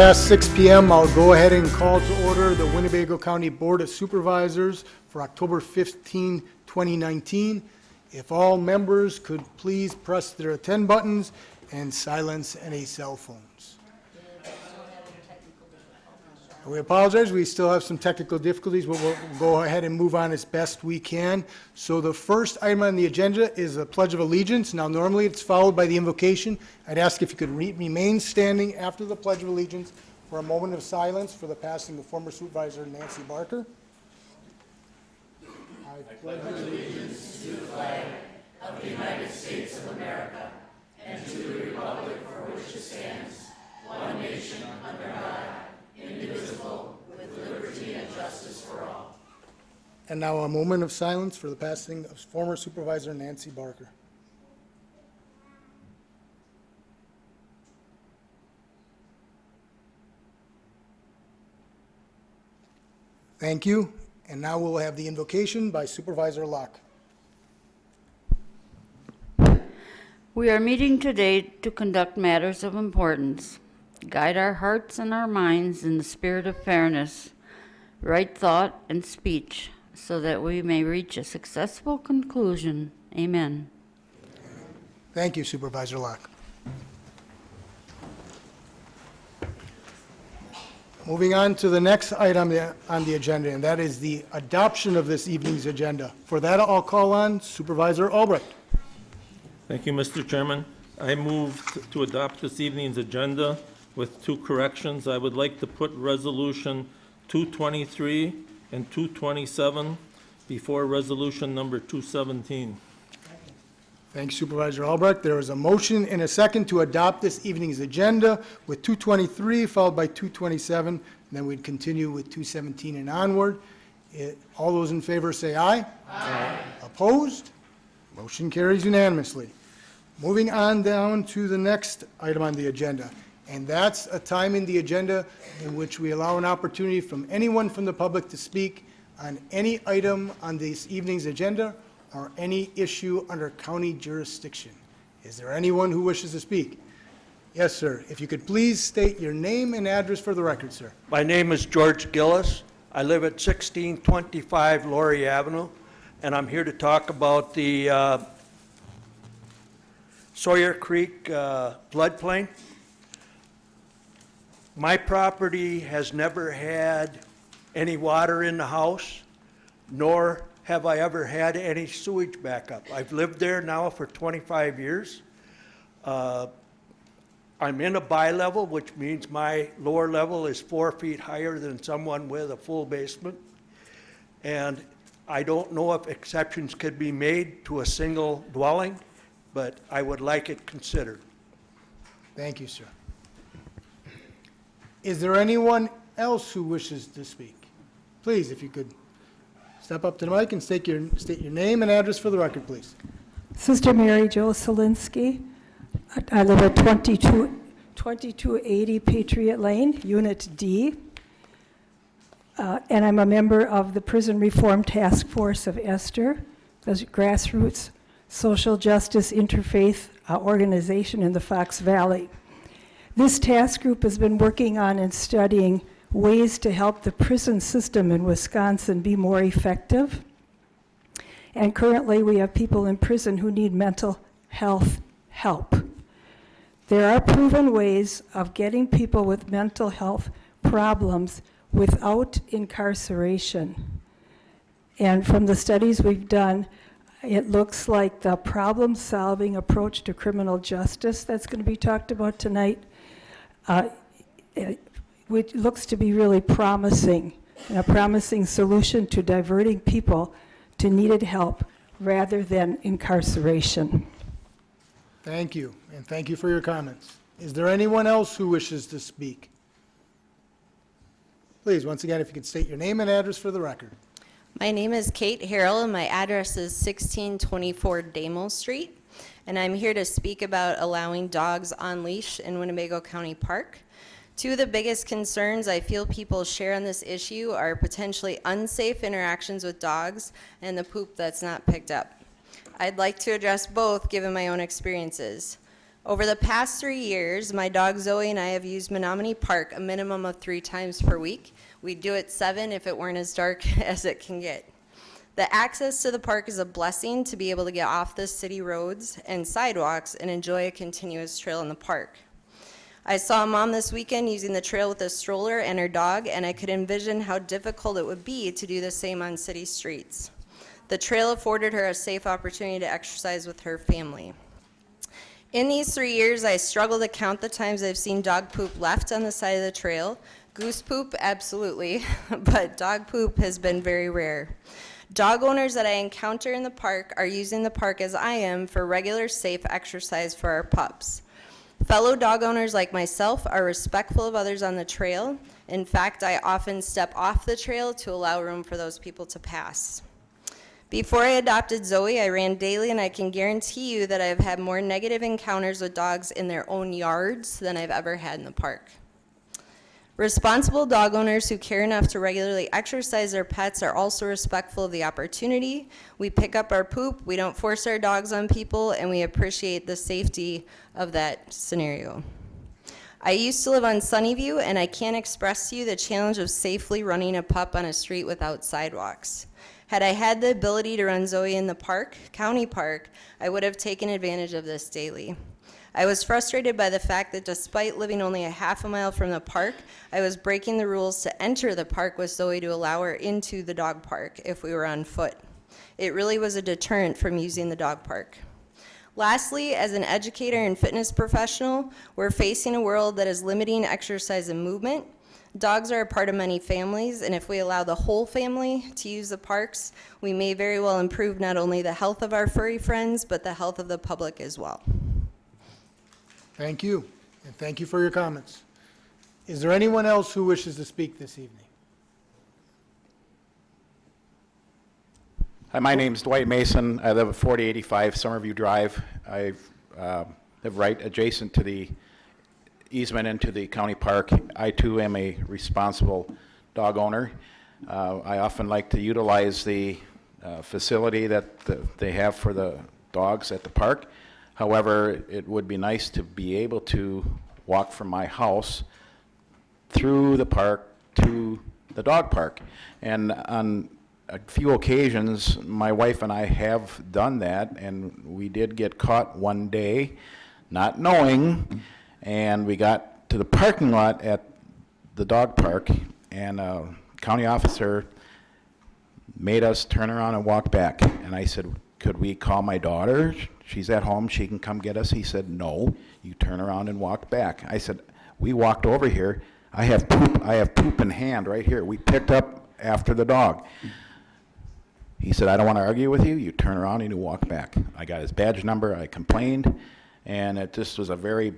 Past 6 p.m., I'll go ahead and call to order the Winnebago County Board of Supervisors for October 15, 2019. If all members could please press their attend buttons and silence any cell phones. We apologize, we still have some technical difficulties, but we'll go ahead and move on as best we can. So the first item on the agenda is a Pledge of Allegiance. Now normally it's followed by the invocation. I'd ask if you could remain standing after the Pledge of Allegiance for a moment of silence for the passing of former Supervisor Nancy Barker. I pledge allegiance to the flag of the United States of America and to the republic for which it stands, one nation under God, indivisible, with liberty and justice for all. And now a moment of silence for the passing of former Supervisor Nancy Barker. Thank you. And now we'll have the invocation by Supervisor Locke. We are meeting today to conduct matters of importance. Guide our hearts and our minds in the spirit of fairness, right thought, and speech, so that we may reach a successful conclusion. Amen. Thank you, Supervisor Locke. Moving on to the next item on the agenda, and that is the adoption of this evening's agenda. For that, I'll call on Supervisor Albrecht. Thank you, Mr. Chairman. I move to adopt this evening's agenda with two corrections. I would like to put Resolution 223 and 227 before Resolution number 217. Thanks, Supervisor Albrecht. There is a motion and a second to adopt this evening's agenda with 223 followed by 227, and then we'd continue with 217 and onward. All those in favor say aye. Aye. Opposed? Motion carries unanimously. Moving on down to the next item on the agenda, and that's a time in the agenda in which we allow an opportunity from anyone from the public to speak on any item on this evening's agenda or any issue under county jurisdiction. Is there anyone who wishes to speak? Yes, sir. If you could please state your name and address for the record, sir. My name is George Gillis. I live at 1625 Laurie Avenue, and I'm here to talk about the Sawyer Creek floodplain. My property has never had any water in the house, nor have I ever had any sewage backup. I've lived there now for 25 years. I'm in a bi-level, which means my lower level is 4 feet higher than someone with a full basement. And I don't know if exceptions could be made to a single dwelling, but I would like it considered. Thank you, sir. Is there anyone else who wishes to speak? Please, if you could step up to the mic and state your name and address for the record, please. Sister Mary Jo Solinsky. I live at 2280 Patriot Lane, Unit D. And I'm a member of the Prison Reform Task Force of Esther, the grassroots social justice interfaith organization in the Fox Valley. This task group has been working on and studying ways to help the prison system in Wisconsin be more effective. And currently we have people in prison who need mental health help. There are proven ways of getting people with mental health problems without incarceration. And from the studies we've done, it looks like the problem-solving approach to criminal justice that's going to be talked about tonight, which looks to be really promising, and a promising solution to diverting people to needed help rather than incarceration. Thank you, and thank you for your comments. Is there anyone else who wishes to speak? Please, once again, if you could state your name and address for the record. My name is Kate Harrell, and my address is 1624 Damo Street, and I'm here to speak about allowing dogs on leash in Winnebago County Park. Two of the biggest concerns I feel people share on this issue are potentially unsafe interactions with dogs and the poop that's not picked up. I'd like to address both given my own experiences. Over the past 3 years, my dog Zoe and I have used Menominee Park a minimum of 3 times per week. We'd do it 7 if it weren't as dark as it can get. The access to the park is a blessing to be able to get off the city roads and sidewalks and enjoy a continuous trail in the park. I saw a mom this weekend using the trail with a stroller and her dog, and I could envision how difficult it would be to do the same on city streets. The trail afforded her a safe opportunity to exercise with her family. In these 3 years, I struggle to count the times I've seen dog poop left on the side of the trail. Goose poop, absolutely, but dog poop has been very rare. Dog owners that I encounter in the park are using the park as I am for regular, safe exercise for our pups. Fellow dog owners like myself are respectful of others on the trail. In fact, I often step off the trail to allow room for those people to pass. Before I adopted Zoe, I ran daily, and I can guarantee you that I've had more negative encounters with dogs in their own yards than I've ever had in the park. Responsible dog owners who care enough to regularly exercise their pets are also respectful of the opportunity. We pick up our poop, we don't force our dogs on people, and we appreciate the safety of that scenario. I used to live on Sunnyview, and I can't express to you the challenge of safely running a pup on a street without sidewalks. Had I had the ability to run Zoe in the park, county park, I would have taken advantage of this daily. I was frustrated by the fact that despite living only a half a mile from the park, I was breaking the rules to enter the park with Zoe to allow her into the dog park if we were on foot. It really was a deterrent from using the dog park. Lastly, as an educator and fitness professional, we're facing a world that is limiting exercise and movement. Dogs are a part of many families, and if we allow the whole family to use the parks, we may very well improve not only the health of our furry friends, but the health of the public as well. Thank you, and thank you for your comments. Is there anyone else who wishes to speak this evening? Hi, my name's Dwight Mason. I live at 4085 Summerview Drive. I live right adjacent to the easement into the county park. I too am a responsible dog owner. I often like to utilize the facility that they have for the dogs at the park. However, it would be nice to be able to walk from my house through the park to the dog park. And on a few occasions, my wife and I have done that, and we did get caught one day not knowing, and we got to the parking lot at the dog park, and a county officer made us turn around and walk back. And I said, could we call my daughter? She's at home, she can come get us. He said, no, you turn around and walk back. I said, we walked over here. I have poop in hand right here. We picked up after the dog. He said, I don't want to argue with you. You turn around and you walk back. I got his badge number. I complained, and it just was a very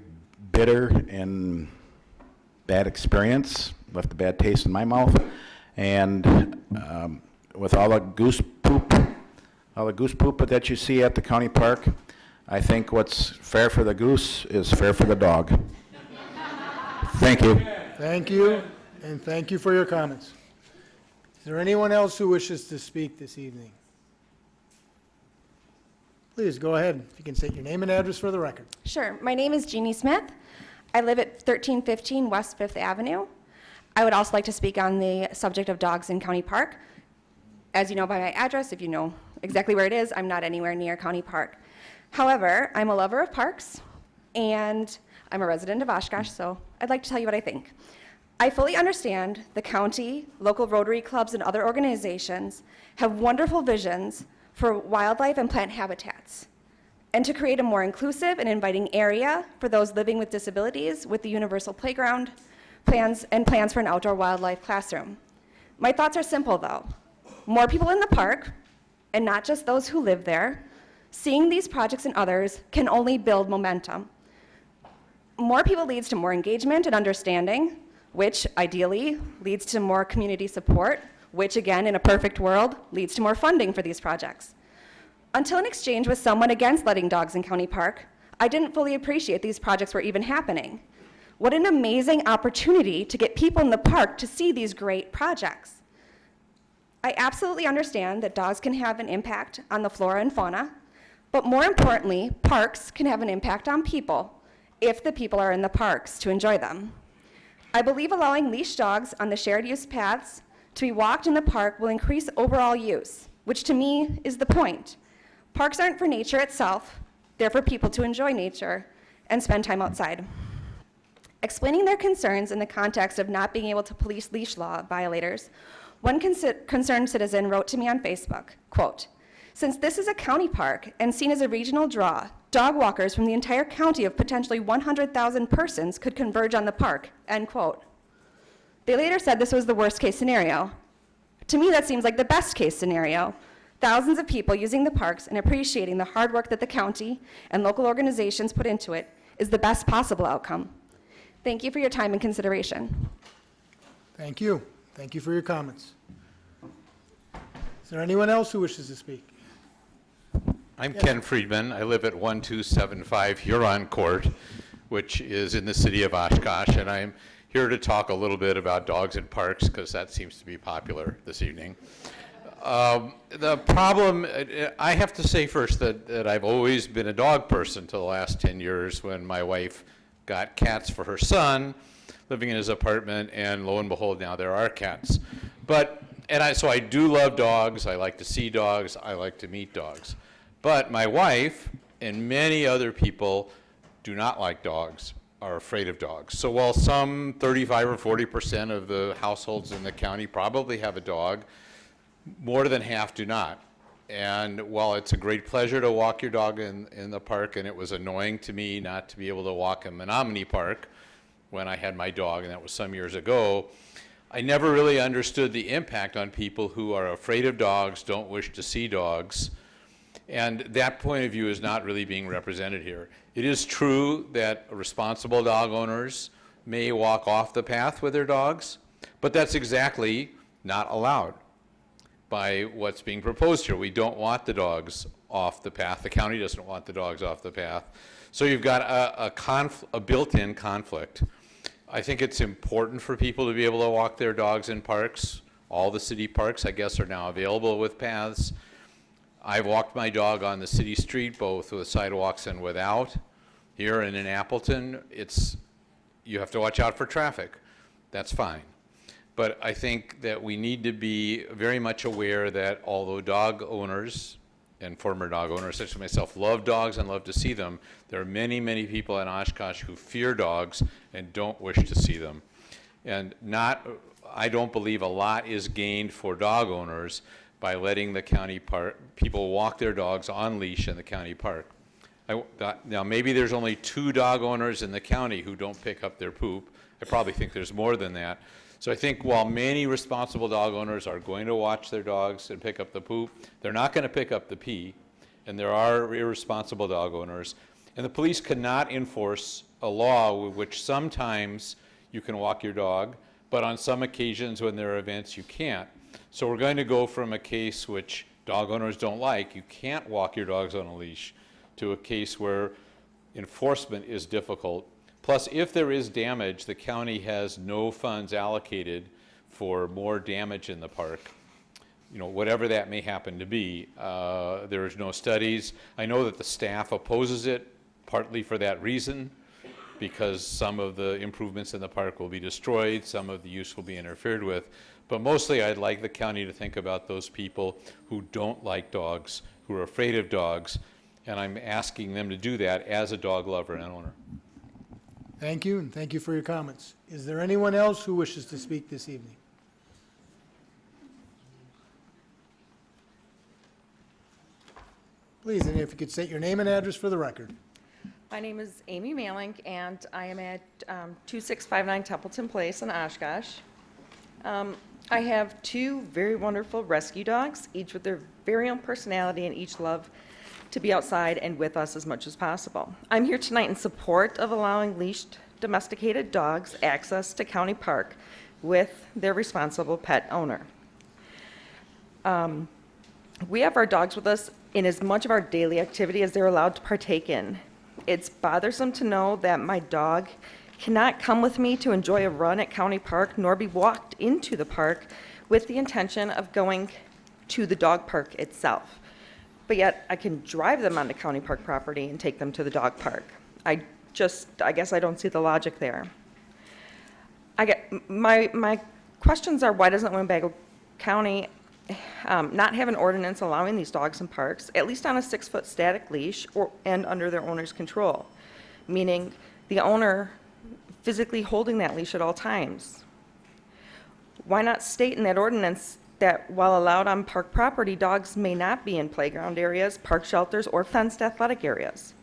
bitter and bad experience. Left a bad taste in my mouth. And with all the goose poop that you see at the county park, I think what's fair for the goose is fair for the dog. Thank you. Thank you, and thank you for your comments. Is there anyone else who wishes to speak this evening? Please, go ahead. If you can state your name and address for the record. Sure. My name is Jeanie Smith. I live at 1315 West 5th Avenue. I would also like to speak on the subject of dogs in County Park. As you know by my address, if you know exactly where it is, I'm not anywhere near County Park. However, I'm a lover of parks, and I'm a resident of Oshkosh, so I'd like to tell you what I think. I fully understand the county, local Rotary clubs, and other organizations have wonderful visions for wildlife and plant habitats, and to create a more inclusive and inviting area for those living with disabilities with the universal playground plans for an outdoor wildlife classroom. My thoughts are simple, though. More people in the park, and not just those who live there, seeing these projects and others can only build momentum. More people leads to more engagement and understanding, which ideally leads to more community support, which again, in a perfect world, leads to more funding for these projects. Until an exchange with someone against letting dogs in County Park, I didn't fully appreciate these projects were even happening. What an amazing opportunity to get people in the park to see these great projects. I absolutely understand that dogs can have an impact on the flora and fauna, but more importantly, parks can have an impact on people if the people are in the parks to enjoy them. I believe allowing leash dogs on the shared use paths to be walked in the park will increase overall use, which to me is the point. Parks aren't for nature itself, they're for people to enjoy nature and spend time outside. Explaining their concerns in the context of not being able to police leash law violators, one concerned citizen wrote to me on Facebook, quote, "Since this is a county park and seen as a regional draw, dog walkers from the entire county of potentially 100,000 persons could converge on the park," end quote. They later said this was the worst case scenario. To me, that seems like the best case scenario. Thousands of people using the parks and appreciating the hard work that the county and local organizations put into it is the best possible outcome. Thank you for your time and consideration. Thank you. Thank you for your comments. Is there anyone else who wishes to speak? I'm Ken Friedman. I live at 1275 Huron Court, which is in the city of Oshkosh, and I'm here to talk a little bit about dogs in parks because that seems to be popular this evening. The problem, I have to say first that I've always been a dog person till the last 10 years when my wife got cats for her son, living in his apartment, and lo and behold, now there are cats. So I do love dogs, I like to see dogs, I like to meet dogs. But my wife and many other people do not like dogs, are afraid of dogs. So while some 35 or 40% of the households in the county probably have a dog, more than half do not. And while it's a great pleasure to walk your dog in the park, and it was annoying to me not to be able to walk in Menominee Park when I had my dog, and that was some years ago, I never really understood the impact on people who are afraid of dogs, don't wish to see dogs, and that point of view is not really being represented here. It is true that responsible dog owners may walk off the path with their dogs, but that's exactly not allowed by what's being proposed here. We don't want the dogs off the path. The county doesn't want the dogs off the path. So you've got a built-in conflict. I think it's important for people to be able to walk their dogs in parks. All the city parks, I guess, are now available with paths. I've walked my dog on the city street, both with sidewalks and without. Here and in Appleton, you have to watch out for traffic. That's fine. But I think that we need to be very much aware that although dog owners and former dog owners, such as myself, love dogs and love to see them, there are many, many people in Oshkosh who fear dogs and don't wish to see them. And I don't believe a lot is gained for dog owners by letting the county park, people walk their dogs on leash in the county park. Now maybe there's only 2 dog owners in the county who don't pick up their poop. I probably think there's more than that. So I think while many responsible dog owners are going to watch their dogs and pick up the poop, they're not going to pick up the pee, and there are irresponsible dog owners. And the police cannot enforce a law which sometimes you can walk your dog, but on some occasions when there are events you can't. So we're going to go from a case which dog owners don't like, you can't walk your dogs on a leash, to a case where enforcement is difficult. Plus, if there is damage, the county has no funds allocated for more damage in the park. Whatever that may happen to be. There is no studies. I know that the staff opposes it, partly for that reason, because some of the improvements in the park will be destroyed, some of the use will be interfered with. But mostly, I'd like the county to think about those people who don't like dogs, who are afraid of dogs, and I'm asking them to do that as a dog lover and owner. Thank you, and thank you for your comments. Is there anyone else who wishes to speak this evening? Please, and if you could state your name and address for the record. My name is Amy Malink, and I am at 2659 Templeton Place in Oshkosh. I have 2 very wonderful rescue dogs, each with their very own personality and each love to be outside and with us as much as possible. I'm here tonight in support of allowing leashed domesticated dogs access to County Park with their responsible pet owner. We have our dogs with us in as much of our daily activity as they're allowed to partake in. It's bothersome to know that my dog cannot come with me to enjoy a run at County Park nor be walked into the park with the intention of going to the dog park itself. But yet I can drive them onto County Park property and take them to the dog park. I I guess I don't see the logic there. My questions are, why doesn't Winnebago County not have an ordinance allowing these dogs in parks, at least on a 6-foot static leash and under their owner's control? Meaning the owner physically holding that leash at all times. Why not state in that ordinance that while allowed on park property, dogs may not be in playground areas, park shelters, or fenced athletic areas?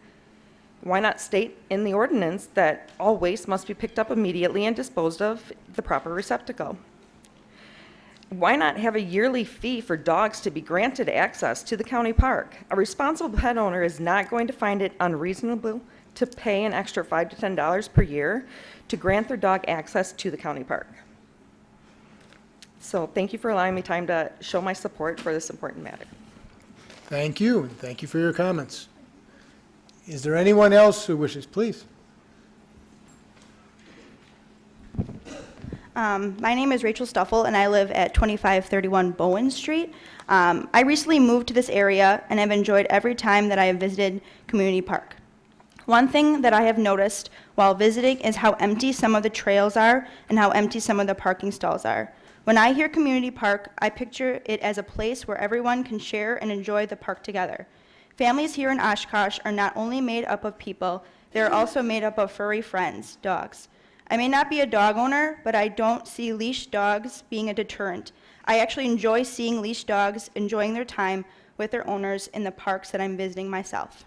Why not state in the ordinance that all waste must be picked up immediately and disposed of the proper receptacle? Why not have a yearly fee for dogs to be granted access to the county park? A responsible pet owner is not going to find it unreasonable to pay an extra $5 to $10 per year to grant their dog access to the county park. So thank you for allowing me time to show my support for this important matter. Thank you, and thank you for your comments. Is there anyone else who wishes, please? My name is Rachel Stuffel, and I live at 2531 Bowen Street. I recently moved to this area, and have enjoyed every time that I have visited Community Park. One thing that I have noticed while visiting is how empty some of the trails are and how empty some of the parking stalls are. When I hear Community Park, I picture it as a place where everyone can share and enjoy the park together. Families here in Oshkosh are not only made up of people, they are also made up of furry friends, dogs. I may not be a dog owner, but I don't see leash dogs being a deterrent. I actually enjoy seeing leash dogs enjoying their time with their owners in the parks that I'm visiting myself.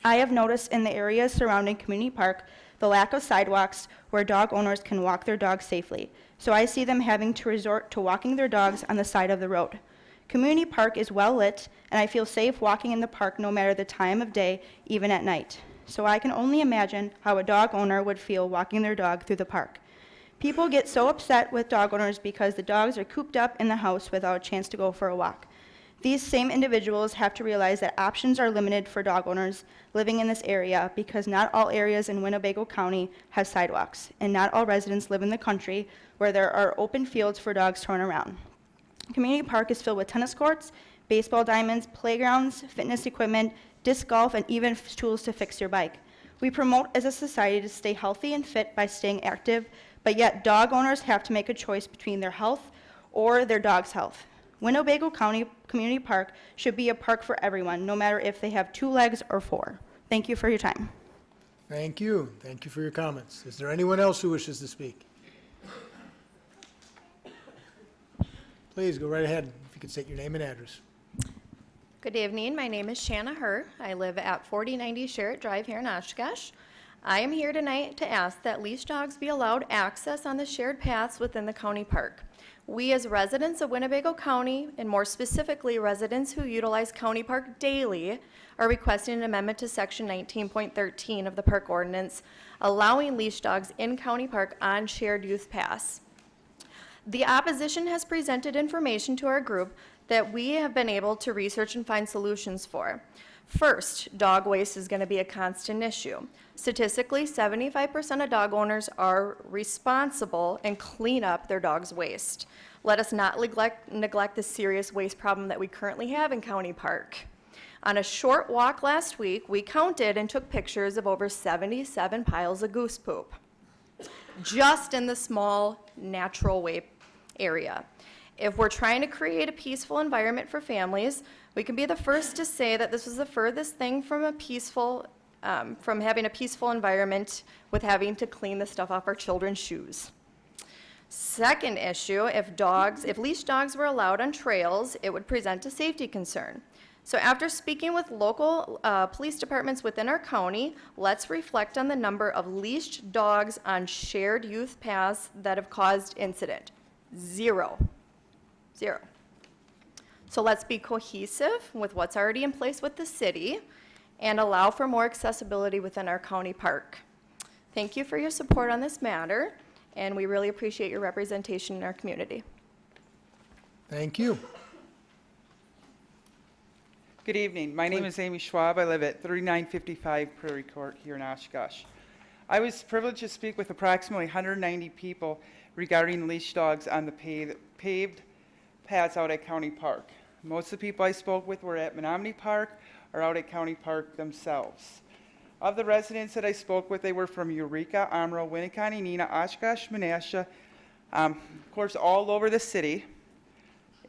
I have noticed in the areas surrounding Community Park the lack of sidewalks where dog owners can walk their dogs safely, so I see them having to resort to walking their dogs on the side of the road. Community Park is well lit, and I feel safe walking in the park no matter the time of day, even at night. So I can only imagine how a dog owner would feel walking their dog through the park. People get so upset with dog owners because the dogs are cooped up in the house without a chance to go for a walk. These same individuals have to realize that options are limited for dog owners living in this area because not all areas in Winnebago County have sidewalks, and not all residents live in the country where there are open fields for dogs to run around. Community Park is filled with tennis courts, baseball diamonds, playgrounds, fitness equipment, disc golf, and even tools to fix your bike. We promote as a society to stay healthy and fit by staying active, but yet dog owners have to make a choice between their health or their dog's health. Winnebago County Community Park should be a park for everyone, no matter if they have 2 legs or 4. Thank you for your time. Thank you. Thank you for your comments. Is there anyone else who wishes to speak? Please go right ahead. If you could state your name and address. Good evening. My name is Shanna Fehr. I live at 4090 Sherritt Drive here in Oshkosh. I am here tonight to ask that leash dogs be allowed access on the shared paths within the county park. We as residents of Winnebago County, and more specifically residents who utilize County Park daily, are requesting an amendment to section 19.13 of the park ordinance, allowing leash dogs in County Park on shared youth paths. The opposition has presented information to our group that we have been able to research and find solutions for. First, dog waste is going to be a constant issue. Statistically, 75% of dog owners are responsible and clean up their dog's waste. Let us not neglect the serious waste problem that we currently have in County Park. On a short walk last week, we counted and took pictures of over 77 piles of goose poop, just in the small natural way area. If we're trying to create a peaceful environment for families, we can be the first to say that this was the furthest thing from from having a peaceful environment with having to clean the stuff off our children's shoes. Second issue, if leash dogs were allowed on trails, it would present a safety concern. So after speaking with local police departments within our county, let's reflect on the number of leashed dogs on shared youth paths that have caused incident. 0. So let's be cohesive with what's already in place with the city and allow for more accessibility within our county park. Thank you for your support on this matter, and we really appreciate your representation in our community. Thank you. Good evening. My name is Amy Schwab. I live at 3955 Prairie Court here in Oshkosh. I was privileged to speak with approximately 190 people regarding leash dogs on the paved paths out at County Park. Most of the people I spoke with were at Menominee Park or out at County Park themselves. Of the residents that I spoke with, they were from Eureka, Amro, Winneconne, Neenah, Oshkosh, Menasha, of course, all over the city,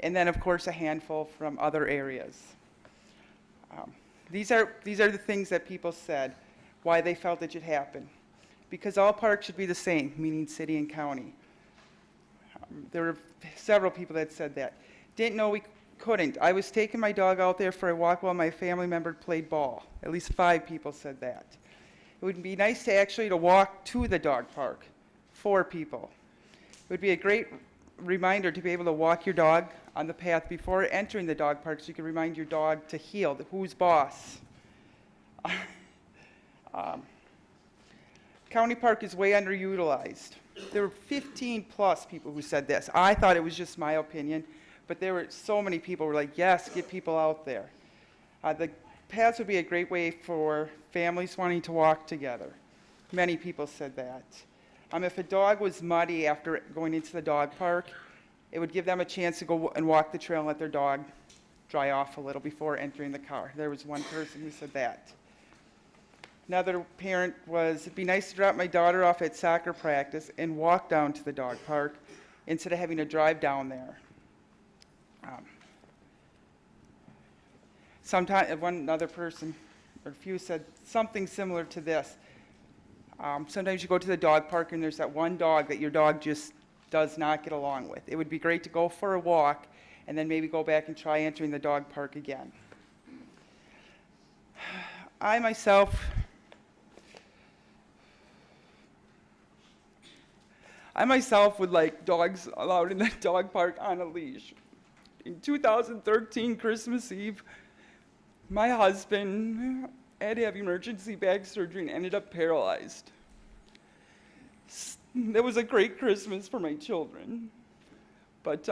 and then, of course, a handful from other areas. These are the things that people said, why they felt it should happen. Because all parks should be the same, meaning city and county. There were several people that said that. Didn't know we couldn't. I was taking my dog out there for a walk while my family member played ball. At least 5 people said that. It would be nice to actually to walk to the dog park. 4 people. It would be a great reminder to be able to walk your dog on the path before entering the dog park so you can remind your dog to heel, who's boss. County Park is way underutilized. There were 15 plus people who said this. I thought it was just my opinion, but there were so many people who were like, yes, get people out there. The paths would be a great way for families wanting to walk together. Many people said that. If a dog was muddy after going into the dog park, it would give them a chance to go and walk the trail and let their dog dry off a little before entering the car. There was one person who said that. Another parent was, it'd be nice to drop my daughter off at soccer practice and walk down to the dog park instead of having to drive down there. Sometimes one other person, or a few, said something similar to this. Sometimes you go to the dog park and there's that one dog that your dog just does not get along with. It would be great to go for a walk and then maybe go back and try entering the dog park again. I myself would like dogs allowed in the dog park on a leash. In 2013, Christmas Eve, my husband had to have emergency back surgery and ended up paralyzed. It was a great Christmas for my children, but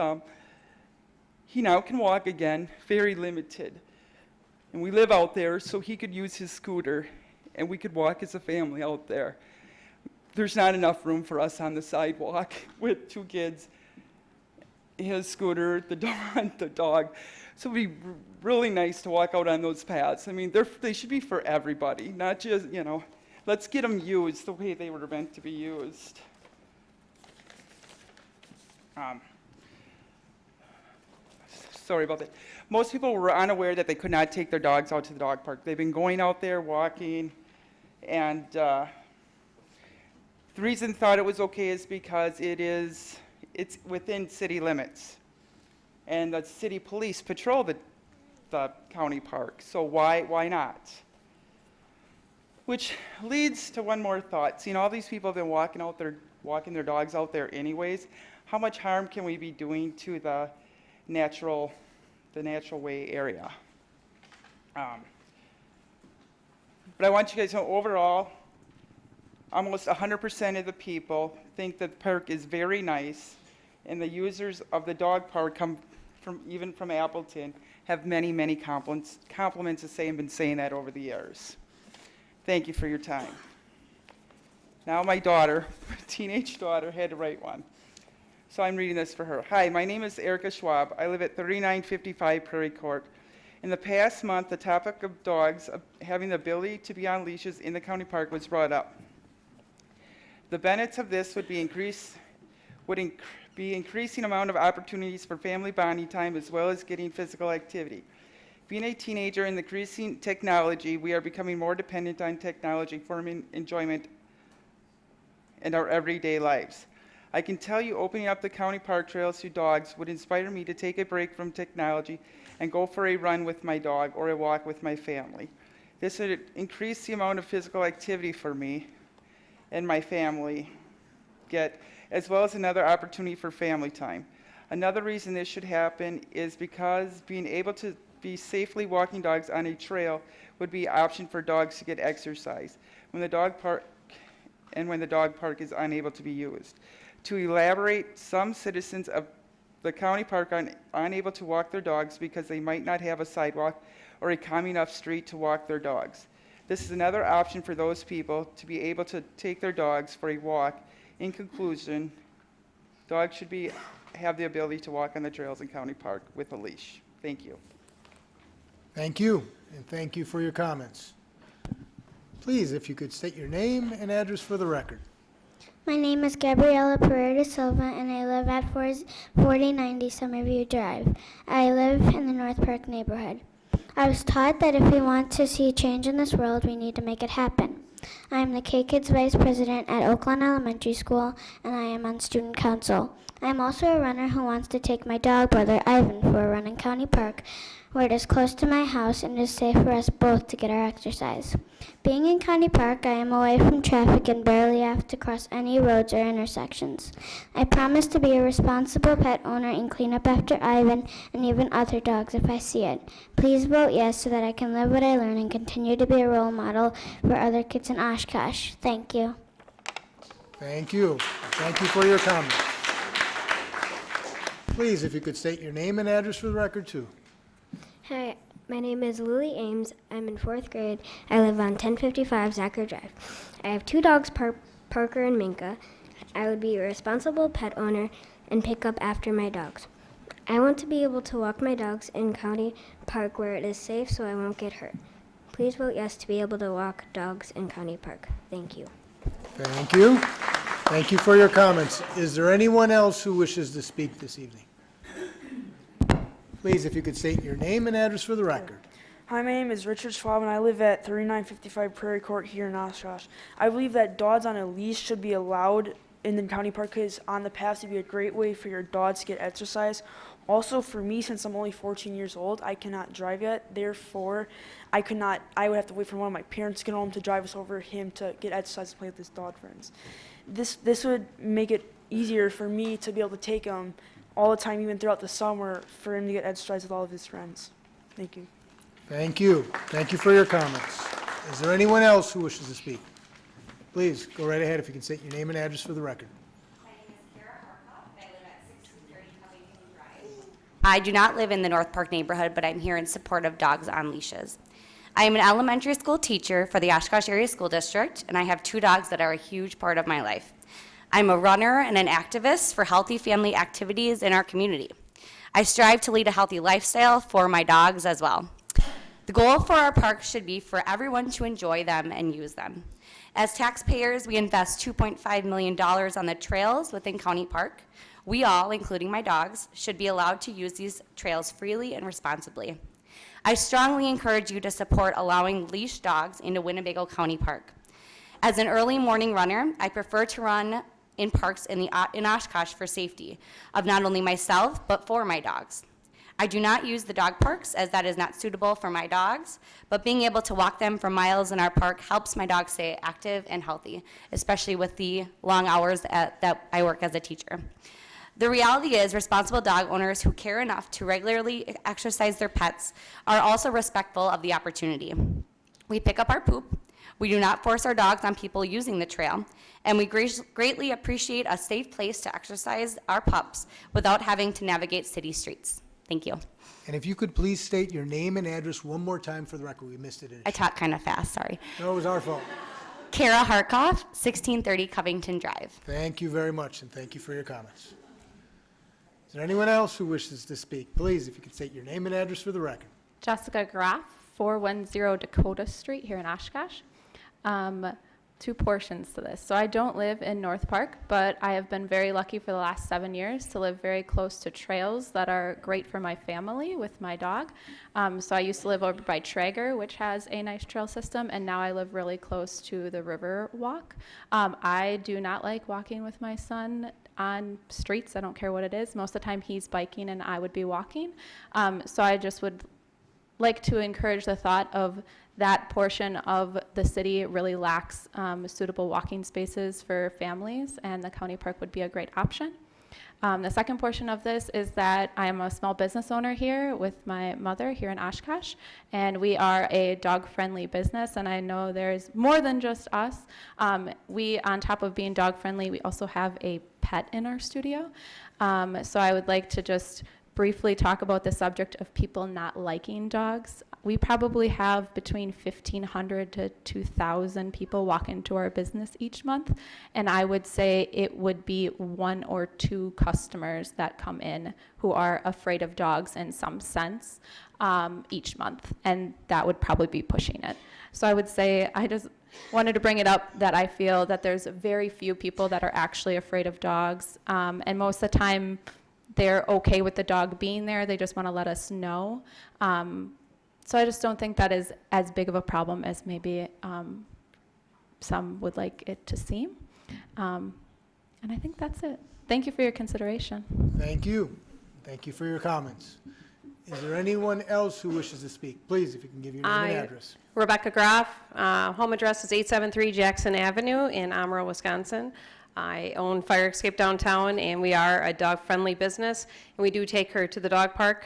he now can walk again, very limited. And we live out there, so he could use his scooter, and we could walk as a family out there. There's not enough room for us on the sidewalk with 2 kids, his scooter, the dog. So it'd be really nice to walk out on those paths. I mean, they should be for everybody, not just, let's get them used the way they were meant to be used. Sorry about that. Most people were unaware that they could not take their dogs out to the dog park. They've been going out there walking, and the reason they thought it was okay is because it's within city limits. And the city police patrol the county park, so why not? Which leads to one more thought. All these people have been walking their dogs out there anyways. How much harm can we be doing to the natural way area? But I want you guys to know, overall, almost 100% of the people think that the park is very nice, and the users of the dog park even from Appleton have many compliments to say, and been saying that over the years. Thank you for your time. Now my daughter, teenage daughter, had to write one. So I'm reading this for her. Hi, my name is Erica Schwab. I live at 3955 Prairie Court. In the past month, the topic of dogs having the ability to be on leashes in the county park was brought up. The benefits of this would be increasing amount of opportunities for family bonding time as well as getting physical activity. Being a teenager and increasing technology, we are becoming more dependent on technology for enjoyment in our everyday lives. I can tell you opening up the county park trails to dogs would inspire me to take a break from technology and go for a run with my dog or a walk with my family. This would increase the amount of physical activity for me and my family get, as well as another opportunity for family time. Another reason this should happen is because being able to be safely walking dogs on a trail would be an option for dogs to get exercise when the dog park is unable to be used. To elaborate, some citizens of the county park are unable to walk their dogs because they might not have a sidewalk or a common enough street to walk their dogs. This is another option for those people to be able to take their dogs for a walk. In conclusion, dogs should have the ability to walk on the trails in County Park with a leash. Thank you. Thank you, and thank you for your comments. Please, if you could state your name and address for the record. My name is Gabriella Pereira Silva, and I live at 4090 Summerview Drive. I live in the North Park neighborhood. I was taught that if we want to see change in this world, we need to make it happen. I am the K-Kids Vice President at Oakland Elementary School, and I am on student council. I am also a runner who wants to take my dog brother Ivan for a run in County Park, where it is close to my house and is safe for us both to get our exercise. Being in County Park, I am away from traffic and barely have to cross any roads or intersections. I promise to be a responsible pet owner and clean up after Ivan and even other dogs if I see it. Please vote yes so that I can live what I learn and continue to be a role model for other kids in Oshkosh. Thank you. Thank you. Thank you for your comments. Please, if you could state your name and address for the record, too. Hi, my name is Louie Ames. I'm in 4th grade. I live on 1055 Zacher Drive. I have 2 dogs, Parker and Minka. I would be a responsible pet owner and pick up after my dogs. I want to be able to walk my dogs in County Park where it is safe so I won't get hurt. Please vote yes to be able to walk dogs in County Park. Thank you. Thank you. Thank you for your comments. Is there anyone else who wishes to speak this evening? Please, if you could state your name and address for the record. Hi, my name is Richard Schwab, and I live at 3955 Prairie Court here in Oshkosh. I believe that dogs on a leash should be allowed in the county park because on the paths would be a great way for your dogs to get exercise. Also, for me, since I'm only 14 years old, I cannot drive yet. Therefore, I would have to wait for one of my parents to get home to drive us over him to get exercise and play with his dog friends. This would make it easier for me to be able to take him all the time, even throughout the summer, for him to get exercise with all of his friends. Thank you. Thank you. Thank you for your comments. Is there anyone else who wishes to speak? Please, go right ahead if you can state your name and address for the record. My name is Kara Harkoff, and I live at 1630 Covington Drive. I do not live in the North Park neighborhood, but I'm here in support of Dogs on Leashes. I am an elementary school teacher for the Oshkosh Area School District, and I have 2 dogs that are a huge part of my life. I'm a runner and an activist for healthy family activities in our community. I strive to lead a healthy lifestyle for my dogs as well. The goal for our parks should be for everyone to enjoy them and use them. As taxpayers, we invest $2.5 million on the trails within County Park. We all, including my dogs, should be allowed to use these trails freely and responsibly. I strongly encourage you to support allowing leash dogs into Winnebago County Park. As an early morning runner, I prefer to run in parks in Oshkosh for safety of not only myself, but for my dogs. I do not use the dog parks as that is not suitable for my dogs, but being able to walk them for miles in our park helps my dogs stay active and healthy, especially with the long hours that I work as a teacher. The reality is responsible dog owners who care enough to regularly exercise their pets are also respectful of the opportunity. We pick up our poop. We do not force our dogs on people using the trail, and we greatly appreciate a safe place to exercise our pups without having to navigate city streets. Thank you. And if you could please state your name and address one more time for the record. We missed it. I talk kind of fast, sorry. No, it was our fault. Kara Harkoff, 1630 Covington Drive. Thank you very much, and thank you for your comments. Is there anyone else who wishes to speak? Please, if you could state your name and address for the record. Jessica Graf, 410 Dakota Street here in Oshkosh. 2 portions to this. So I don't live in North Park, but I have been very lucky for the last 7 years to live very close to trails that are great for my family with my dog. So I used to live over by Traeger, which has a nice trail system, and now I live really close to the river walk. I do not like walking with my son on streets. I don't care what it is. Most of the time he's biking and I would be walking. So I just would like to encourage the thought of that portion of the city really lacks suitable walking spaces for families, and the county park would be a great option. The second portion of this is that I am a small business owner here with my mother here in Oshkosh, and we are a dog-friendly business, and I know there's more than just us. We, on top of being dog-friendly, we also have a pet in our studio. So I would like to just briefly talk about the subject of people not liking dogs. we probably have between 1,500 to 2,000 people walk into our business each month, and I would say it would be 1 or 2 customers that come in who are afraid of dogs in some sense each month, and that would probably be pushing it. So I would say, I just wanted to bring it up that I feel that there's very few people that are actually afraid of dogs, and most of the time they're okay with the dog being there, they just want to let us know. So I just don't think that is as big of a problem as maybe some would like it to seem. And I think that's it. Thank you for your consideration. Thank you. Thank you for your comments. Is there anyone else who wishes to speak? Please, if you can give your name and address. Rebecca Graf, home address is 873 Jackson Avenue in Amarillo, Wisconsin. I own Fire Escape Downtown, and we are a dog-friendly business, and we do take her to the dog park.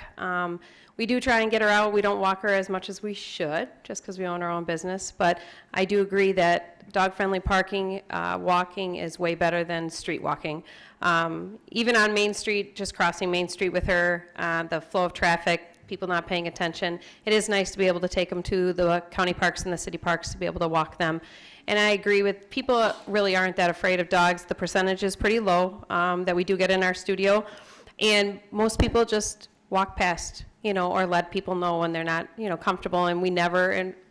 We do try and get her out. We don't walk her as much as we should, just because we own our own business, but I do agree that dog-friendly parking, walking is way better than street walking. Even on Main Street, just crossing Main Street with her, the flow of traffic, people not paying attention, it is nice to be able to take them to the county parks and the city parks to be able to walk them. And I agree with people really aren't that afraid of dogs. The percentage is pretty low that we do get in our studio. And most people just walk past, or let people know when they're not, comfortable. And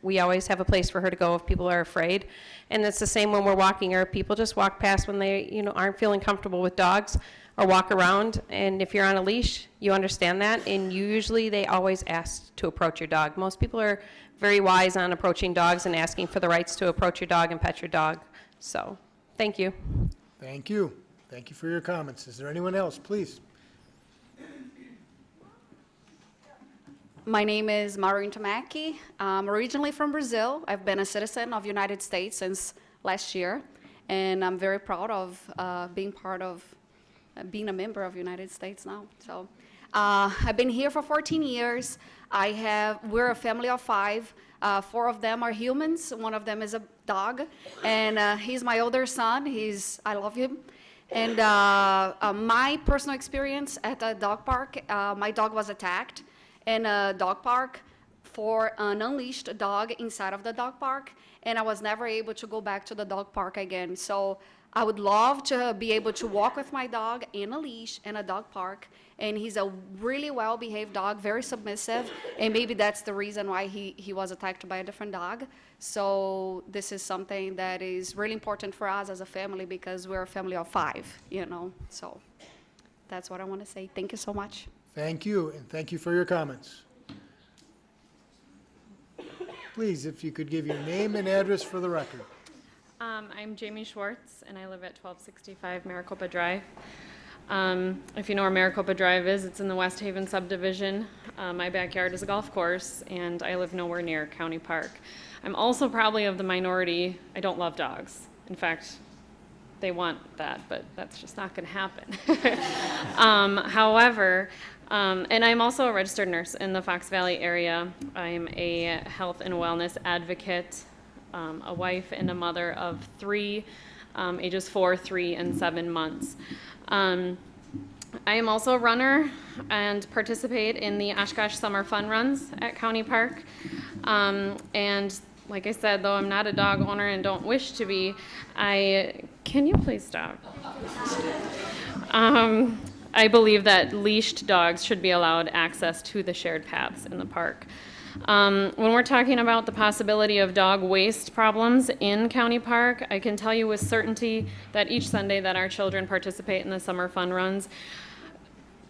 we always have a place for her to go if people are afraid. And it's the same when we're walking her. People just walk past when they, aren't feeling comfortable with dogs or walk around. And if you're on a leash, you understand that. And usually they always ask to approach your dog. Most people are very wise on approaching dogs and asking for the rights to approach your dog and pet your dog. So, thank you. Thank you. Thank you for your comments. Is there anyone else, please? My name is Marwan Tamaki. I'm originally from Brazil. I've been a citizen of the United States since last year, and I'm very proud of being a member of the United States now. So I've been here for 14 years. We're a family of 5. 4 of them are humans. 1 of them is a dog, and he's my older son. I love him. And my personal experience at the dog park, my dog was attacked in a dog park for an unleashed dog inside of the dog park, and I was never able to go back to the dog park again. So I would love to be able to walk with my dog in a leash in a dog park, and he's a really well-behaved dog, very submissive, and maybe that's the reason why he was attacked by a different dog. So this is something that is really important for us as a family because we're a family of 5, So that's what I want to say. Thank you so much. Thank you, and thank you for your comments. Please, if you could give your name and address for the record. I'm Jeanie Schwartz, and I live at 1265 Maricopa Drive. If you know where Maricopa Drive is, it's in the West Haven subdivision. My backyard is a golf course, and I live nowhere near County Park. I'm also probably of the minority. I don't love dogs. In fact, they want that, but that's just not going to happen. However, and I'm also a registered nurse in the Fox Valley area. I'm a health and wellness advocate, a wife and a mother of 3, ages 4, 3, and 7 months. I am also a runner and participate in the Oshkosh Summer Fun Runs at County Park. And like I said, though I'm not a dog owner and don't wish to be, can you please stop? I believe that leashed dogs should be allowed access to the shared paths in the park. When we're talking about the possibility of dog waste problems in County Park, I can tell you with certainty that each Sunday that our children participate in the summer fun runs,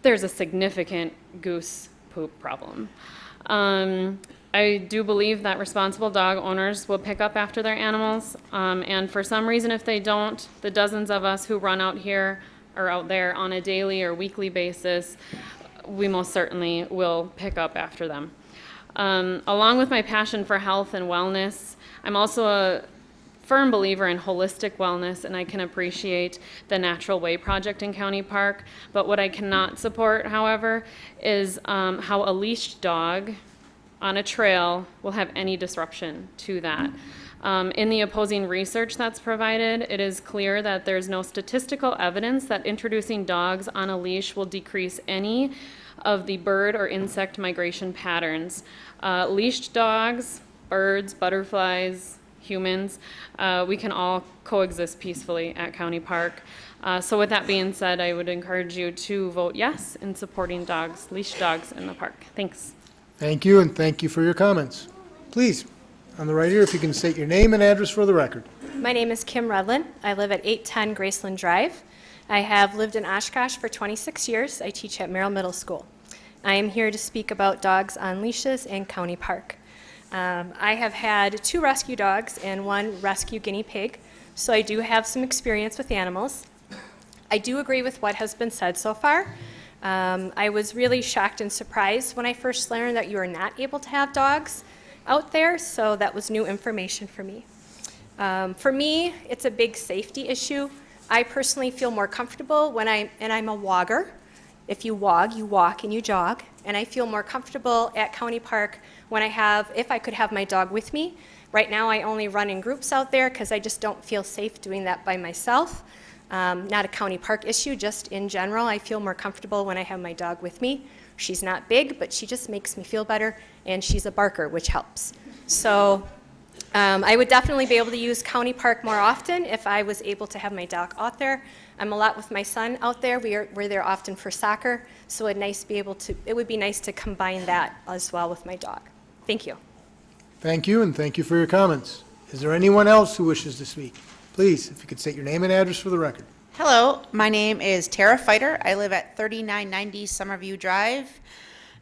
there's a significant goose poop problem. I do believe that responsible dog owners will pick up after their animals, and for some reason if they don't, the dozens of us who run out here or out there on a daily or weekly basis, we most certainly will pick up after them. Along with my passion for health and wellness, I'm also a firm believer in holistic wellness, and I can appreciate the Natural Way Project in County Park, but what I cannot support, however, is how a leashed dog on a trail will have any disruption to that. In the opposing research that's provided, it is clear that there's no statistical evidence that introducing dogs on a leash will decrease any of the bird or insect migration patterns. Leashed dogs, birds, butterflies, humans, we can all coexist peacefully at County Park. So with that being said, I would encourage you to vote yes in supporting dogs, leashed dogs in the park. Thanks. Thank you, and thank you for your comments. Please, on the right here, if you can state your name and address for the record. My name is Kim Ruudlan. I live at 810 Graceland Drive. I have lived in Oshkosh for 26 years. I teach at Merrill Middle School. I am here to speak about dogs on leashes in County Park. I have had 2 rescue dogs and 1 rescue guinea pig, so I do have some experience with animals. I do agree with what has been said so far. I was really shocked and surprised when I first learned that you are not able to have dogs out there, so that was new information for me. For me, it's a big safety issue. I personally feel more comfortable when I'm a wogger. If you wog, you walk and you jog, and I feel more comfortable at County Park when if I could have my dog with me. Right now, I only run in groups out there because I just don't feel safe doing that by myself. Not a County Park issue, just in general, I feel more comfortable when I have my dog with me. She's not big, but she just makes me feel better, and she's a barker, which helps. So I would definitely be able to use County Park more often if I was able to have my dog out there. I'm a lot with my son out there. We're there often for soccer, so it would be nice to combine that as well with my dog. Thank you. Thank you, and thank you for your comments. Is there anyone else who wishes to speak? Please, if you could state your name and address for the record. Hello, my name is Tara Fighter. I live at 3990 Summerview Drive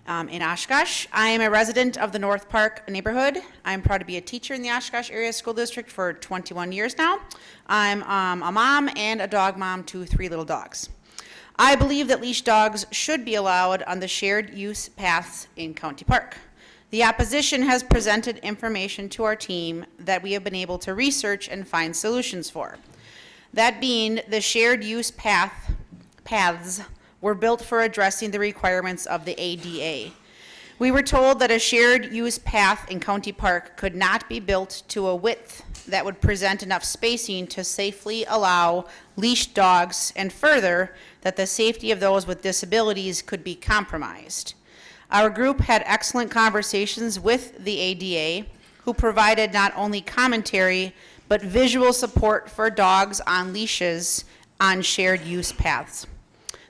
in Oshkosh. I am a resident of the North Park neighborhood. I'm proud to be a teacher in the Oshkosh Area School District for 21 years now. I'm a mom and a dog mom to 3 little dogs. I believe that leash dogs should be allowed on the shared use paths in County Park. The opposition has presented information to our team that we have been able to research and find solutions for. That being, the shared use paths were built for addressing the requirements of the ADA. We were told that a shared use path in County Park could not be built to a width that would present enough spacing to safely allow leashed dogs, and further, that the safety of those with disabilities could be compromised. Our group had excellent conversations with the ADA, who provided not only commentary, but visual support for dogs on leashes on shared use paths.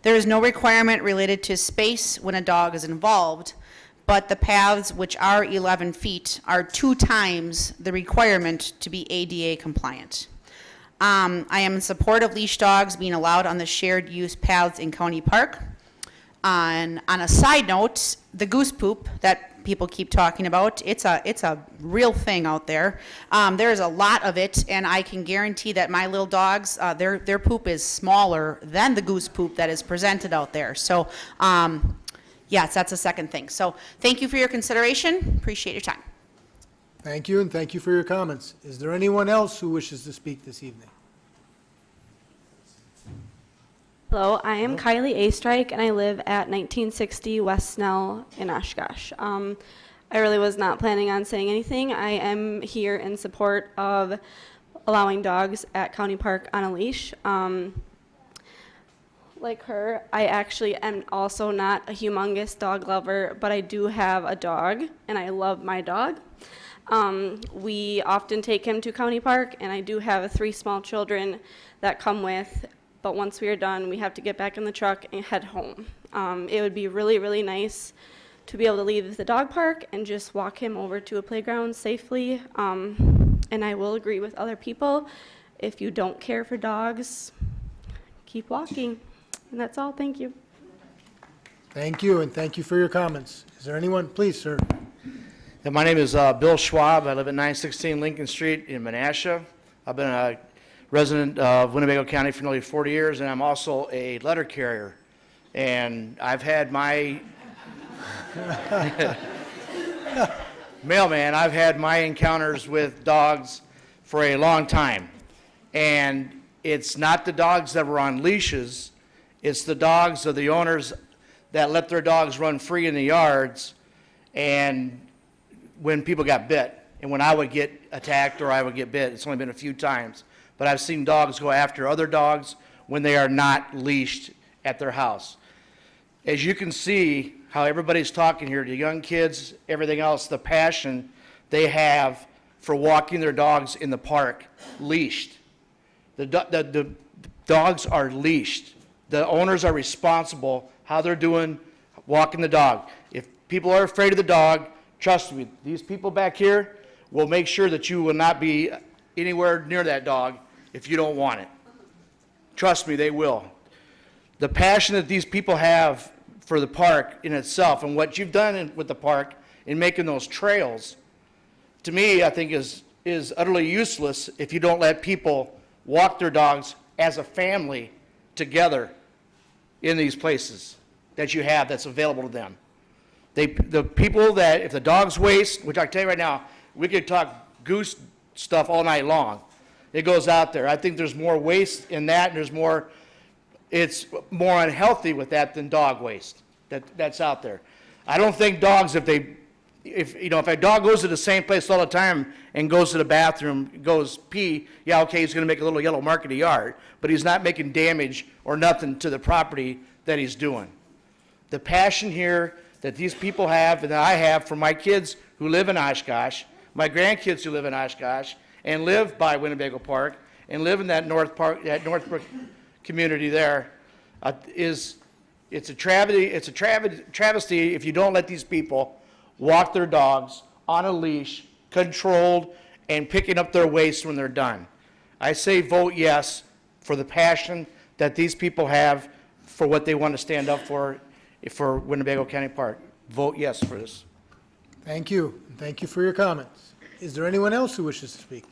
There is no requirement related to space when a dog is involved, but the paths, which are 11 feet, are 2 times the requirement to be ADA compliant. I am in support of leash dogs being allowed on the shared use paths in County Park. On a side note, the goose poop that people keep talking about, it's a real thing out there. There's a lot of it, and I can guarantee that my little dogs, their poop is smaller than the goose poop that is presented out there. So, yes, that's a second thing. So, thank you for your consideration. Appreciate your time. Thank you, and thank you for your comments. Is there anyone else who wishes to speak this evening? Hello, I am Kylie Ansley, and I live at 1960 West Snell in Oshkosh. I really was not planning on saying anything. I am here in support of allowing dogs at County Park on a leash. Like her, I actually am also not a humongous dog lover, but I do have a dog, and I love my dog. We often take him to County Park, and I do have 3 small children that come with. But once we are done, we have to get back in the truck and head home. It would be really, really nice to be able to leave the dog park and just walk him over to a playground safely. And I will agree with other people. If you don't care for dogs, keep walking. And that's all. Thank you. Thank you, and thank you for your comments. Is there anyone? Please, sir. Yeah, my name is Bill Schwab. I live at 916 Lincoln Street in Menasha. I've been a resident of Winnebago County for nearly 40 years, and I'm also a letter carrier. And I've had my mailman, I've had my encounters with dogs for a long time. And it's not the dogs that were on leashes, it's the dogs of the owners that let their dogs run free in the yards, and when people got bit. and when I would get attacked or I would get bit. It's only been a few times. But I've seen dogs go after other dogs when they are not leashed at their house. As you can see how everybody's talking here, the young kids, everything else, the passion they have for walking their dogs in the park, leashed. The dogs are leashed. The owners are responsible how they're doing walking the dog. If people are afraid of the dog, trust me, these people back here will make sure that you will not be anywhere near that dog if you don't want it. Trust me, they will. The passion that these people have for the park in itself and what you've done with the park in making those trails, to me, I think is utterly useless if you don't let people walk their dogs as a family together in these places that you have that's available to them. The people that, if the dogs waste, which I can tell you right now, we could talk goose stuff all night long. It goes out there. I think there's more waste in that, and it's more unhealthy with that than dog waste that's out there. I don't think dogs, if a dog goes to the same place all the time and goes to the bathroom, goes pee, yeah, okay, he's going to make a little yellow mark in the yard, but he's not making damage or nothing to the property that he's doing. The passion here that these people have and that I have for my kids who live in Oshkosh, my grandkids who live in Oshkosh, and live by Winnebago Park, and live in that Northbrook community there, it's a travesty if you don't let these people walk their dogs on a leash, controlled, and picking up their waste when they're done. I say vote yes for the passion that these people have for what they want to stand up for Winnebago County Park. Vote yes for this. Thank you. Thank you for your comments. Is there anyone else who wishes to speak?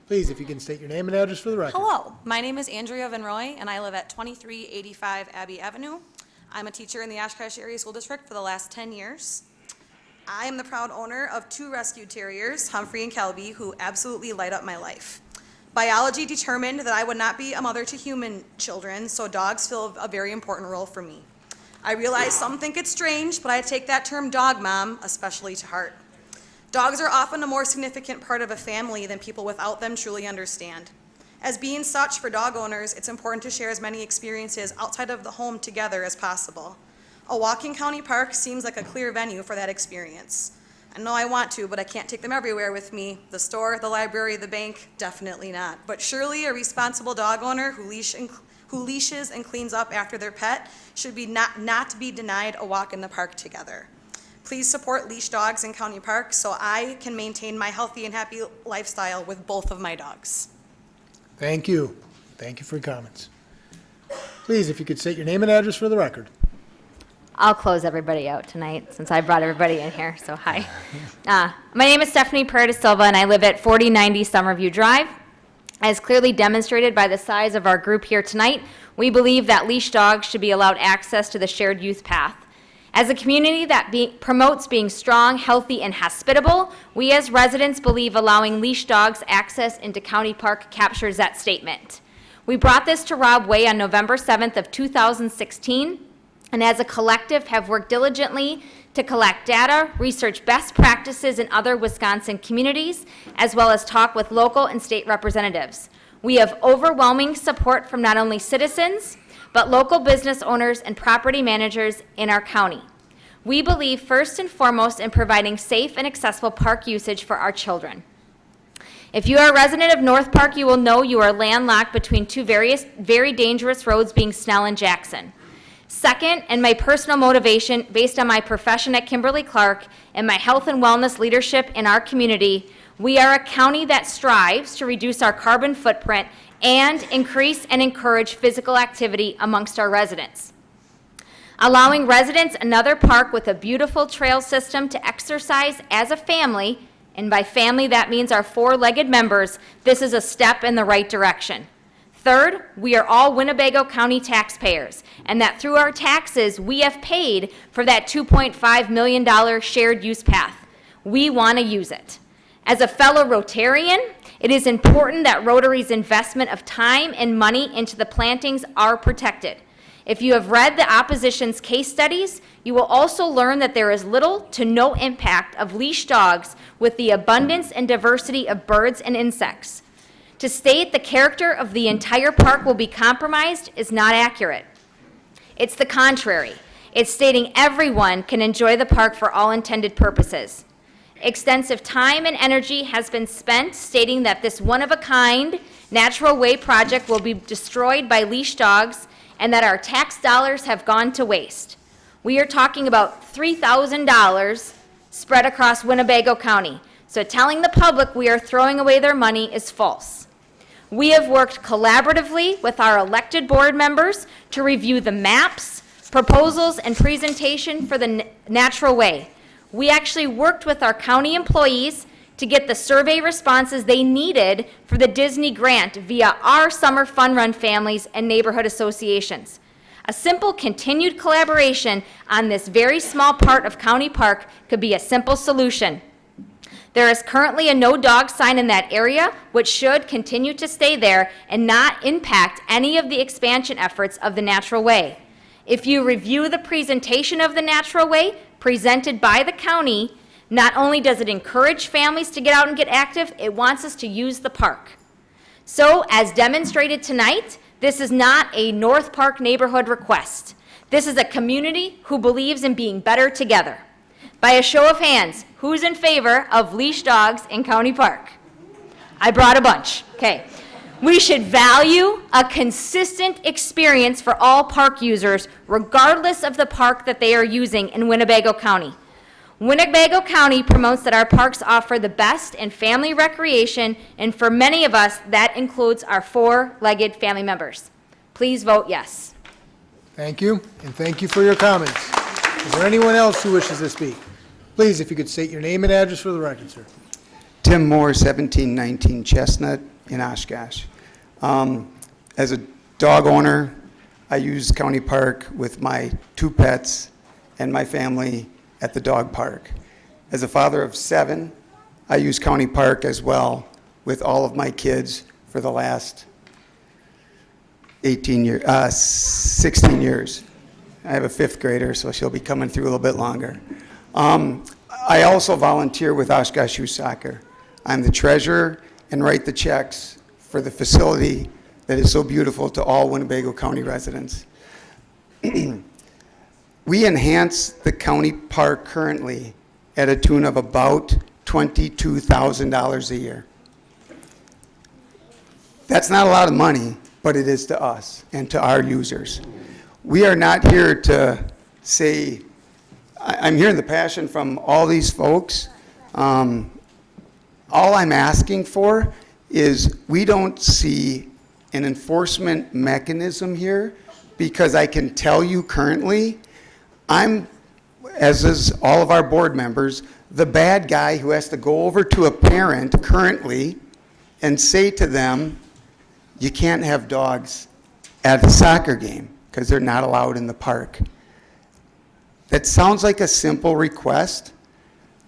Please, if you can state your name and address for the record. Hello, my name is Andrea Van Roy, and I live at 2385 Abbey Avenue. I'm a teacher in the Oshkosh Area School District for the last 10 years. I am the proud owner of 2 rescue terriers, Humphrey and Kelby, who absolutely light up my life. Biology determined that I would not be a mother to human children, so dogs fill a very important role for me. I realize some think it's strange, but I take that term dog mom especially to heart. Dogs are often a more significant part of a family than people without them truly understand. As being such, for dog owners, it's important to share as many experiences outside of the home together as possible. A walk in county park seems like a clear venue for that experience. I know I want to, but I can't take them everywhere with me. The store, the library, the bank, definitely not. But surely a responsible dog owner who leashes and cleans up after their pet should be not be denied a walk in the park together. Please support leash dogs in county parks so I can maintain my healthy and happy lifestyle with both of my dogs. Thank you. Thank you for your comments. Please, if you could state your name and address for the record. I'll close everybody out tonight since I brought everybody in here, so hi. My name is Stephanie Pereira Silva, and I live at 4090 Summerview Drive. As clearly demonstrated by the size of our group here tonight, we believe that leash dogs should be allowed access to the shared youth path. As a community that promotes being strong, healthy, and hospitable, we as residents believe allowing leash dogs access into County Park captures that statement. We brought this to Rob Way on November 7th of 2016, and as a collective have worked diligently to collect data, research best practices in other Wisconsin communities, as well as talk with local and state representatives. We have overwhelming support from not only citizens, but local business owners and property managers in our county. We believe first and foremost in providing safe and accessible park usage for our children. If you are a resident of North Park, you will know you are landlocked between 2 very dangerous roads, being Snell and Jackson. Second, and my personal motivation based on my profession at Kimberly-Clark and my health and wellness leadership in our community, we are a county that strives to reduce our carbon footprint and increase and encourage physical activity amongst our residents. Allowing residents another park with a beautiful trail system to exercise as a family, and by family that means our 4-legged members, this is a step in the right direction. Third, we are all Winnebago County taxpayers, and that through our taxes, we have paid for that $2.5 million shared use path. We want to use it. As a fellow Rotarian, it is important that Rotary's investment of time and money into the plantings are protected. If you have read the opposition's case studies, you will also learn that there is little to no impact of leash dogs with the abundance and diversity of birds and insects. To state the character of the entire park will be compromised is not accurate. It's the contrary. It's stating everyone can enjoy the park for all intended purposes. Extensive time and energy has been spent stating that this one-of-a-kind natural way project will be destroyed by leash dogs and that our tax dollars have gone to waste. We are talking about $3,000 spread across Winnebago County, so telling the public we are throwing away their money is false. We have worked collaboratively with our elected board members to review the maps, proposals, and presentation for the natural way. We actually worked with our county employees to get the survey responses they needed for the Disney grant via our summer fun run families and neighborhood associations. A simple continued collaboration on this very small part of County Park could be a simple solution. There is currently a no dog sign in that area, which should continue to stay there and not impact any of the expansion efforts of the Natural Way. If you review the presentation of the Natural Way presented by the county, not only does it encourage families to get out and get active, it wants us to use the park. So, as demonstrated tonight, this is not a North Park neighborhood request. This is a community who believes in being better together. By a show of hands, who's in favor of leash dogs in County Park? I brought a bunch. Okay. We should value a consistent experience for all park users, regardless of the park that they are using in Winnebago County. Winnebago County promotes that our parks offer the best in family recreation, and for many of us, that includes our four-legged family members. Please vote yes. Thank you, and thank you for your comments. Is there anyone else who wishes to speak? Please, if you could state your name and address for the record, sir. Tim Moore, 1719 Chestnut in Oshkosh. As a dog owner, I use County Park with my 2 pets and my family at the dog park. As a father of 7, I use County Park as well with all of my kids for the last 16 years. I have a 5th grader, so she'll be coming through a little bit longer. I also volunteer with Oshkosh Youth Soccer. I'm the treasurer and write the checks for the facility that is so beautiful to all Winnebago County residents. We enhance the county park currently at a tune of about $22,000 a year. That's not a lot of money, but it is to us and to our users. We are not here to say, I'm hearing the passion from all these folks. All I'm asking for is we don't see an enforcement mechanism here, because I can tell you currently, I'm, as is all of our board members, the bad guy who has to go over to a parent currently and say to them, you can't have dogs at a soccer game because they're not allowed in the park. That sounds like a simple request.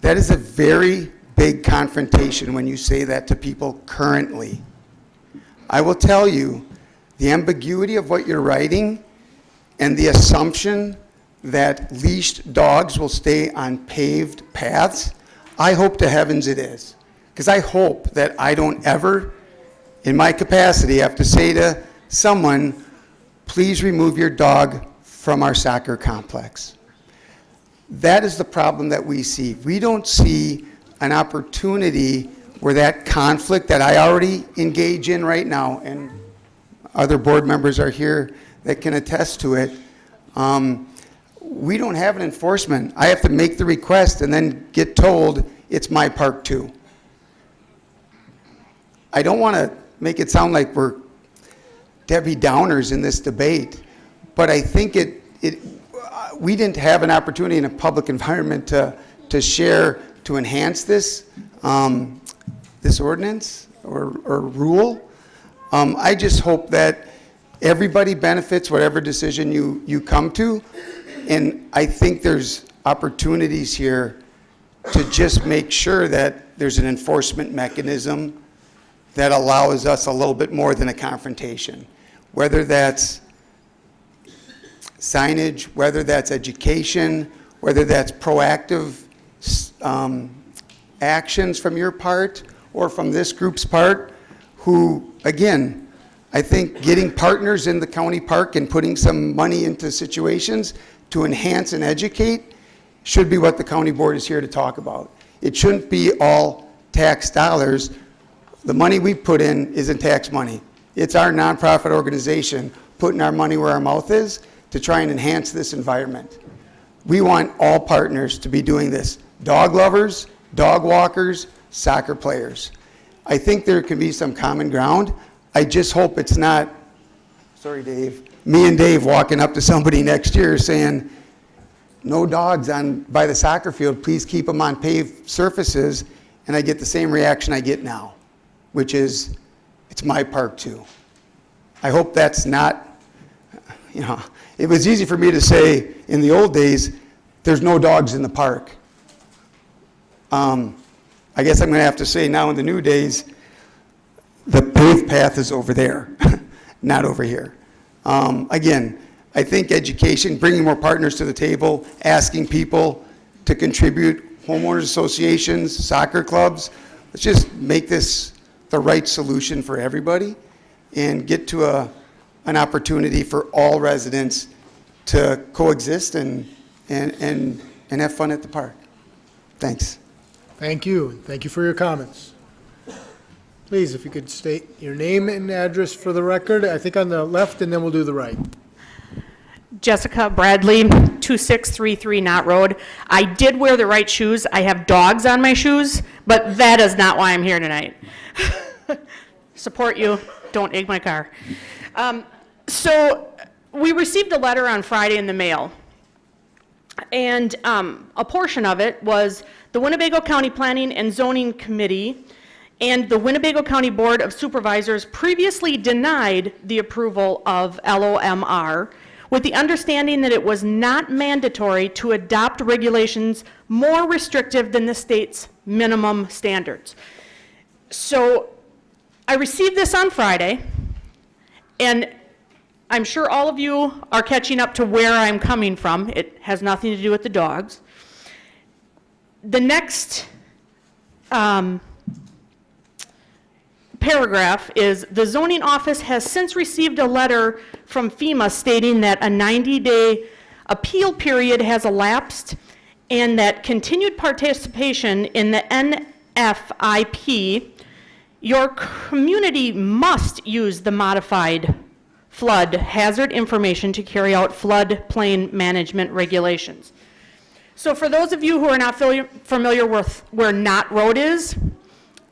That is a very big confrontation when you say that to people currently. I will tell you, the ambiguity of what you're writing and the assumption that leashed dogs will stay on paved paths, I hope to heavens it is. Because I hope that I don't ever, in my capacity, have to say to someone, please remove your dog from our soccer complex. That is the problem that we see. We don't see an opportunity where that conflict that I already engage in right now, and other board members are here that can attest to it, we don't have an enforcement. I have to make the request and then get told it's my park too. I don't want to make it sound like we're Debbie Downers in this debate, but I think we didn't have an opportunity in a public environment to share, to enhance this, this ordinance or rule. I just hope that everybody benefits whatever decision you come to, and I think there's opportunities here to just make sure that there's an enforcement mechanism that allows us a little bit more than a confrontation. Whether that's signage, whether that's education, whether that's proactive actions from your part or from this group's part, who, again, I think getting partners in the county park and putting some money into situations to enhance and educate should be what the county board is here to talk about. It shouldn't be all tax dollars. The money we put in isn't tax money. It's our nonprofit organization putting our money where our mouth is to try and enhance this environment. We want all partners to be doing this. Dog lovers, dog walkers, soccer players. I think there can be some common ground. I just hope it's not, sorry Dave, me and Dave walking up to somebody next year saying, no dogs by the soccer field, please keep them on paved surfaces, and I get the same reaction I get now, which is, it's my park too. I hope that's not, it was easy for me to say in the old days, there's no dogs in the park. I guess I'm going to have to say now in the new days, the paved path is over there, not over here. Again, I think education, bringing more partners to the table, asking people to contribute, homeowners associations, soccer clubs, let's just make this the right solution for everybody and get to an opportunity for all residents to coexist and have fun at the park. Thanks. Thank you, and thank you for your comments. Please, if you could state your name and address for the record, I think on the left, and then we'll do the right. Jessica Bradley, 2633 Knott Road. I did wear the right shoes. I have dogs on my shoes, but that is not why I'm here tonight. Support you. Don't egg my car. So we received a letter on Friday in the mail, and a portion of it was the Winnebago County Planning and Zoning Committee and the Winnebago County Board of Supervisors previously denied the approval of LOMR with the understanding that it was not mandatory to adopt regulations more restrictive than the state's minimum standards. So I received this on Friday, and I'm sure all of you are catching up to where I'm coming from. It has nothing to do with the dogs. The next paragraph is, the zoning office has since received a letter from FEMA stating that a 90-day appeal period has elapsed and that continued participation in the NFIP, your community must use the modified flood hazard information to carry out floodplain management regulations. So for those of you who are not familiar with where Knott Road is,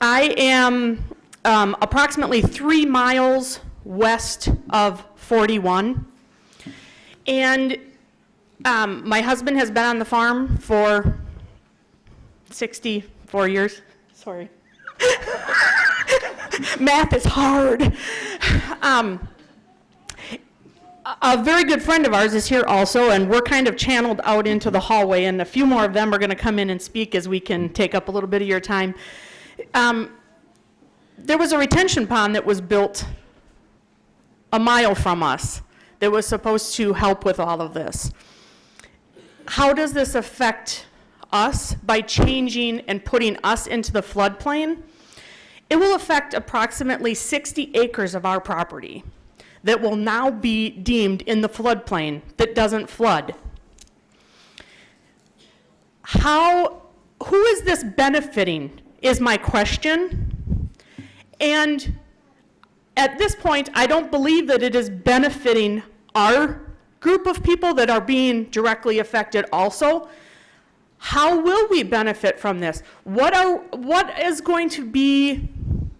I am approximately 3 miles west of 41. And my husband has been on the farm for 64 years. Sorry. Math is hard. A very good friend of ours is here also, and we're kind of channeled out into the hallway, and a few more of them are going to come in and speak as we can take up a little bit of your time. There was a retention pond that was built a mile from us that was supposed to help with all of this. How does this affect us by changing and putting us into the floodplain? It will affect approximately 60 acres of our property that will now be deemed in the floodplain that doesn't flood. Who is this benefiting is my question. And at this point, I don't believe that it is benefiting our group of people that are being directly affected also. How will we benefit from this? What is going to be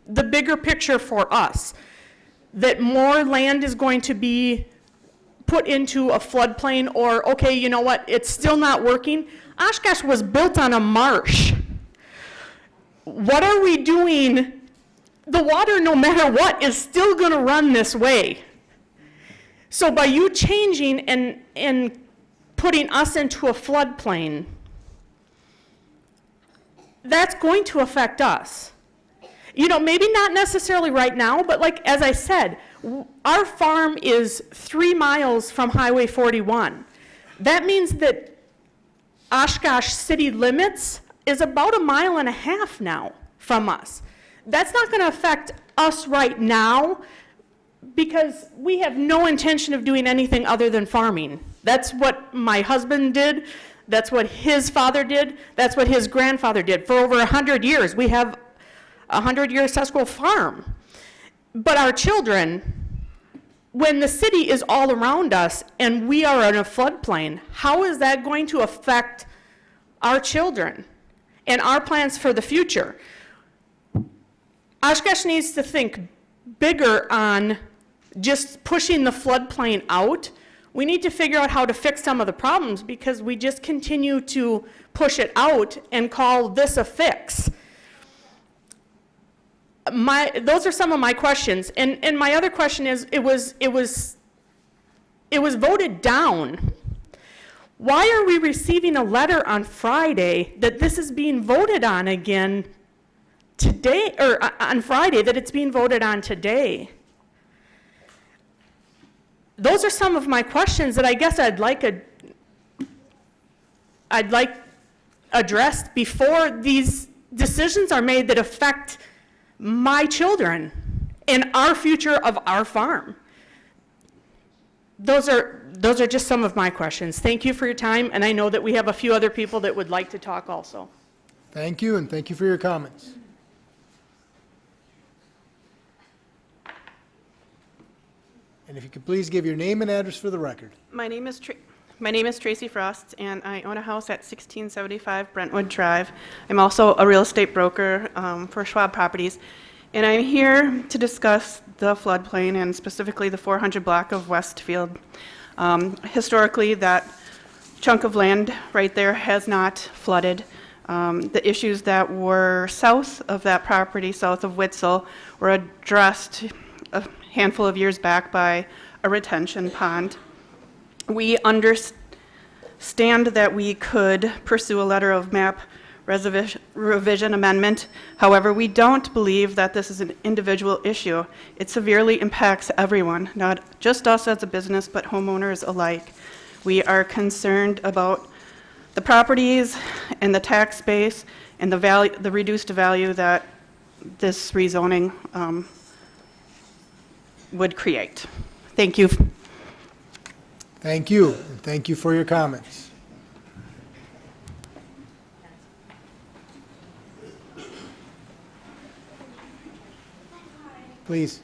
the bigger picture for us? That more land is going to be put into a floodplain, or, okay, you know what, it's still not working. Oshkosh was built on a marsh. What are we doing? The water, no matter what, is still going to run this way. So by you changing and putting us into a floodplain, that's going to affect us. You know, maybe not necessarily right now, but like, as I said, Our farm is 3 miles from Highway 41. That means that Oshkosh city limits is about 1.5 miles now from us. That's not going to affect us right now because we have no intention of doing anything other than farming. That's what my husband did. That's what his father did. That's what his grandfather did. For over 100 years, we have a 100-year ancestral farm. But our children, when the city is all around us and we are in a floodplain, how is that going to affect our children and our plans for the future? Oshkosh needs to think bigger on just pushing the floodplain out. We need to figure out how to fix some of the problems because we just continue to push it out and call this a fix. Those are some of my questions. And my other question is, it was voted down. Why are we receiving a letter on Friday that this is being voted on again today, or on Friday, that it's being voted on today? Those are some of my questions that I guess I'd like addressed before these decisions are made that affect my children and our future of our farm. Those are just some of my questions. Thank you for your time, and I know that we have a few other people that would like to talk also. Thank you, and thank you for your comments. And if you could please give your name and address for the record. My name is Tracey Frost, and I own a house at 1675 Brentwood Drive. I'm also a real estate broker for Schwab Properties, and I'm here to discuss the floodplain and specifically the 400 block of Westfield. Historically, that chunk of land right there has not flooded. The issues that were south of that property, south of Witzel, were addressed a handful of years back by a retention pond. We understand that we could pursue a letter of map revision amendment. However, we don't believe that this is an individual issue. It severely impacts everyone, not just us as a business, but homeowners alike. We are concerned about the properties and the tax base and the reduced value that this rezoning would create. Thank you. Thank you, and thank you for your comments. Please.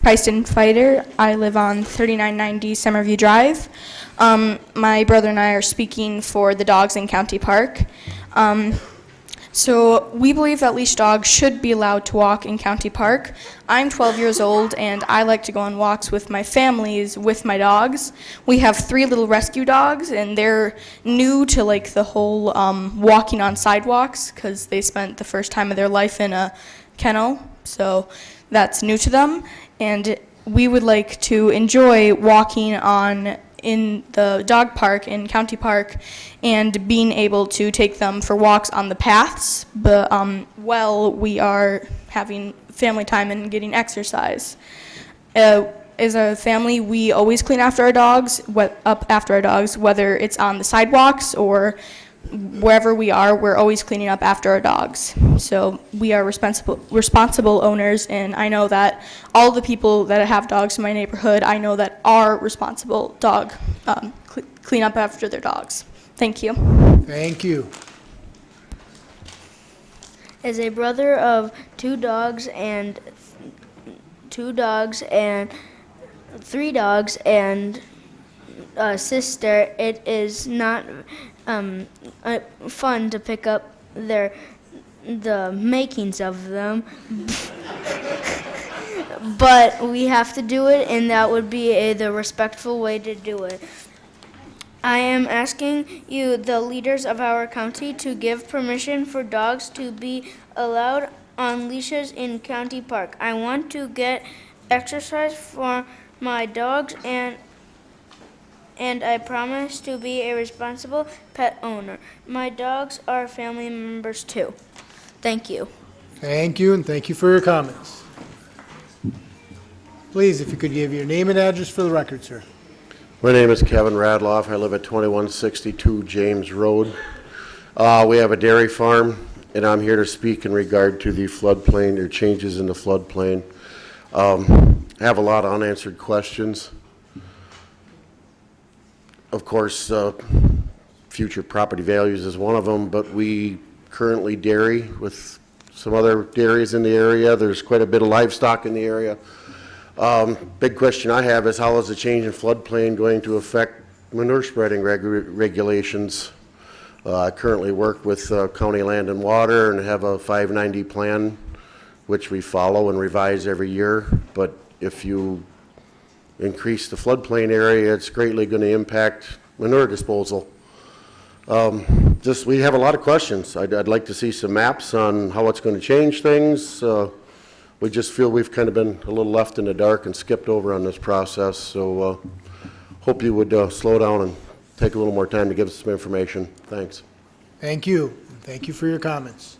Preston Fighter. I live on 3990 Summerview Drive. My brother and I are speaking for the dogs in County Park. So we believe that leash dogs should be allowed to walk in County Park. I'm 12 years old and I like to go on walks with my families with my dogs. We have 3 little rescue dogs and they're new to like the whole walking on sidewalks because they spent the first time of their life in a kennel. So that's new to them. And we would like to enjoy walking in the dog park in County Park and being able to take them for walks on the paths, but while we are having family time and getting exercise. As a family, we always clean after our dogs, up after our dogs, whether it's on the sidewalks or wherever we are, we're always cleaning up after our dogs. So we are responsible owners, and I know that all the people that have dogs in my neighborhood, I know that are responsible dog clean up after their dogs. Thank you. Thank you. As a brother of 2 dogs and 3 dogs and a sister, it is not fun to pick up the makings of them, but we have to do it, and that would be the respectful way to do it. I am asking you, the leaders of our county, to give permission for dogs to be allowed on leashes in County Park. I want to get exercise for my dogs, and I promise to be a responsible pet owner. My dogs are family members too. Thank you. Thank you, and thank you for your comments. Please, if you could give your name and address for the record, sir. My name is Kevin Radloff. I live at 2162 James Road. We have a dairy farm, and I'm here to speak in regard to the floodplain, or changes in the floodplain. I have a lot of unanswered questions. Of course, future property values is one of them, but we currently dairy with some other dairies in the area. There's quite a bit of livestock in the area. Big question I have is, how is the change in floodplain going to affect manure spreading regulations? I currently work with County Land and Water and have a 590 plan, which we follow and revise every year. But if you increase the floodplain area, it's greatly going to impact manure disposal. We have a lot of questions. I'd like to see some maps on how it's going to change things. We just feel we've kind of been a little left in the dark and skipped over on this process. So hope you would slow down and take a little more time to give us some information. Thanks. Thank you. And thank you for your comments.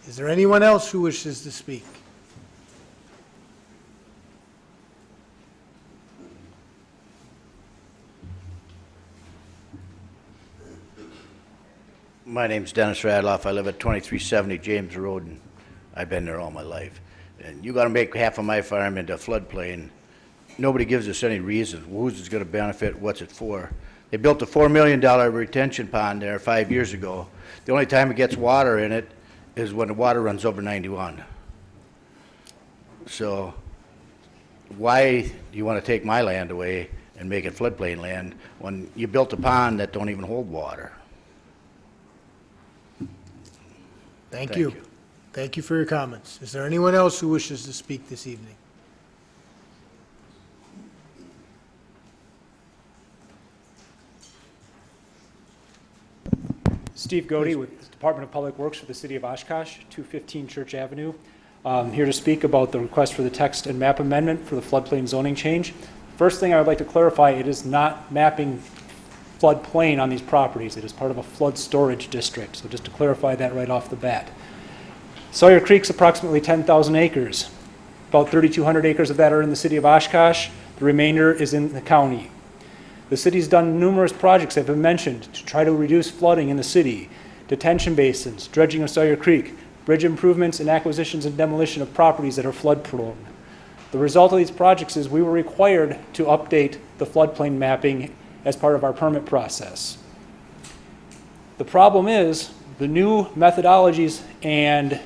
Is there anyone else who wishes to speak? My name's Dennis Radloff. I live at 2370 James Road, and I've been there all my life. And you got to make half of my farm into floodplain. Nobody gives us any reason. Who's it's going to benefit? What's it for? They built a $4 million retention pond there 5 years ago. The only time it gets water in it is when the water runs over 91. So why do you want to take my land away and make it floodplain land when you built a pond that don't even hold water? Thank you. Thank you for your comments. Is there anyone else who wishes to speak this evening? Steve Godey with the Department of Public Works for the City of Oshkosh, 215 Church Avenue. Here to speak about the request for the text and map amendment for the floodplain zoning change. First thing I would like to clarify, it is not mapping floodplain on these properties. It is part of a flood storage district. So just to clarify that right off the bat. Sawyer Creek's approximately 10,000 acres. About 3,200 acres of that are in the city of Oshkosh. The remainder is in the county. The city's done numerous projects that have been mentioned to try to reduce flooding in the city. Detention basins, dredging of Sawyer Creek, bridge improvements, and acquisitions and demolition of properties that are flood prone. The result of these projects is we were required to update the floodplain mapping as part of our permit process. The problem is the new methodologies and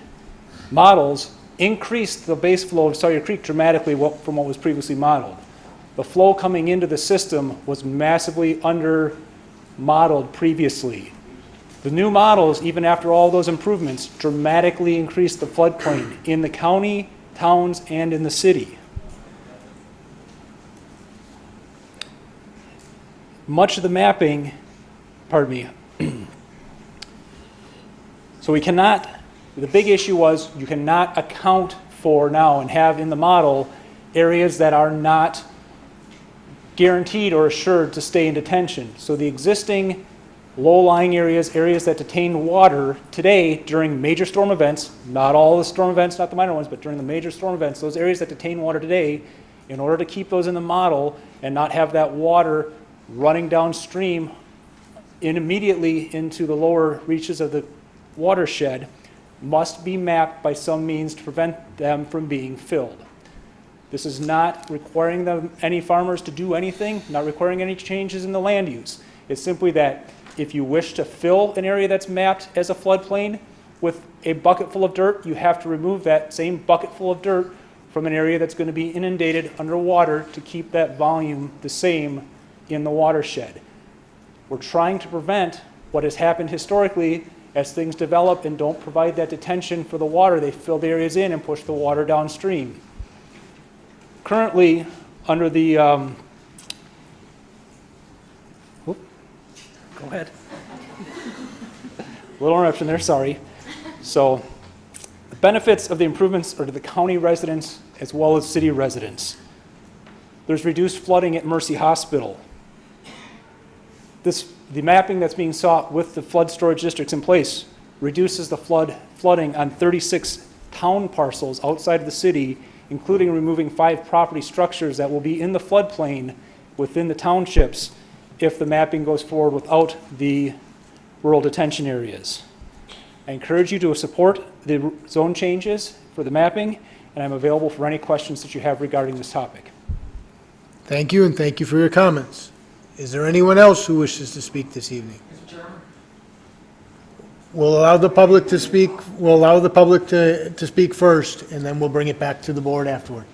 models increased the base flow of Sawyer Creek dramatically from what was previously modeled. The flow coming into the system was massively under modeled previously. The new models, even after all those improvements, dramatically increased the floodplain in the county, towns, and in the city. Much of the mapping, pardon me, so we cannot, the big issue was you cannot account for now and have in the model areas that are not guaranteed or assured to stay in detention. So the existing low-lying areas, areas that detain water today during major storm events, not all the storm events, not the minor ones, but during the major storm events, those areas that detain water today, in order to keep those in the model and not have that water running downstream immediately into the lower reaches of the watershed, must be mapped by some means to prevent them from being filled. This is not requiring any farmers to do anything, not requiring any changes in the land use. It's simply that if you wish to fill an area that's mapped as a floodplain with a bucket full of dirt, you have to remove that same bucket full of dirt from an area that's going to be inundated underwater to keep that volume the same in the watershed. We're trying to prevent what has happened historically as things develop and don't provide that detention for the water. They fill the areas in and push the water downstream. Currently, under the, go ahead. Little interruption there, sorry. So, the benefits of the improvements are to the county residents as well as city residents. There's reduced flooding at Mercy Hospital. The mapping that's being sought with the flood storage districts in place reduces the flooding on 36 town parcels outside of the city including removing 5 property structures that will be in the floodplain within the townships if the mapping goes forward without the rural detention areas. I encourage you to support the zone changes for the mapping, and I'm available for any questions that you have regarding this topic. Thank you, and thank you for your comments. Is there anyone else who wishes to speak this evening? We'll allow the public to speak, to speak first, and then we'll bring it back to the board afterward.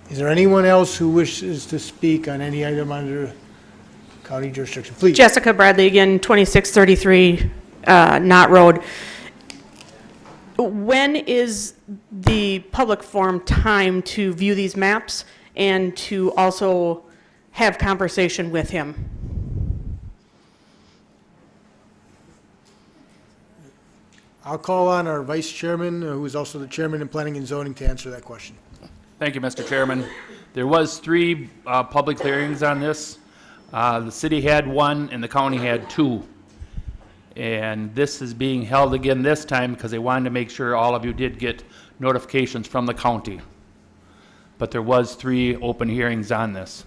Is there anyone else who wishes to speak on any item under county jurisdiction? Please. Jessica Bradley again, 2633 Knott Road. When is the public forum time to view these maps and to also have conversation with him? I'll call on our vice chairman, who is also the chairman in planning and zoning, to answer that question. Thank you, Mr. Chairman. There was 3 public hearings on this. The city had 1 and the county had 2. And this is being held again this time because they wanted to make sure all of you did get notifications from the county. But there was 3 open hearings on this.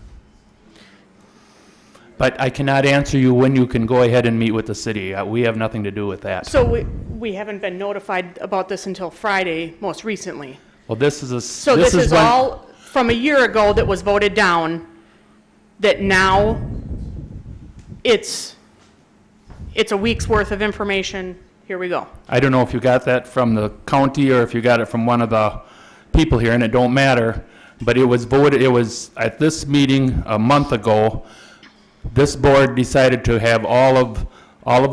But I cannot answer you when you can go ahead and meet with the city. We have nothing to do with that. So we haven't been notified about this until Friday, most recently. Well, this is a... So this is all from a year ago that was voted down, that now it's a week's worth of information. Here we go. I don't know if you got that from the county or if you got it from one of the people here, and it don't matter, but it was voted, it was at this meeting a month ago, this board decided to have all of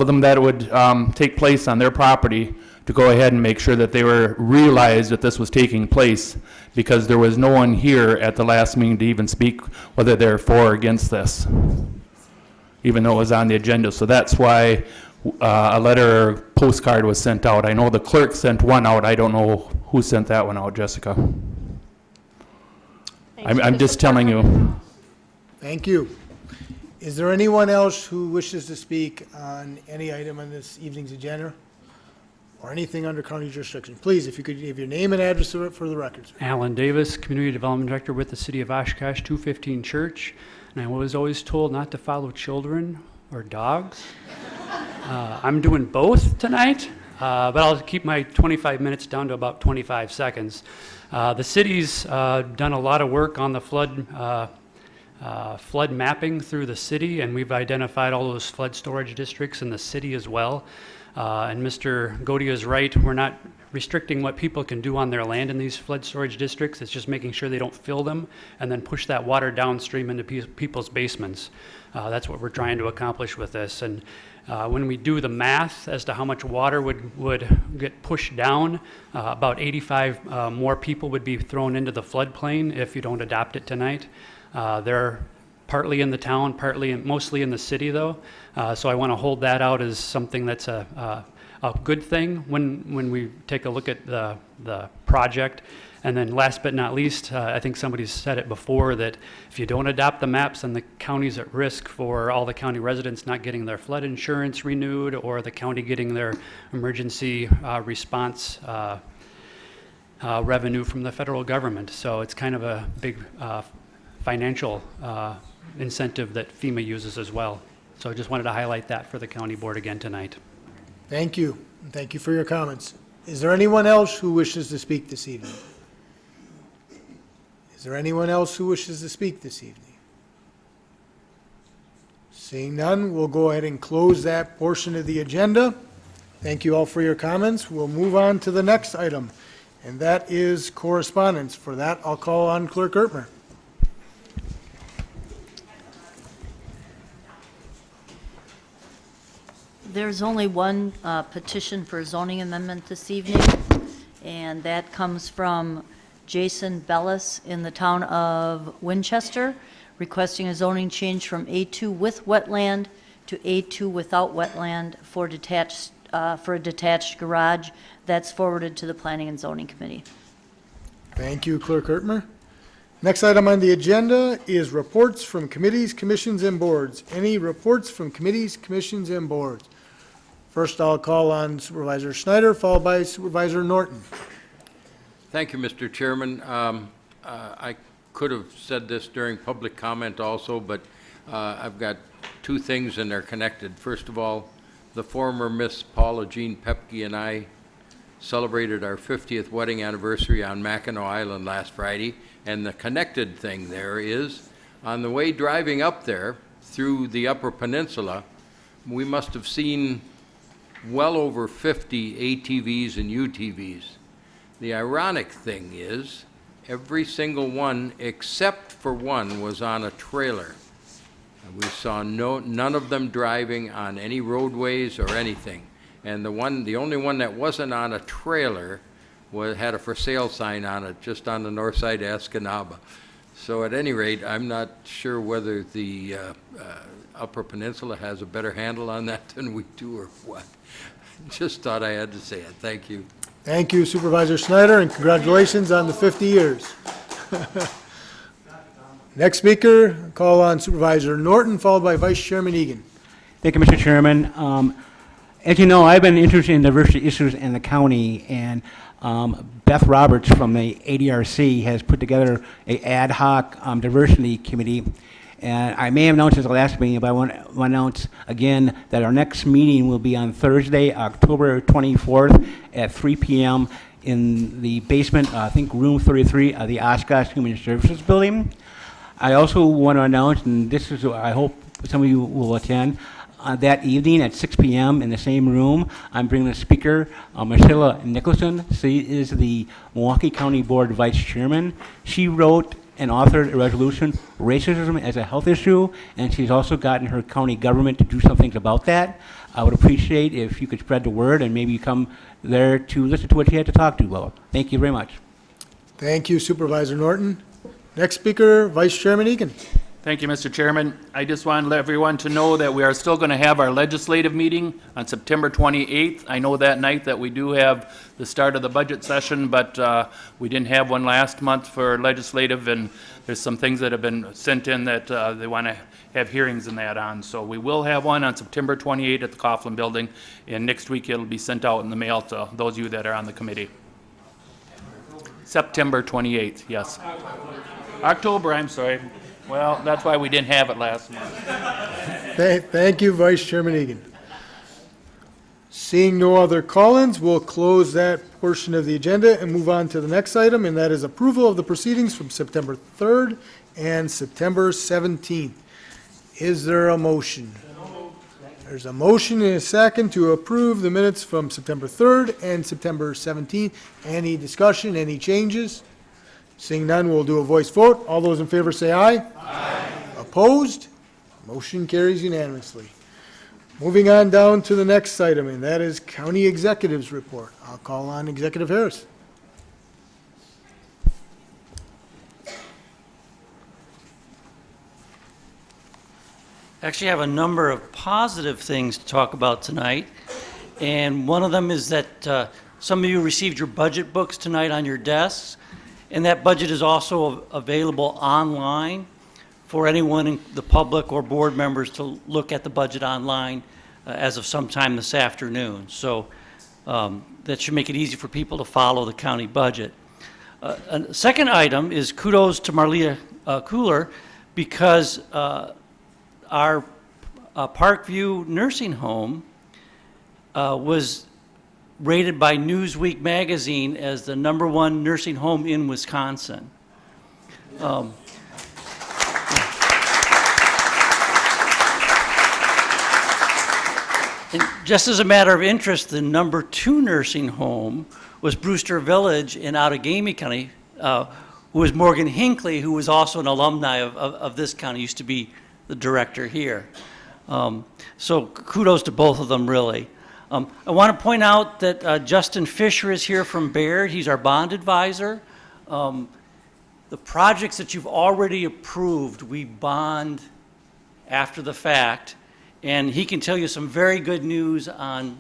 them that would take place on their property to go ahead and make sure that they were realized that this was taking place, because there was no one here at the last meeting to even speak whether they're for or against this, even though it was on the agenda. So that's why a letter or postcard was sent out. I know the clerk sent one out. I don't know who sent that one out, Jessica. I'm just telling you. Thank you. Is there anyone else who wishes to speak on any item on this evening's agenda or anything under county jurisdiction? Please, if you could give your name and address for the records. Alan Davis, Community Development Director with the City of Oshkosh, 215 Church. And I was always told not to follow children or dogs. I'm doing both tonight, but I'll keep my 25 minutes down to about 25 seconds. The city's done a lot of work on the flood mapping through the city, and we've identified all those flood storage districts in the city as well. And Mr. Godia is right, we're not restricting what people can do on their land in these flood storage districts. It's just making sure they don't fill them and then push that water downstream into people's basements. That's what we're trying to accomplish with this. And when we do the math as to how much water would get pushed down, about 85 more people would be thrown into the floodplain if you don't adopt it tonight. They're partly in the town, mostly in the city though. So I want to hold that out as something that's a good thing when we take a look at the project. And then last but not least, I think somebody's said it before, that if you don't adopt the maps, then the county's at risk for all the county residents not getting their flood insurance renewed, or the county getting their emergency response revenue from the federal government. So it's kind of a big financial incentive that FEMA uses as well. So I just wanted to highlight that for the county board again tonight. Thank you. And thank you for your comments. Is there anyone else who wishes to speak this evening? Is there anyone else who wishes to speak this evening? Seeing none, we'll go ahead and close that portion of the agenda. Thank you all for your comments. We'll move on to the next item, and that is correspondence. For that, I'll call on Clerk Ertmer. There's only one petition for zoning amendment this evening, and that comes from Jason Bellis in the town of Winchester, requesting a zoning change from A2 with wetland to A2 without wetland for a detached garage. That's forwarded to the Planning and Zoning Committee. Thank you, Clerk Ertmer. Next item on the agenda is reports from committees, commissions, and boards. Any reports from committees, commissions, and boards? First, I'll call on Supervisor Schneider, followed by Supervisor Norton. Thank you, Mr. Chairman. I could have said this during public comment also, but I've got two things and they're connected. First of all, the former Miss Paula Jean Pepke and I celebrated our 50th wedding anniversary on Mackinac Island last Friday, and the connected thing there is, on the way driving up there through the Upper Peninsula, we must have seen well over 50 ATVs and UTVs. The ironic thing is, every single one except for one was on a trailer. We saw none of them driving on any roadways or anything. And the only one that wasn't on a trailer had a for sale sign on it just on the north side of Escanaba. So at any rate, I'm not sure whether the Upper Peninsula has a better handle on that than we do or what. Just thought I had to say it. Thank you. Thank you, Supervisor Snyder, and congratulations on the 50 years. Next speaker, call on Supervisor Norton, followed by Vice Chairman Egan. Thank you, Mr. Chairman. As you know, I've been interested in diversity issues in the county, and Beth Roberts from the ADRC has put together an ad hoc diversity committee. And I may have announced this at the last meeting, but I want to announce again that our next meeting will be on Thursday, October 24th at 3 p.m. in the basement, I think room 33 of the Oshkosh Human Services Building. I also want to announce, and this is, I hope some of you will attend, that evening at 6 p.m. in the same room, I'm bringing the speaker, Michelle Nicholson. She is the Milwaukee County Board Vice Chairman. She wrote and authored a resolution, racism as a health issue, and she's also gotten her county government to do some things about that. I would appreciate if you could spread the word and maybe come there to listen to what she had to talk to about. Thank you very much. Thank you, Supervisor Norton. Next speaker, Vice Chairman Egan. Thank you, Mr. Chairman. I just want to let everyone to know that we are still going to have our legislative meeting on September 28th. I know that night that we do have the start of the budget session, but we didn't have one last month for legislative, and there's some things that have been sent in that they want to have hearings and that on. So we will have one on September 28th at the Coughlin Building, and next week it'll be sent out in the mail to those of you that are on the committee. September 28th, yes. October, I'm sorry. Well, that's why we didn't have it last month. Thank you, Vice Chairman Egan. Seeing no other call-ins, we'll close that portion of the agenda and move on to the next item, and that is approval of the proceedings from September 3rd and September 17th. Is there a motion? There's a motion and a second to approve the minutes from September 3rd and September 17th. Any discussion, any changes? Seeing none, we'll do a voice vote. All those in favor say aye. Aye. Opposed? Motion carries unanimously. Moving on down to the next item, and that is County Executive's Report. I'll call on Executive Harris. Actually, I have a number of positive things to talk about tonight, and one of them is that some of you received your budget books tonight on your desks, and that budget is also available online for anyone in the public or board members to look at the budget online as of sometime this afternoon. So that should make it easy for people to follow the county budget. A second item is kudos to Marlia Cooler, because our Parkview nursing home was rated by Newsweek magazine as the #1 nursing home in Wisconsin. And just as a matter of interest, the #2 nursing home was Brewster Village in Outagamie County, who was Morgan Hinckley, who was also an alumni of this county, used to be the director here. So kudos to both of them, really. I want to point out that Justin Fisher is here from Baird. He's our bond advisor. The projects that you've already approved, we bond after the fact, and he can tell you some very good news on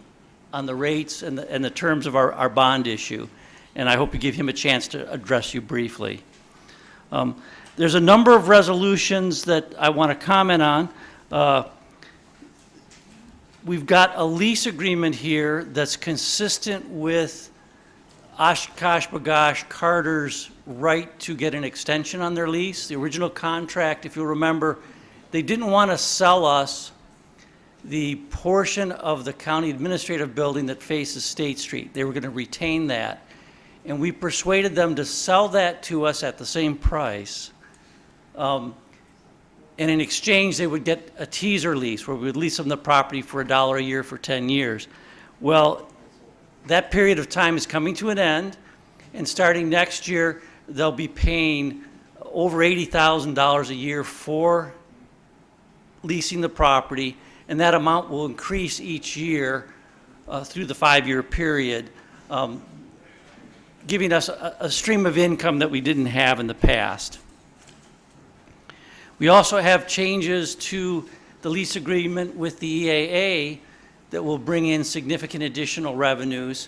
the rates and the terms of our bond issue, and I hope you give him a chance to address you briefly. There's a number of resolutions that I want to comment on. We've got a lease agreement here that's consistent with Oshkosh B'gosh Carter's right to get an extension on their lease. The original contract, if you'll remember, they didn't want to sell us the portion of the county administrative building that faces State Street. They were going to retain that. And we persuaded them to sell that to us at the same price. And in exchange, they would get a teaser lease where we would lease them the property for $1 a year for 10 years. Well, that period of time is coming to an end, and starting next year, they'll be paying over $80,000 a year for leasing the property, and that amount will increase each year through the 5-year period, giving us a stream of income that we didn't have in the past. We also have changes to the lease agreement with the EAA that will bring in significant additional revenues,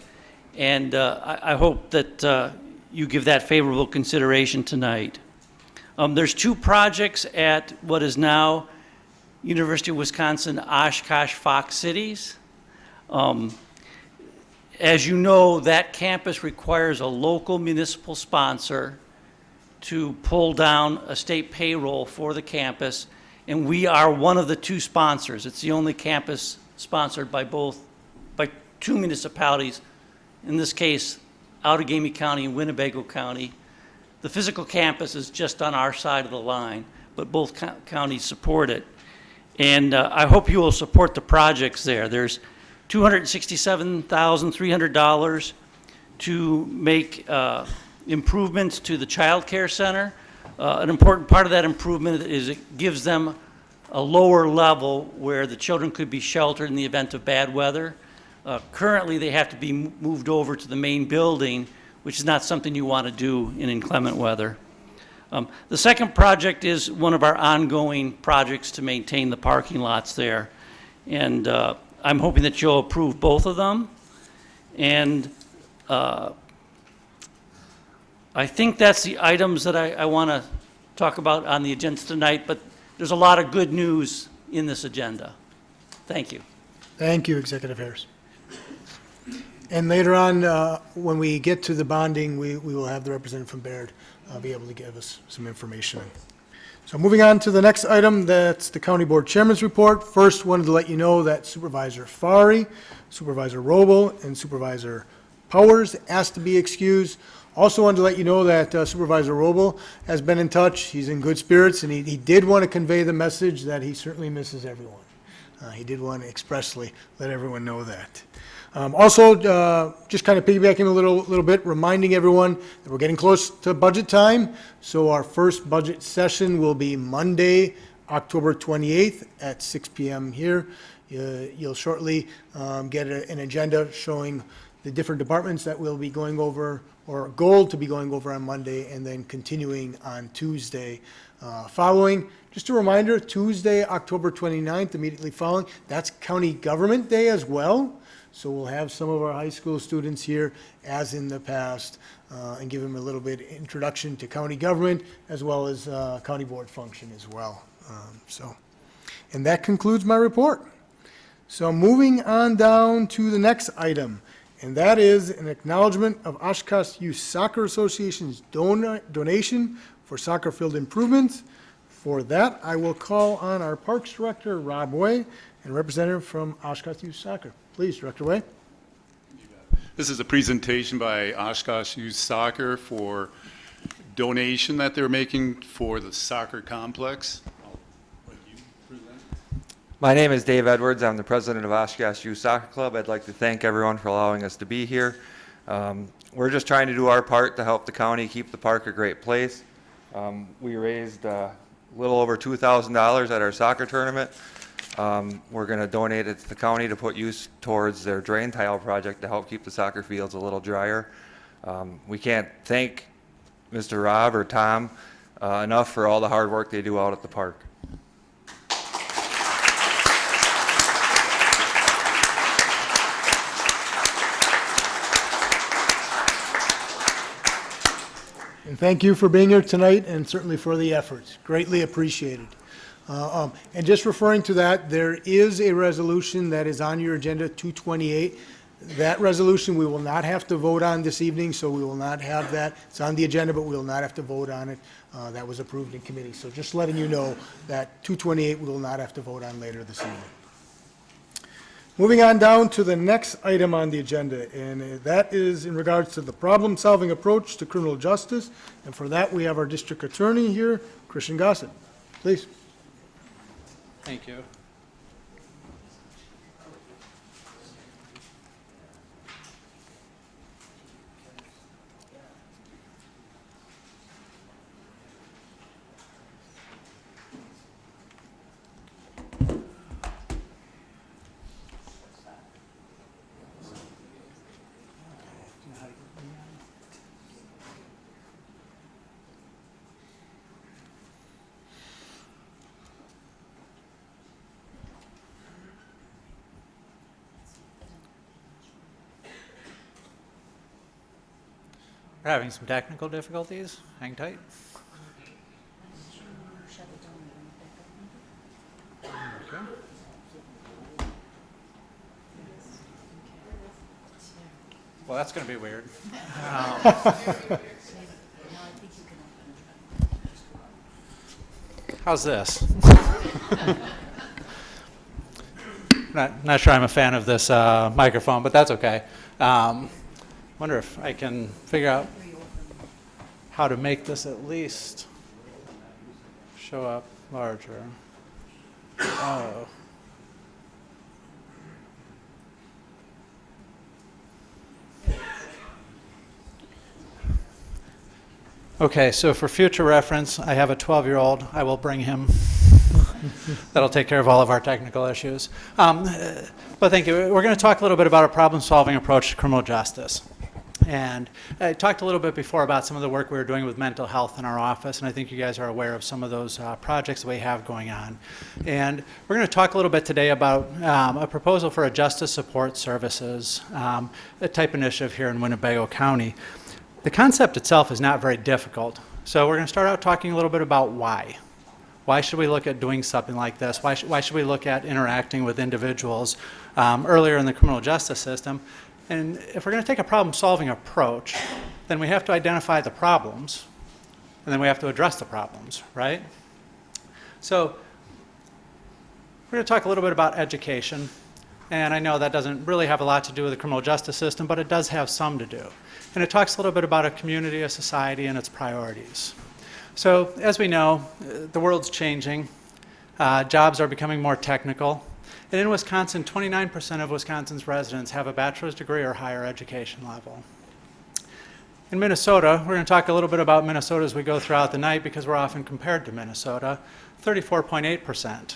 and I hope that you give that favorable consideration tonight. There's 2 projects at what is now University of Wisconsin Oshkosh Fox Cities. As you know, that campus requires a local municipal sponsor to pull down a state payroll for the campus, and we are one of the 2 sponsors. It's the only campus sponsored by 2 municipalities, in this case, Outagamie County and Winnebago County. The physical campus is just on our side of the line, but both counties support it. And I hope you will support the projects there. There's $267,300 to make improvements to the child care center. An important part of that improvement is it gives them a lower level where the children could be sheltered in the event of bad weather. Currently, they have to be moved over to the main building, which is not something you want to do in inclement weather. The second project is one of our ongoing projects to maintain the parking lots there. And I'm hoping that you'll approve both of them. And I think that's the items that I want to talk about on the agenda tonight, but there's a lot of good news in this agenda. Thank you. Thank you, Executive Harris. And later on, when we get to the bonding, we will have the representative from Baird be able to give us some information. So moving on to the next item, that's the County Board Chairman's Report. First, wanted to let you know that Supervisor Fari, Supervisor Robel, and Supervisor Powers asked to be excused. Also wanted to let you know that Supervisor Robel has been in touch. He's in good spirits, and he did want to convey the message that he certainly misses everyone. He did want to expressly let everyone know that. Also, just kind of piggybacking a little bit, reminding everyone that we're getting close to budget time. So our first budget session will be Monday, October 28th at 6 p.m. here. You'll shortly get an agenda showing the different departments that we'll be going over, or goal to be going over on Monday, and then continuing on Tuesday following. Just a reminder, Tuesday, October 29th, immediately following, that's County Government Day as well. So we'll have some of our high school students here, as in the past, and give them a little bit introduction to county government, as well as county board function as well. And that concludes my report. So moving on down to the next item, and that is an acknowledgement of Oshkosh Youth Soccer Association's donation for soccer field improvements. For that, I will call on our Parks Director, Rob Way, and representative from Oshkosh Youth Soccer. Please, Director Way. This is a presentation by Oshkosh Youth Soccer for donation that they're making for the soccer complex. My name is Dave Edwards. I'm the president of Oshkosh Youth Soccer Club. I'd like to thank everyone for allowing us to be here. We're just trying to do our part to help the county keep the park a great place. We raised a little over $2,000 at our soccer tournament. We're going to donate it to the county to put use towards their drain tile project to help keep the soccer fields a little drier. We can't thank Mr. Rob or Tom enough for all the hard work they do out at the park. And thank you for being here tonight, and certainly for the efforts. Greatly appreciated. And just referring to that, there is a resolution that is on your agenda, 228, That resolution, we will not have to vote on this evening, so we will not have that. It's on the agenda, but we will not have to vote on it. That was approved in committee. So just letting you know that 228 we will not have to vote on later this evening. Moving on down to the next item on the agenda, and that is in regards to the problem-solving approach to criminal justice. And for that, we have our district attorney here, Christian Gossett. Please. Thank you. We're having some technical difficulties. Hang tight. Okay. Well, that's going to be weird. How's this? Not sure I'm a fan of this microphone, but that's okay. Wonder if I can figure out how to make this at least show up larger. Oh. Okay, so for future reference, I have a 12-year-old. I will bring him. That'll take care of all of our technical issues. But thank you. We're going to talk a little bit about a problem-solving approach to criminal justice. And I talked a little bit before about some of the work we were doing with mental health in our office, and I think you guys are aware of some of those projects that we have going on. And we're going to talk a little bit today about a proposal for a justice support services a type initiative here in Winnebago County. The concept itself is not very difficult. So we're going to start out talking a little bit about why. Why should we look at doing something like this? Why should we look at interacting with individuals earlier in the criminal justice system? And if we're going to take a problem-solving approach, then we have to identify the problems, and then we have to address the problems, right? So we're going to talk a little bit about education. And I know that doesn't really have a lot to do with the criminal justice system, but it does have some to do. And it talks a little bit about a community, a society, and its priorities. So as we know, the world's changing. Jobs are becoming more technical. And in Wisconsin, 29% of Wisconsin's residents have a bachelor's degree or higher education level. In Minnesota, we're going to talk a little bit about Minnesota as we go throughout the night because we're often compared to Minnesota, 34.8%.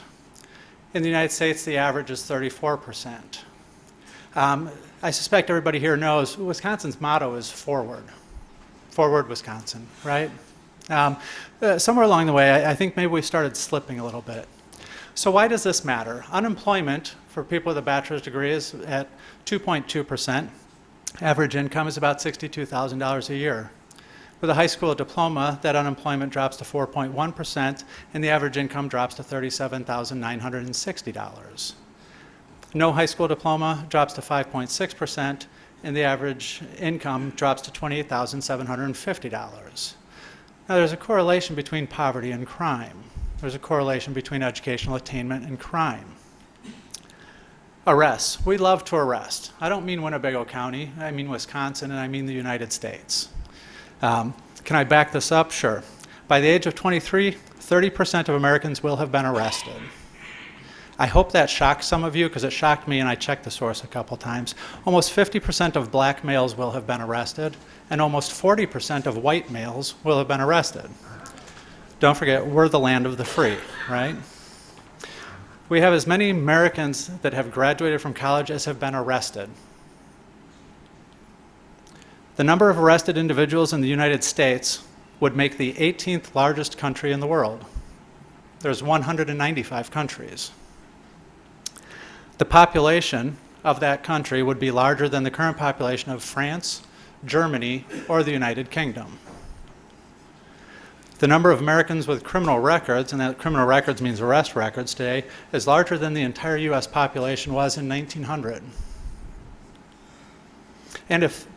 In the United States, the average is 34%. I suspect everybody here knows Wisconsin's motto is forward. Forward, Wisconsin, right? Somewhere along the way, I think maybe we started slipping a little bit. So why does this matter? Unemployment for people with a bachelor's degree is at 2.2%. Average income is about $62,000 a year. With a high school diploma, that unemployment drops to 4.1%, and the average income drops to $37,960. No high school diploma drops to 5.6%, and the average income drops to $28,750. Now, there's a correlation between poverty and crime. There's a correlation between educational attainment and crime. Arrests. We love to arrest. I don't mean Winnebago County. I mean Wisconsin, and I mean the United States. Can I back this up? Sure. By the age of 23, 30% of Americans will have been arrested. I hope that shocks some of you because it shocked me and I checked the source a couple times. Almost 50% of black males will have been arrested and almost 40% of white males will have been arrested. Don't forget, we're the land of the free, right? We have as many Americans that have graduated from college as have been arrested. The number of arrested individuals in the United States would make the 18th largest country in the world. There's 195 countries. The population of that country would be larger than the current population of France, Germany, or the United Kingdom. The number of Americans with criminal records, and that criminal records means arrest records today, is larger than the entire U.S. population was in 1900. And if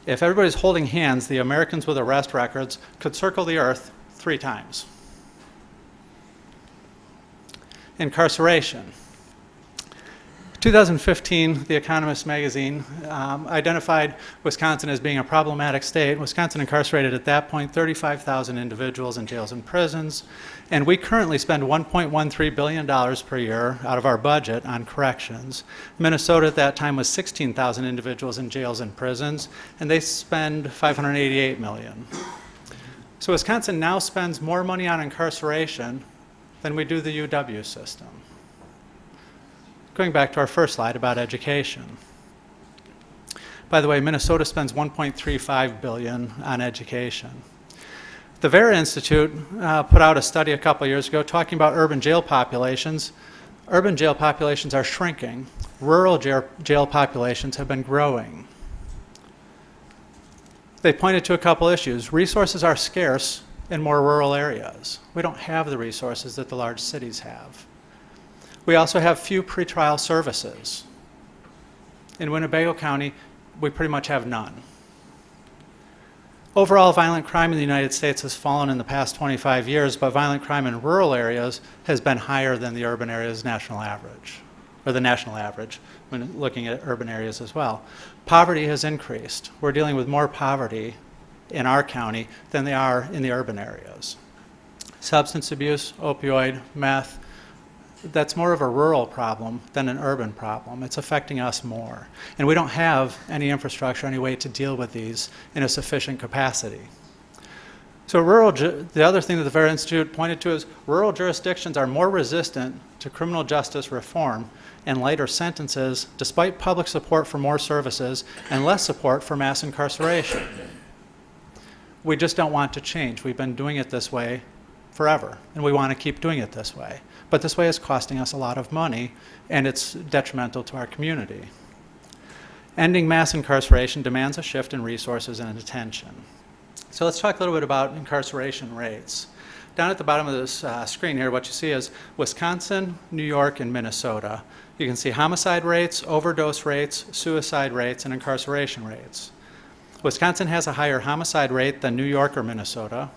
everybody's holding hands, the Americans with arrest records could circle the earth 3 times. Incarceration. 2015, The Economist magazine identified Wisconsin as being a problematic state. Wisconsin incarcerated at that point 35,000 individuals in jails and prisons, and we currently spend $1.13 billion per year out of our budget on corrections. Minnesota at that time was 16,000 individuals in jails and prisons, and they spend $588 million. So Wisconsin now spends more money on incarceration than we do the UW system. Going back to our first slide about education. By the way, Minnesota spends $1.35 billion on education. The Fehr Institute put out a study a couple years ago talking about urban jail populations. Urban jail populations are shrinking. Rural jail populations have been growing. They pointed to a couple issues. Resources are scarce in more rural areas. We don't have the resources that the large cities have. We also have few pretrial services. In Winnebago County, we pretty much have none. Overall, violent crime in the United States has fallen in the past 25 years, but violent crime in rural areas has been higher than the urban areas' national average, or the national average, when looking at urban areas as well. Poverty has increased. We're dealing with more poverty in our county than they are in the urban areas. Substance abuse, opioid, meth, that's more of a rural problem than an urban problem. It's affecting us more. And we don't have any infrastructure, any way to deal with these in a sufficient capacity. So the other thing that the Fehr Institute pointed to is rural jurisdictions are more resistant to criminal justice reform and lighter sentences despite public support for more services and less support for mass incarceration. We just don't want to change. We've been doing it this way forever, and we want to keep doing it this way. But this way is costing us a lot of money, and it's detrimental to our community. Ending mass incarceration demands a shift in resources and attention. So let's talk a little bit about incarceration rates. Down at the bottom of this screen here, what you see is Wisconsin, New York, and Minnesota. You can see homicide rates, overdose rates, suicide rates, and incarceration rates. Wisconsin has a higher homicide rate than New York or Minnesota,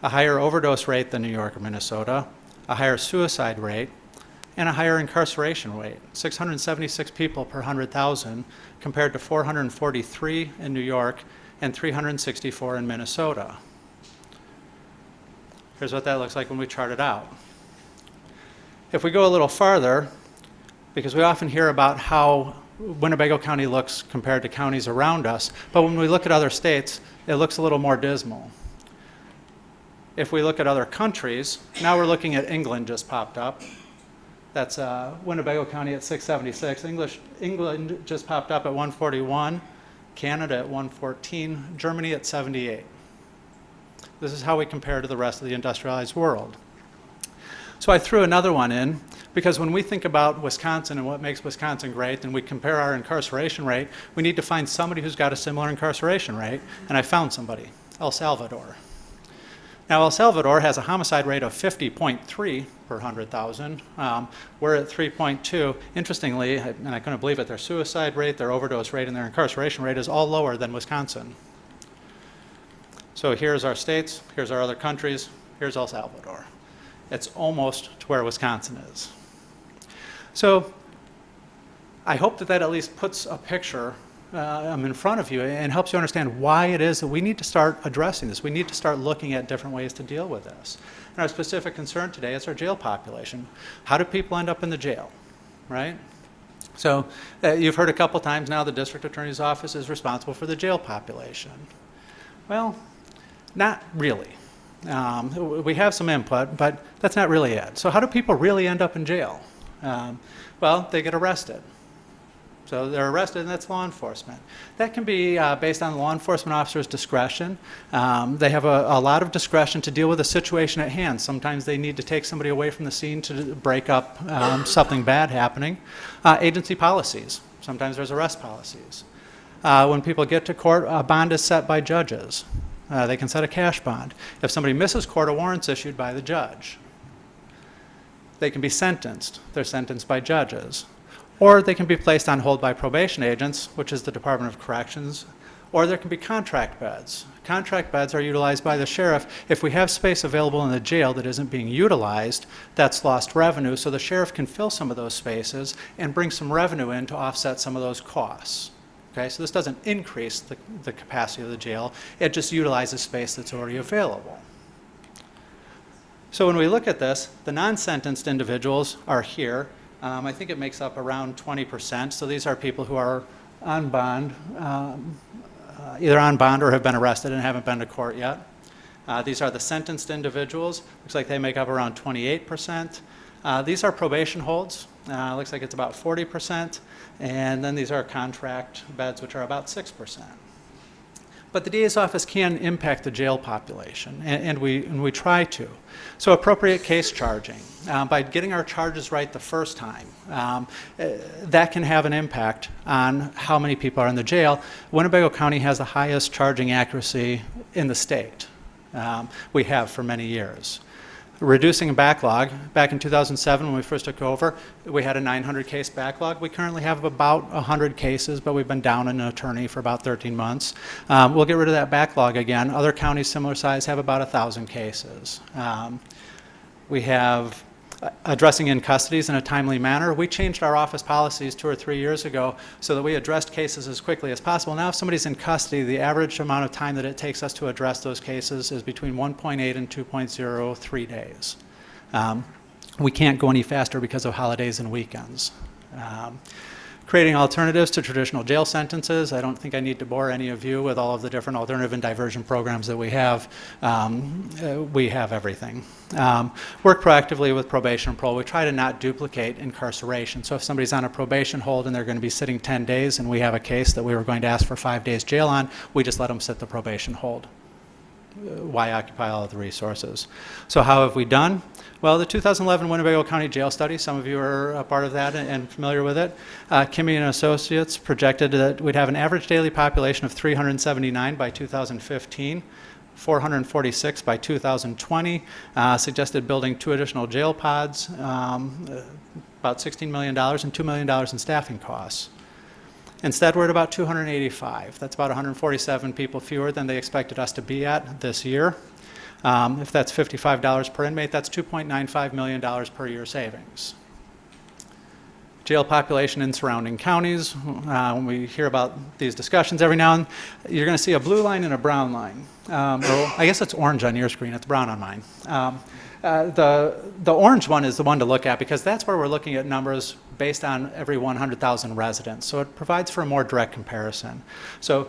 a higher overdose rate than New York or Minnesota, a higher suicide rate, and a higher incarceration rate, 676 people per 100,000 compared to 443 in New York and 364 in Minnesota. Here's what that looks like when we chart it out. If we go a little farther, because we often hear about how Winnebago County looks compared to counties around us, but when we look at other states, it looks a little more dismal. If we look at other countries, now we're looking at England just popped up. That's Winnebago County at 676. England just popped up at 141. Canada at 114. Germany at 78. This is how we compare to the rest of the industrialized world. So I threw another one in because when we think about Wisconsin and what makes Wisconsin great and we compare our incarceration rate, we need to find somebody who's got a similar incarceration rate, and I found somebody, El Salvador. Now, El Salvador has a homicide rate of 50.3 per 100,000. We're at 3.2. Interestingly, and I couldn't believe it, their suicide rate, their overdose rate, and their incarceration rate is all lower than Wisconsin. So here's our states, here's our other countries, here's El Salvador. It's almost to where Wisconsin is. So I hope that at least puts a picture in front of you and helps you understand why it is that we need to start addressing this. We need to start looking at different ways to deal with this. And our specific concern today is our jail population. How do people end up in the jail, right? So you've heard a couple times now the district attorney's office is responsible for the jail population. Well, not really. We have some input, but that's not really it. So how do people really end up in jail? Well, they get arrested. So they're arrested, and that's law enforcement. That can be based on the law enforcement officer's discretion. They have a lot of discretion to deal with the situation at hand. Sometimes they need to take somebody away from the scene to break up something bad happening. Agency policies. Sometimes there's arrest policies. When people get to court, a bond is set by judges. They can set a cash bond. If somebody misses court, a warrant's issued by the judge. They can be sentenced. They're sentenced by judges. Or they can be placed on hold by probation agents, which is the Department of Corrections, or there can be contract beds. Contract beds are utilized by the sheriff. If we have space available in the jail that isn't being utilized, that's lost revenue, so the sheriff can fill some of those spaces and bring some revenue in to offset some of those costs. Okay, so this doesn't increase the capacity of the jail, it just utilizes space that's already available. So when we look at this, the non-sentenced individuals are here. I think it makes up around 20%, so these are people who are on bond, either on bond or have been arrested and haven't been to court yet. These are the sentenced individuals. Looks like they make up around 28%. These are probation holds. Looks like it's about 40%. And then these are contract beds, which are about 6%. But the DA's office can impact the jail population, and we try to. So appropriate case charging. By getting our charges right the first time, that can have an impact on how many people are in the jail. Winnebago County has the highest charging accuracy in the state. We have for many years. Reducing a backlog. Back in 2007, when we first took over, we had a 900 case backlog. We currently have about 100 cases, but we've been down an attorney for about 13 months. We'll get rid of that backlog again. Other counties similar size have about 1,000 cases. We have addressing in custodies in a timely manner. We changed our office policies 2 or 3 years ago so that we addressed cases as quickly as possible. Now if somebody's in custody, the average amount of time that it takes us to address those cases is between 1.8 and 2.03 days. We can't go any faster because of holidays and weekends. Creating alternatives to traditional jail sentences. I don't think I need to bore any of you with all of the different alternative and diversion programs that we have. We have everything. Work proactively with probation and parole. We try to not duplicate incarceration. So if somebody's on a probation hold and they're going to be sitting 10 days and we have a case that we were going to ask for 5 days jail on, we just let them sit the probation hold. Why occupy all of the resources? So how have we done? Well, the 2011 Winnebago County Jail Study, some of you are a part of that and familiar with it. Kimmy and Associates projected that we'd have an average daily population of 379 by 2015, 446 by 2020, suggested building 2 additional jail pods, about $16 million and $2 million in staffing costs. Instead, we're at about 285. That's about 147 people fewer than they expected us to be at this year. If that's $55 per inmate, that's $2.95 million per year savings. Jail population in surrounding counties. When we hear about these discussions every now and then, you're going to see a blue line and a brown line. I guess it's orange on your screen, it's brown on mine. The orange one is the one to look at because that's where we're looking at numbers based on every 100,000 residents. So it provides for a more direct comparison. So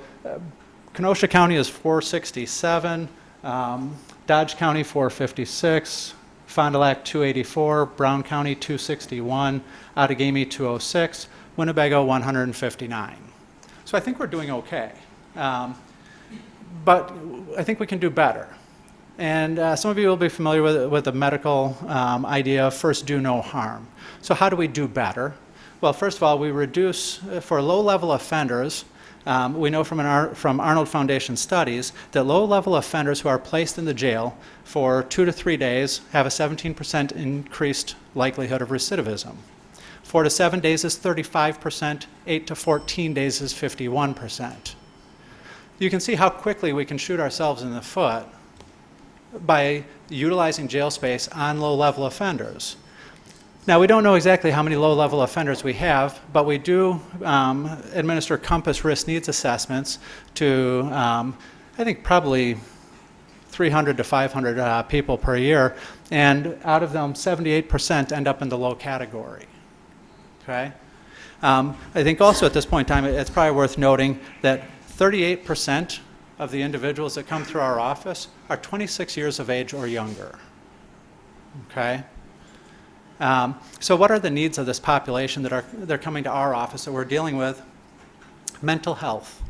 Kenosha County is 467, Dodge County 456, Fond du Lac 284, Brown County 261, Outagamie 206, Winnebago 159. So I think we're doing okay. But I think we can do better. And some of you will be familiar with the medical idea of first do no harm. So how do we do better? Well, first of all, we reduce, for low-level offenders, we know from Arnold Foundation studies that low-level offenders who are placed in the jail for 2 to 3 days have a 17% increased likelihood of recidivism. 4 to 7 days is 35%, 8 to 14 days is 51%. You can see how quickly we can shoot ourselves in the foot by utilizing jail space on low-level offenders. Now, we don't know exactly how many low-level offenders we have, but we do administer COMPASS risk needs assessments to, I think, probably 300 to 500 people per year, and out of them, 78% end up in the low category. Okay? I think also at this point in time, it's probably worth noting that 38% of the individuals that come through our office are 26 years of age or younger. Okay? So what are the needs of this population they're coming to our office that we're dealing with? Mental health.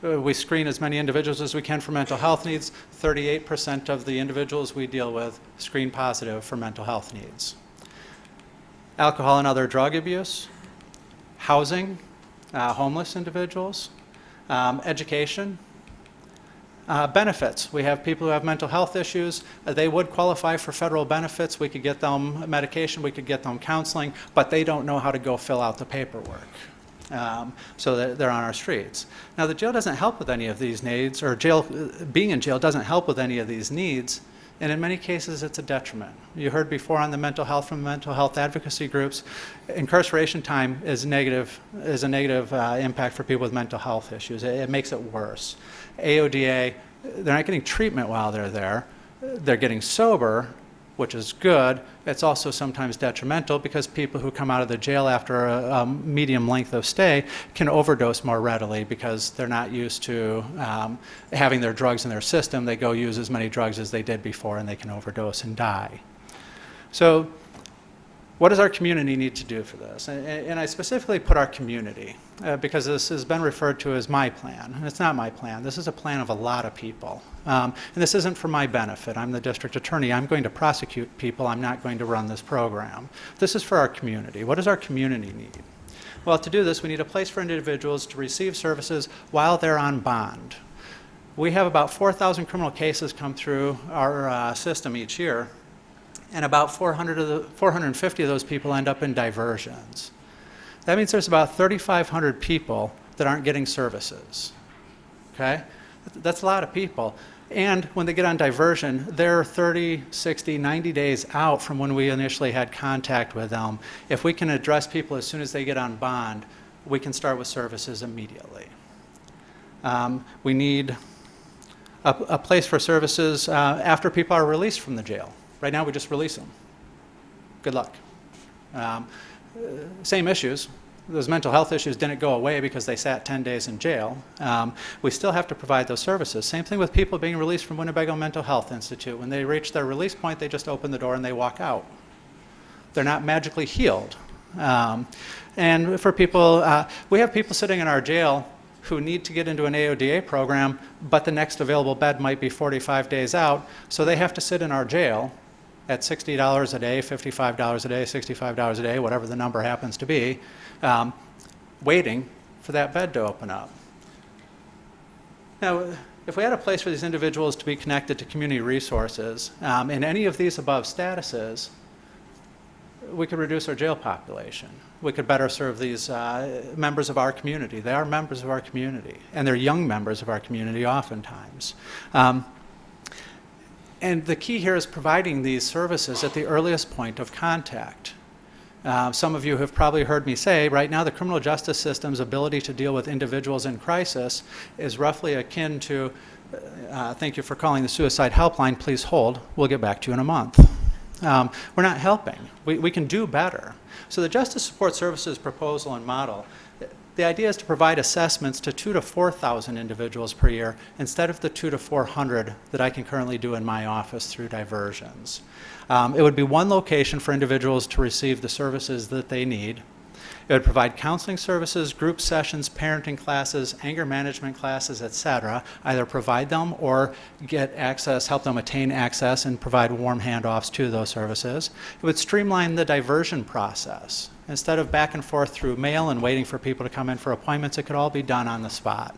We screen as many individuals as we can for mental health needs. 38% of the individuals we deal with screen positive for mental health needs. Alcohol and other drug abuse, housing, homeless individuals, education, Benefits. We have people who have mental health issues. They would qualify for federal benefits. We could get them medication, we could get them counseling, but they don't know how to go fill out the paperwork. So they're on our streets. Now, the jail doesn't help with any of these needs, or being in jail doesn't help with any of these needs, and in many cases, it's a detriment. You heard before on the mental health from mental health advocacy groups, incarceration time is a negative impact for people with mental health issues. It makes it worse. AODA, they're not getting treatment while they're there. They're getting sober, which is good. It's also sometimes detrimental because people who come out of the jail after a medium length of stay can overdose more readily because they're not used to having their drugs in their system. They go use as many drugs as they did before and they can overdose and die. So what does our community need to do for this? And I specifically put our community because this has been referred to as my plan. And it's not my plan. This is a plan of a lot of people. And this isn't for my benefit. I'm the district attorney. I'm going to prosecute people. I'm not going to run this program. This is for our community. What does our community need? Well, to do this, we need a place for individuals to receive services while they're on bond. We have about 4,000 criminal cases come through our system each year. And about 450 of those people end up in diversions. That means there's about 3,500 people that aren't getting services, okay? That's a lot of people. And when they get on diversion, they're 30, 60, 90 days out from when we initially had contact with them. If we can address people as soon as they get on bond, we can start with services immediately. We need a place for services after people are released from the jail. Right now, we just release them. Good luck. Same issues. Those mental health issues didn't go away because they sat 10 days in jail. We still have to provide those services. Same thing with people being released from Winnebago Mental Health Institute. When they reach their release point, they just open the door and they walk out. They're not magically healed. And for people, we have people sitting in our jail who need to get into an AODA program, but the next available bed might be 45 days out, so they have to sit in our jail at $60 a day, $55 a day, $65 a day, whatever the number happens to be, waiting for that bed to open up. Now, if we had a place for these individuals to be connected to community resources in any of these above statuses, we could reduce our jail population. We could better serve these members of our community. They are members of our community, and they're young members of our community oftentimes. And the key here is providing these services at the earliest point of contact. Some of you have probably heard me say, right now the criminal justice system's ability to deal with individuals in crisis is roughly akin to, thank you for calling the suicide helpline, please hold, we'll get back to you in a month. We're not helping. We can do better. So the Justice Support Services proposal and model, the idea is to provide assessments to 2,000 to 4,000 individuals per year instead of the 200 to 400 that I can currently do in my office through diversions. It would be one location for individuals to receive the services that they need. It would provide counseling services, group sessions, parenting classes, anger management classes, etc. Either provide them or get access, help them attain access and provide warm handoffs to those services. It would streamline the diversion process. Instead of back and forth through mail and waiting for people to come in for appointments, it could all be done on the spot.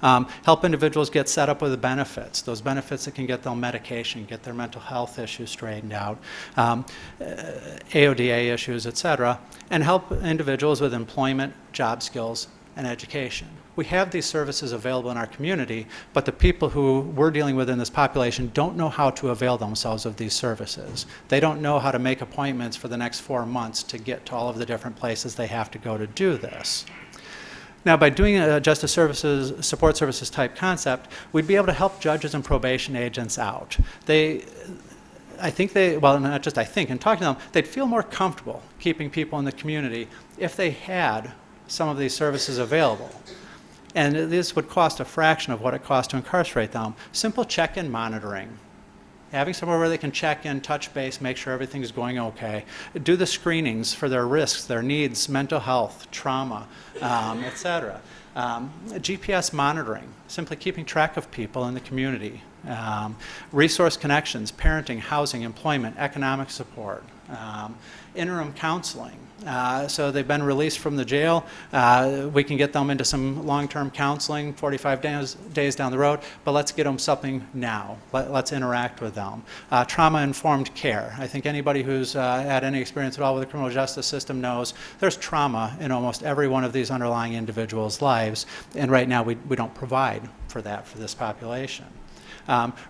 Help individuals get set up with benefits, those benefits that can get them medication, get their mental health issues straightened out, AODA issues, etc., and help individuals with employment, job skills, and education. We have these services available in our community, but the people who we're dealing with in this population don't know how to avail themselves of these services. They don't know how to make appointments for the next 4 months to get to all of the different places they have to go to do this. Now, by doing a justice services, support services type concept, we'd be able to help judges and probation agents out. I think well, not just I think, in talking to them, they'd feel more comfortable keeping people in the community if they had some of these services available. And this would cost a fraction of what it costs to incarcerate them. Simple check-in monitoring. Having somewhere where they can check in, touch base, make sure everything's going okay. Do the screenings for their risks, their needs, mental health, trauma, etc. GPS monitoring, simply keeping track of people in the community. Resource connections, parenting, housing, employment, economic support. Interim counseling. So they've been released from the jail. We can get them into some long-term counseling 45 days down the road, but let's get them something now. Let's interact with them. Trauma-informed care. I think anybody who's had any experience at all with the criminal justice system knows there's trauma in almost every one of these underlying individuals' lives, and right now we don't provide for that for this population.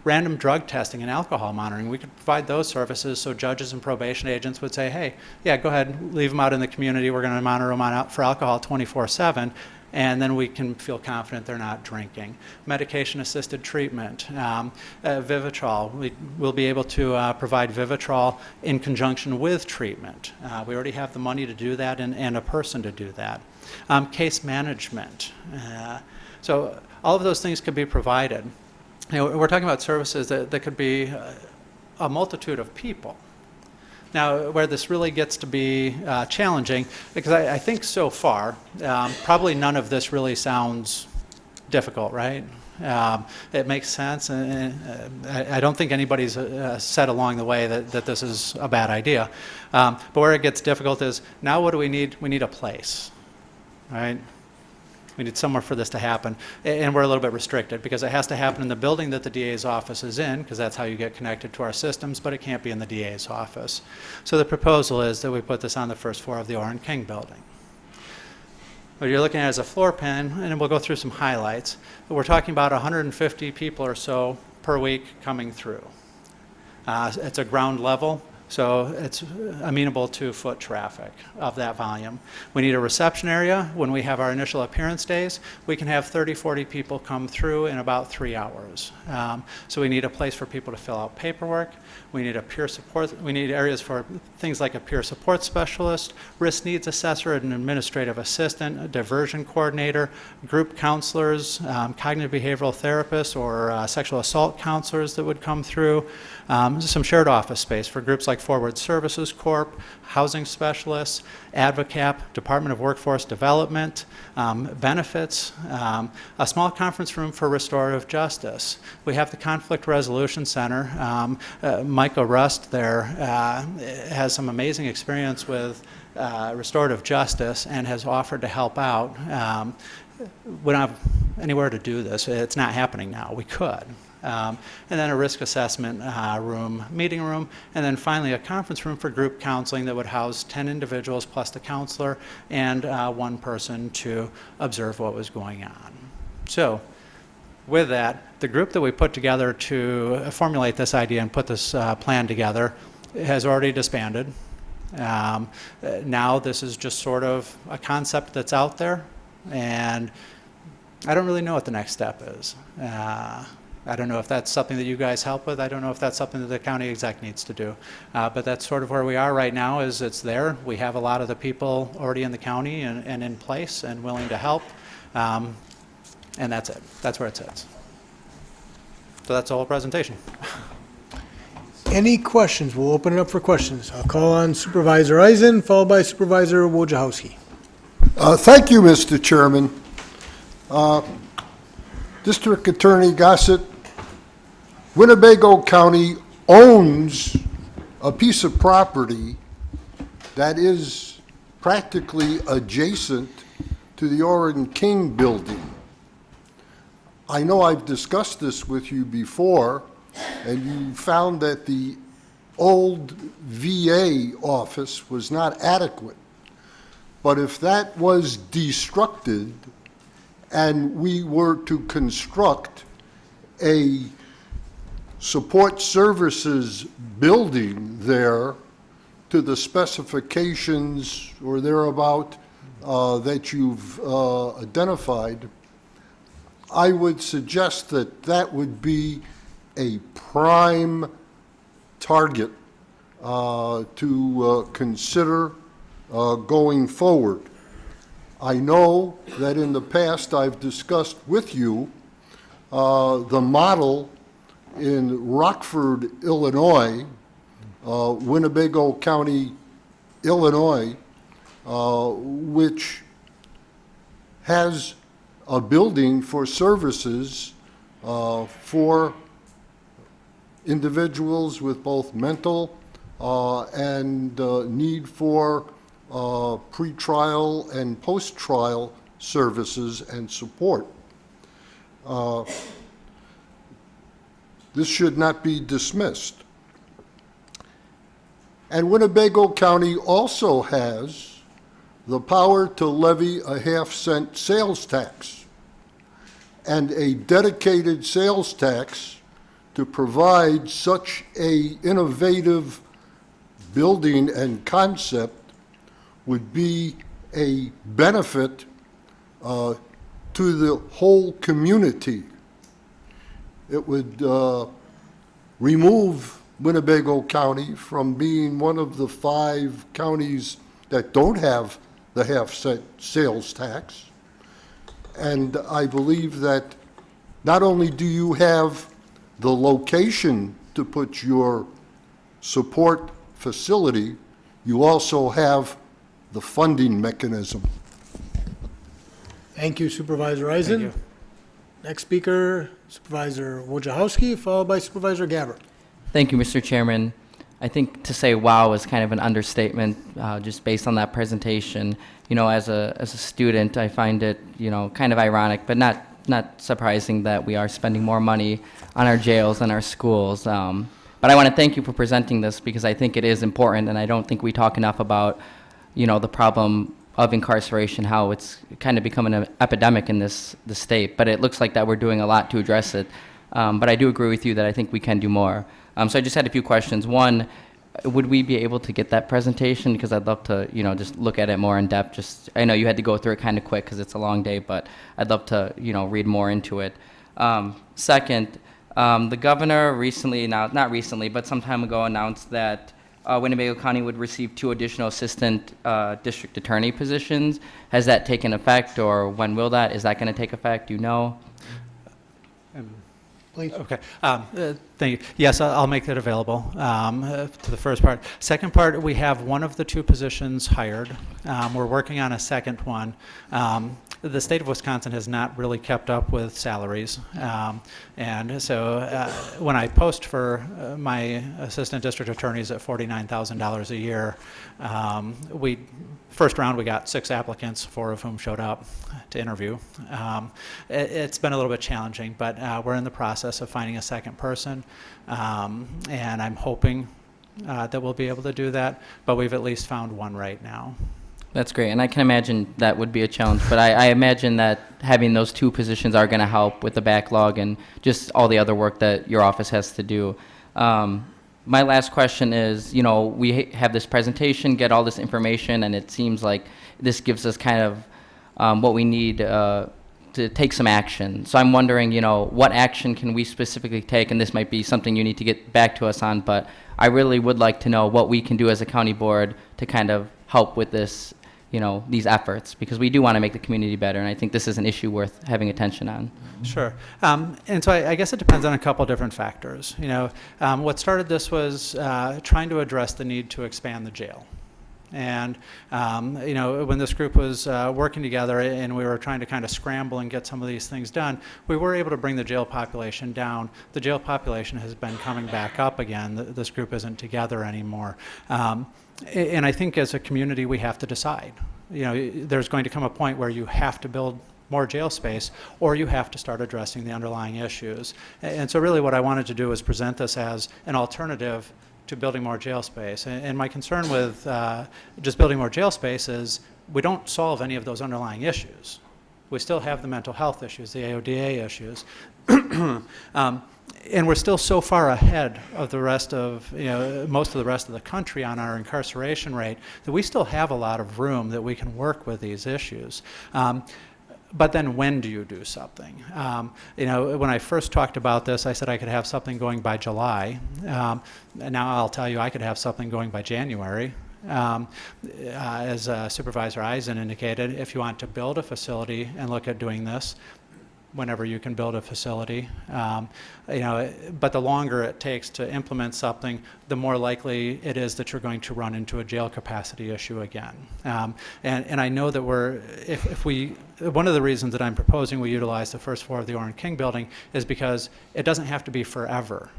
Random drug testing and alcohol monitoring. We could provide those services so judges and probation agents would say, hey, yeah, go ahead, leave them out in the community. We're going to monitor them out for alcohol 24/7, and then we can feel confident they're not drinking. Medication-assisted treatment. Vivitrol. We'll be able to provide Vivitrol in conjunction with treatment. We already have the money to do that and a person to do that. Case management. So all of those things could be provided. You know, we're talking about services that could be a multitude of people. Now, where this really gets to be challenging, because I think so far, probably none of this really sounds difficult, right? It makes sense, and I don't think anybody's said along the way that this is a bad idea. But where it gets difficult is, now what do we need? We need a place, right? We need somewhere for this to happen, and we're a little bit restricted because it has to happen in the building that the DA's office is in, because that's how you get connected to our systems, but it can't be in the DA's office. So the proposal is that we put this on the first floor of the Orrin King building. What you're looking at is a floor plan, and we'll go through some highlights. We're talking about 150 people or so per week coming through. It's a ground level, so it's amenable to foot traffic of that volume. We need a reception area. When we have our initial appearance days, we can have 30, 40 people come through in about 3 hours. So we need a place for people to fill out paperwork. We need a peer support. We need areas for things like a peer support specialist, risk needs assessor, an administrative assistant, a diversion coordinator, group counselors, cognitive behavioral therapists, or sexual assault counselors that would come through. Some shared office space for groups like Forward Services Corp, housing specialists, ADVOCAP, Department of Workforce Development, benefits, a small conference room for restorative justice. We have the Conflict Resolution Center. Michael Rust there has some amazing experience with restorative justice and has offered to help out. We don't have anywhere to do this. It's not happening now. We could. And then a risk assessment room, meeting room, and then finally a conference room for group counseling that would house 10 individuals plus the counselor and one person to observe what was going on. So with that, the group that we put together to formulate this idea and put this plan together has already disbanded. Now this is just sort of a concept that's out there, and I don't really know what the next step is. I don't know if that's something that you guys help with. I don't know if that's something that the county exec needs to do. But that's sort of where we are right now, is it's there. We have a lot of the people already in the county and in place and willing to help. And that's it. That's where it sits. So that's the whole presentation. Any questions? We'll open it up for questions. I'll call on Supervisor Eisen, followed by Supervisor Wojciechowski. Thank you, Mr. Chairman. District Attorney Gossett, Winnebago County owns a piece of property that is practically adjacent to the Orrin King building. I know I've discussed this with you before, and you found that the old VA office was not adequate. But if that was destructed and we were to construct a support services building there to the specifications or thereabout that you've identified, I would suggest that that would be a prime target to consider going forward. I know that in the past I've discussed with you the model in Rockford, Illinois, Winnebago County, Illinois, which has a building for services for individuals with both mental and need for pretrial and post-trial services and support. This should not be dismissed. And Winnebago County also has the power to levy a half-cent sales tax and a dedicated sales tax to provide such a innovative building and concept would be a benefit to the whole community. It would remove Winnebago County from being one of the 5 counties that don't have the half-cent sales tax. And I believe that not only do you have the location to put your support facility, you also have the funding mechanism. Thank you, Supervisor Eisen. Thank you. Next speaker, Supervisor Wojciechowski, followed by Supervisor Gabbard. Thank you, Mr. Chairman. I think to say wow is kind of an understatement, just based on that presentation. You know, as a student, I find it, you know, kind of ironic, but not surprising that we are spending more money on our jails and our schools. But I want to thank you for presenting this because I think it is important, and I don't think we talk enough about, you know, the problem of incarceration, how it's kind of becoming an epidemic in the state. But it looks like that we're doing a lot to address it. But I do agree with you that I think we can do more. So I just had a few questions. One, would we be able to get that presentation? Because I'd love to, you know, just look at it more in depth. Just, I know you had to go through it kind of quick because it's a long day, but I'd love to, you know, read more into it. Second, the governor recently, not recently, but some time ago announced that Winnebago County would receive 2 additional assistant district attorney positions. Has that taken effect, or when will that? Is that going to take effect? Do you know? Please. Okay. Thank you. Yes, I'll make that available to the first part. Second part, we have one of the 2 positions hired. We're working on a second one. The state of Wisconsin has not really kept up with salaries. And so when I post for my assistant district attorneys at $49,000 a year, first round we got 6 applicants, 4 of whom showed up to interview. It's been a little bit challenging, but we're in the process of finding a second person, and I'm hoping that we'll be able to do that, but we've at least found one right now. That's great, and I can imagine that would be a challenge, but I imagine that having those 2 positions are going to help with the backlog and just all the other work that your office has to do. My last question is, you know, we have this presentation, get all this information, and it seems like this gives us kind of what we need to take some action. So I'm wondering, you know, what action can we specifically take, and this might be something you need to get back to us on, but I really would like to know what we can do as a county board to kind of help with this, you know, these efforts, because we do want to make the community better, and I think this is an issue worth having attention on. Sure. And so I guess it depends on a couple different factors. You know, what started this was trying to address the need to expand the jail. And, you know, when this group was working together and we were trying to kind of scramble and get some of these things done, we were able to bring the jail population down. The jail population has been coming back up again. This group isn't together anymore. And I think as a community, we have to decide. You know, there's going to come a point where you have to build more jail space, or you have to start addressing the underlying issues. And so really what I wanted to do was present this as an alternative to building more jail space. And my concern with just building more jail space is we don't solve any of those underlying issues. We still have the mental health issues, the AODA issues. And we're still so far ahead of the rest of, you know, most of the rest of the country on our incarceration rate that we still have a lot of room that we can work with these issues. But then when do you do something? You know, when I first talked about this, I said I could have something going by July. And now I'll tell you I could have something going by January. As Supervisor Eisen indicated, if you want to build a facility and look at doing this, whenever you can build a facility, you know, but the longer it takes to implement something, the more likely it is that you're going to run into a jail capacity issue again. And I know that one of the reasons that I'm proposing we utilize the first floor of the Orrin King building is because it doesn't have to be forever.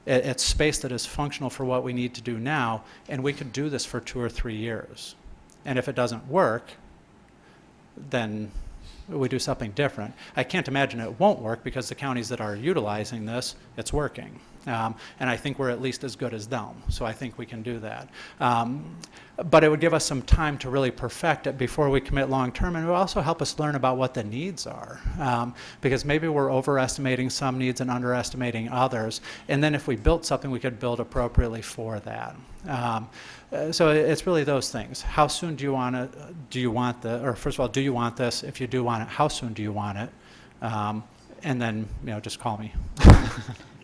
It's space that is functional for what we need to do now, and we could do this for 2 or 3 years. And if it doesn't work, then we do something different. I can't imagine it won't work because the counties that are utilizing this, it's working. And I think we're at least as good as them, so I think we can do that. But it would give us some time to really perfect it before we commit long-term, and it would also help us learn about what the needs are. Because maybe we're overestimating some needs and underestimating others, and then if we built something, we could build appropriately for that. So it's really those things. How soon do you want it? Do you want or first of all, do you want this? If you do want it, how soon do you want it? And then, just call me.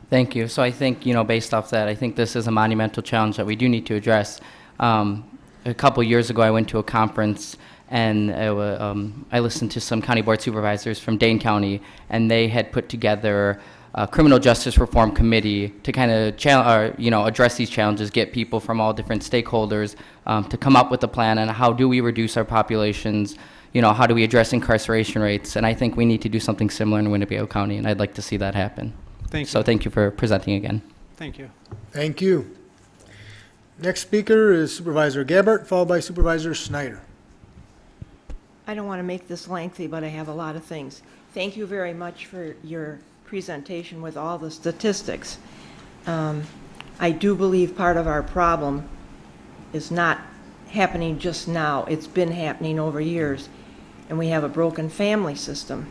Thank you. So I think, based off that, I think this is a monumental challenge that we do need to address. A couple years ago, I went to a conference, and I listened to some county board supervisors from Dane County, and they had put together a criminal justice reform committee to kind of address these challenges, get people from all different stakeholders to come up with a plan on how do we reduce our populations, how do we address incarceration rates, and I think we need to do something similar in Winnebago County, and I'd like to see that happen. Thank you. So thank you for presenting again. Thank you. Thank you. Next speaker is Supervisor Gabbard, followed by Supervisor Snyder. I don't want to make this lengthy, but I have a lot of things. Thank you very much for your presentation with all the statistics. I do believe part of our problem is not happening just now. It's been happening over years, and we have a broken family system.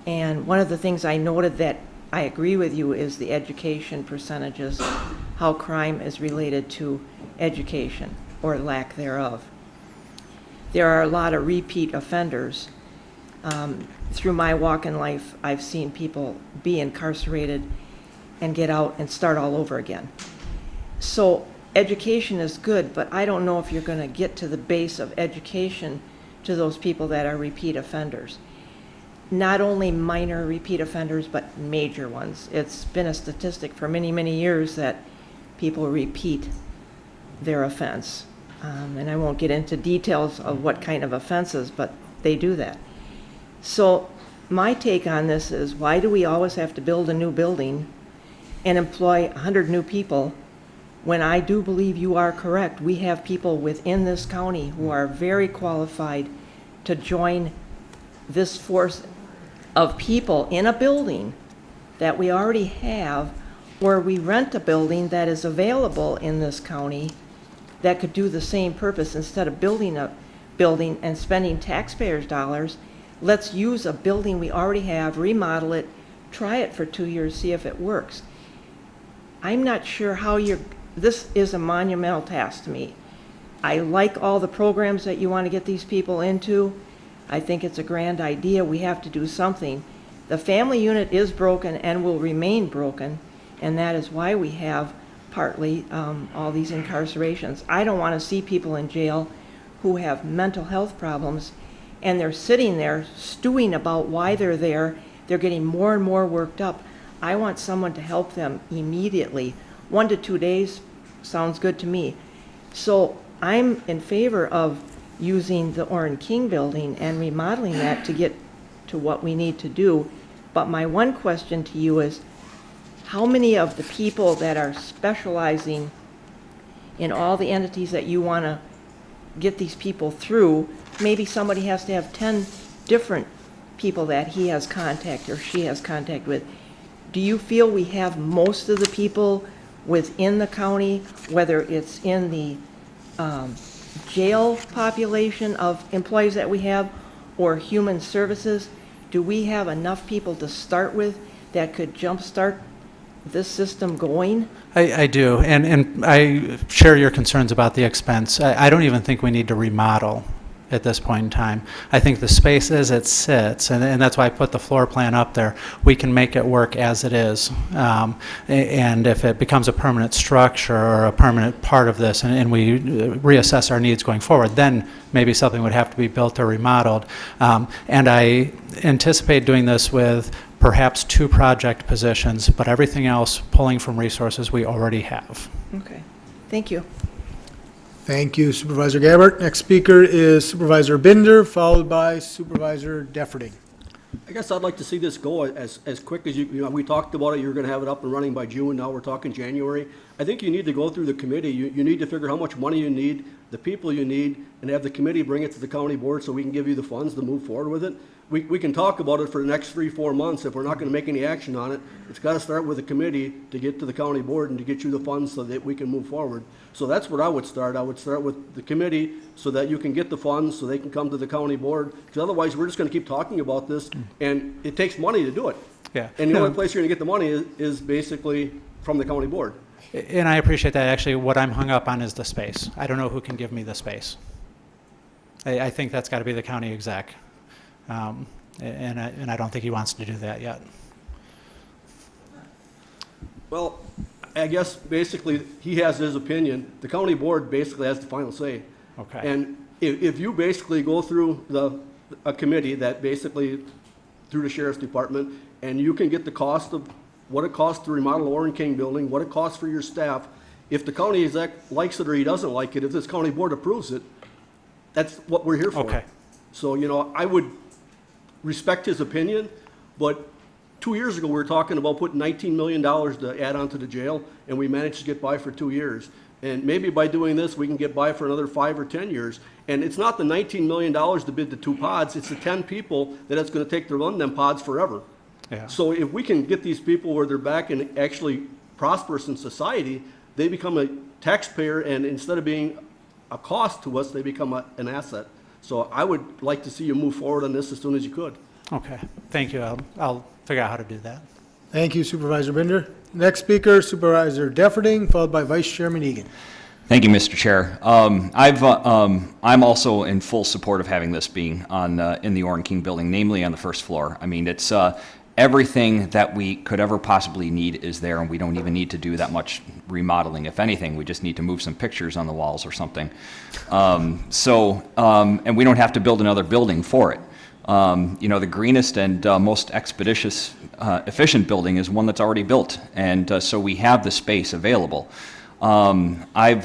And one of the things I noted that I agree with you is the education percentages, how crime is related to education or lack thereof. There are a lot of repeat offenders. Through my walk in life, I've seen people be incarcerated and get out and start all over again. So education is good, but I don't know if you're going to get to the base of education to those people that are repeat offenders. Not only minor repeat offenders, but major ones. It's been a statistic for many, many years that people repeat their offense. And I won't get into details of what kind of offenses, but they do that. So my take on this is, why do we always have to build a new building and employ 100 new people when I do believe you are correct? We have people within this county who are very qualified to join this force of people in a building that we already have, or we rent a building that is available in this county that could do the same purpose. Instead of building a building and spending taxpayers' dollars, let's use a building we already have, remodel it, try it for 2 years, see if it works. I'm not sure how this is a monumental task to me. I like all the programs that you want to get these people into. I think it's a grand idea. We have to do something. The family unit is broken and will remain broken, and that is why we have partly all these incarcerations. I don't want to see people in jail who have mental health problems, and they're sitting there stewing about why they're there. They're getting more and more worked up. I want someone to help them immediately. 1 to 2 days sounds good to me. So I'm in favor of using the Orrin King building and remodeling that to get to what we need to do. But my one question to you is, how many of the people that are specializing in all the entities that you want to get these people through, maybe somebody has to have 10 different people that he has contact or she has contact with. Do you feel we have most of the people within the county, whether it's in the jail population of employees that we have or human services, do we have enough people to start with that could jumpstart this system going? I do, and I share your concerns about the expense. I don't even think we need to remodel at this point in time. I think the space as it sits, and that's why I put the floor plan up there, we can make it work as it is. And if it becomes a permanent structure or a permanent part of this, and we reassess our needs going forward, then maybe something would have to be built or remodeled. And I anticipate doing this with perhaps 2 project positions, but everything else pulling from resources we already have. Okay, thank you. Thank you, Supervisor Gabbard. Next speaker is Supervisor Binder, followed by Supervisor Defferting. I guess I'd like to see this go as quick as you know, we talked about it, you're gonna have it up and running by June, now we're talking January. I think you need to go through the committee, you need to figure how much money you need, the people you need, and have the committee bring it to the county board so we can give you the funds to move forward with it. We can talk about it for the next 3-4 months, if we're not gonna make any action on it, it's gotta start with the committee to get to the county board and to get you the funds so that we can move forward. So that's what I would start with the committee so that you can get the funds, so they can come to the county board, because otherwise, we're just gonna keep talking about this, and it takes money to do it. Yeah. And the only place you're gonna get the money is basically from the county board. And I appreciate that. Actually, what I'm hung up on is the space. I don't know who can give me the space. I think that's got to be the county exec. And I don't think he wants to do that yet. Well, I guess basically, he has his opinion. The county board basically has the final say. Okay. And if you basically go through a committee that basically, through the sheriff's department, and you can get the cost of what it costs to remodel the Warren King building, what it costs for your staff, if the county exec likes it or he doesn't like it, if this county board approves it, that's what we're here for. Okay. So, you know, I would respect his opinion, but 2 years ago, we were talking about putting $19 million to add on to the jail, and we managed to get by for 2 years. And maybe by doing this, we can get by for another 5 or 10 years. And it's not the $19 million to bid the 2 pods, it's the 10 people that it's gonna take to run them pods forever. Yeah. So if we can get these people where they're back and actually prosperous in society, they become a taxpayer, and instead of being a cost to us, they become an asset. So I would like to see you move forward on this as soon as you could. Okay. Thank you. I'll figure out how to do that. Thank you, Supervisor Binder. Next speaker, Supervisor Defferting, followed by Vice Chairman Egan. Thank you, Mr. Chair. I'm also in full support of having this being on in the Warren King building, namely on the first floor. I mean, it's everything that we could ever possibly need is there, and we don't even need to do that much remodeling. If anything, we just need to move some pictures on the walls or something. And we don't have to build another building for it. You know, the greenest and most expeditious, efficient building is one that's already built, and so we have the space available. I've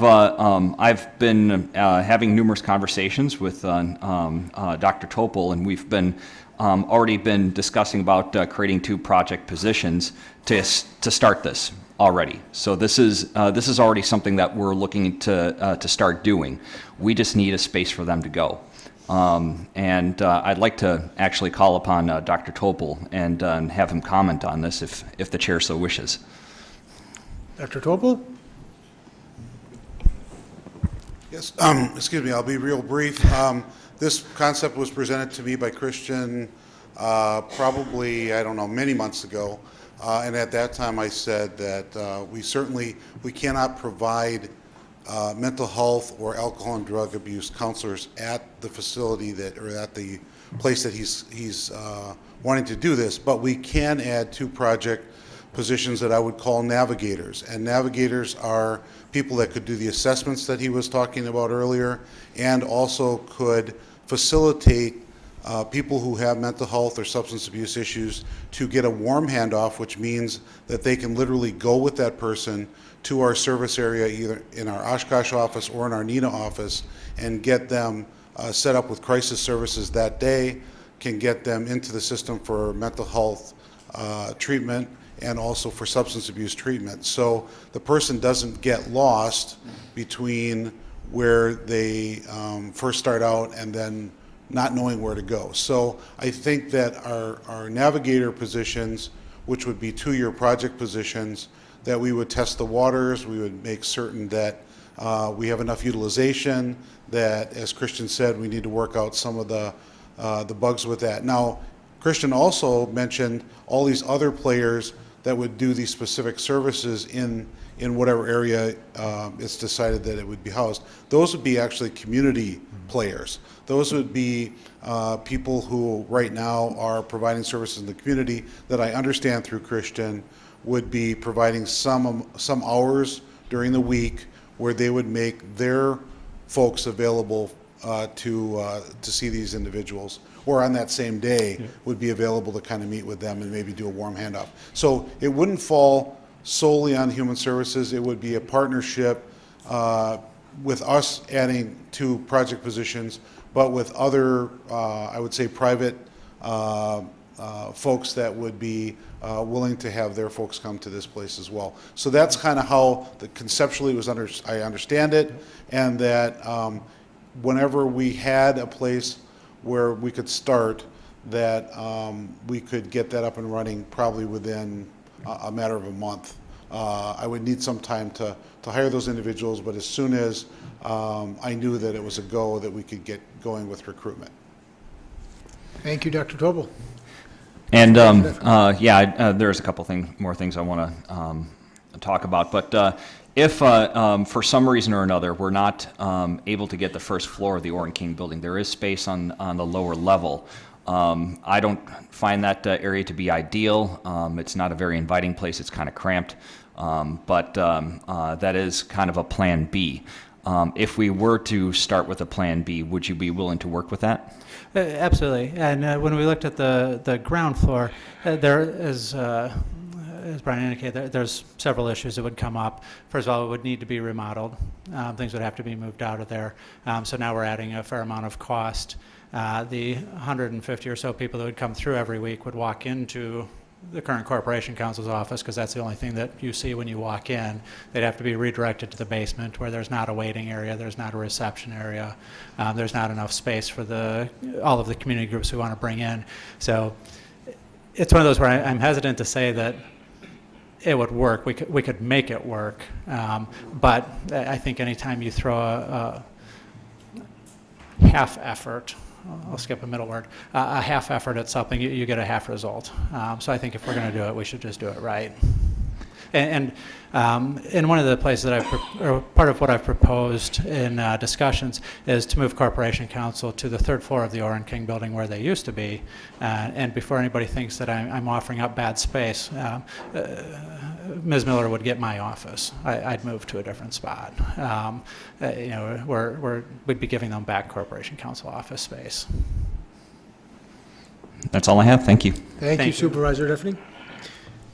been having numerous conversations with Dr. Topol, and we've been already been discussing about creating 2 project positions to start this already. So this is already something that we're looking to start doing. We just need a space for them to go. And I'd like to actually call upon Dr. Topol and have him comment on this if the chair so wishes. Dr. Topol? Yes, excuse me, I'll be real brief. This concept was presented to me by Christian probably, I don't know, many months ago. And at that time I said that we cannot provide mental health or alcohol and drug abuse counselors at the facility or at the place that he's wanting to do this, but we can add 2 project positions that I would call navigators. And navigators are people that could do the assessments that he was talking about earlier, and also could facilitate people who have mental health or substance abuse issues to get a warm handoff, which means that they can literally go with that person to our service area, either in our Oshkosh office or in our Neenah office, and get them set up with crisis services that day, can get them into the system for mental health treatment, and also for substance abuse treatment. So the person doesn't get lost between where they first start out and then not knowing where to go. So I think that our navigator positions, which would be 2-year project positions, that we would test the waters, we would make certain that we have enough utilization, that, as Christian said, we need to work out some of the bugs with that. Now, Christian also mentioned all these other players that would do these specific services in whatever area it's decided that it would be housed. Those would be actually community players. Those would be people who right now are providing services in the community that I understand through Christian would be providing some hours during the week where they would make their folks available to see these individuals, or on that same day would be available to kind of meet with them and maybe do a warm handoff. So it wouldn't fall solely on Human Services. It would be a partnership with us adding 2 project positions, but with other, I would say, private folks that would be willing to have their folks come to this place as well. So that's kind of how conceptually was I understand it, and that whenever we had a place where we could start, that we could get that up and running probably within a matter of a month. I would need some time to hire those individuals, but as soon as I knew that it was a go, that we could get going with recruitment. Thank you, Dr. Tobel. And there's a couple more things I want to talk about. But if for some reason or another we're not able to get the first floor of the Orton King building, there is space on the lower level. I don't find that area to be ideal. It's not a very inviting place. It's kind of cramped. But that is kind of a plan B. If we were to start with a plan B, would you be willing to work with that? Absolutely. And when we looked at the ground floor, there is, as Brian indicated, there's several issues that would come up. First of all, it would need to be remodeled. Things would have to be moved out of there. So now we're adding a fair amount of cost. The 150 or so people that would come through every week would walk into the current corporation counsel's office, because that's the only thing that you see when you walk in. They'd have to be redirected to the basement, where there's not a waiting area, there's not a reception area, there's not enough space for all of the community groups we want to bring in. So it's one of those where I'm hesitant to say that it would work. We could make it work, but I think anytime you throw a half effort, I'll skip a middle word, a half effort at something, you get a half result. So I think if we're going to do it, we should just do it right. And in one of the places that or part of what I've proposed in discussions is to move Corporation Council to the third floor of the Orton King building where they used to be. And before anybody thinks that I'm offering up bad space, Ms. Miller would get my office. I'd move to a different spot. We'd be giving them back Corporation Council office space. That's all I have. Thank you. Thank you, Supervisor Tiffany.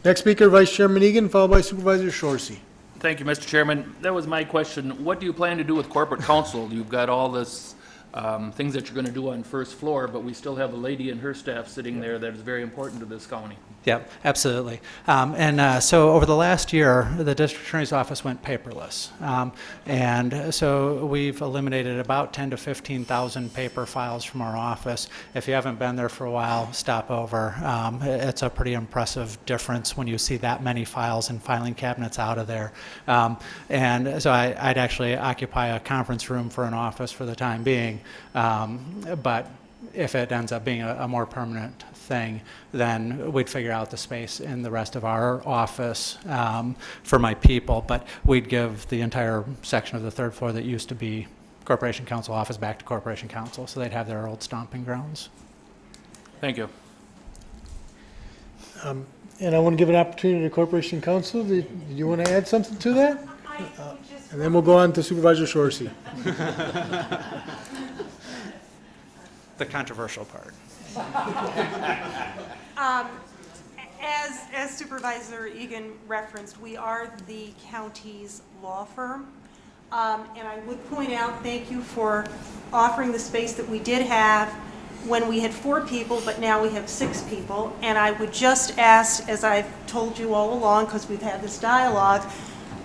Next speaker, Vice Chairman Egan, followed by Supervisor Shorsey. Thank you, Mr. Chairman. That was my question. What do you plan to do with corporate counsel? You've got all this things that you're going to do on first floor, but we still have a lady and her staff sitting there that is very important to this county. Yep, absolutely. So over the last year, the district attorney's office went paperless. And so we've eliminated about 10 to 15,000 paper files from our office. If you haven't been there for a while, stop over. It's a pretty impressive difference when you see that many files and filing cabinets out of there. And so I'd actually occupy a conference room for an office for the time being. But if it ends up being a more permanent thing, then we'd figure out the space in the rest of our office for my people, but we'd give the entire section of the third floor that used to be Corporation Council office back to Corporation Council, so they'd have their old stomping grounds. Thank you. And I want to give an opportunity to Corporation Council. Do you want to add something to that? And then we'll go on to Supervisor Shorsey. The controversial part. As Supervisor Egan referenced, we are the county's law firm. And I would point out, thank you for offering the space that we did have when we had 4 people, but now we have 6 people. And I would just ask, as I've told you all along, because we've had this dialogue,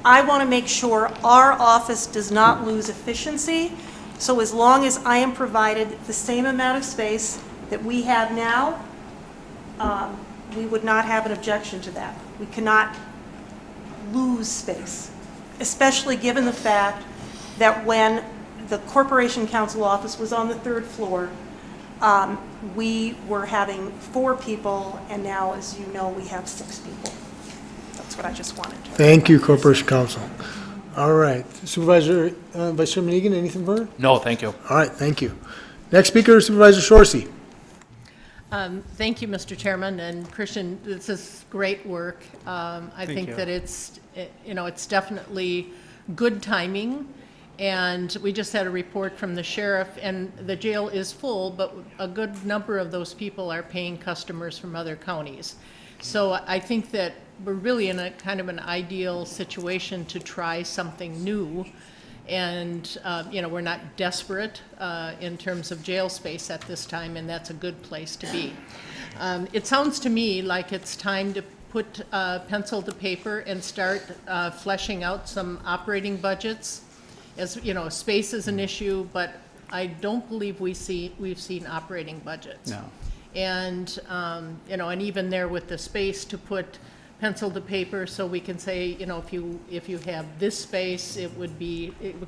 I want to make sure our office does not lose efficiency. So as long as I am provided the same amount of space that we have now, we would not have an objection to that. We cannot lose space, especially given the fact that when the Corporation Council office was on the 3rd floor, we were having 4 people, and now, as you know, we have 6 people. That's what I just wanted to. Thank you, Corporation Council. All right, Supervisor, Vice Chairman Egan, anything further? No, thank you. All right, thank you. Next speaker, Supervisor Shorsey. Thank you, Mr. Chairman, and Christian, this is great work. I think that it's definitely good timing, and we just had a report from the sheriff, and the jail is full, but a good number of those people are paying customers from other counties. So I think that we're really in a kind of an ideal situation to try something new. And, we're not desperate in terms of jail space at this time, and that's a good place to be. It sounds to me like it's time to put pencil to paper and start fleshing out some operating budgets. As, space is an issue, but I don't believe we've seen operating budgets. No. And, and even there with the space to put pencil to paper, so we can say, if you have this space, it would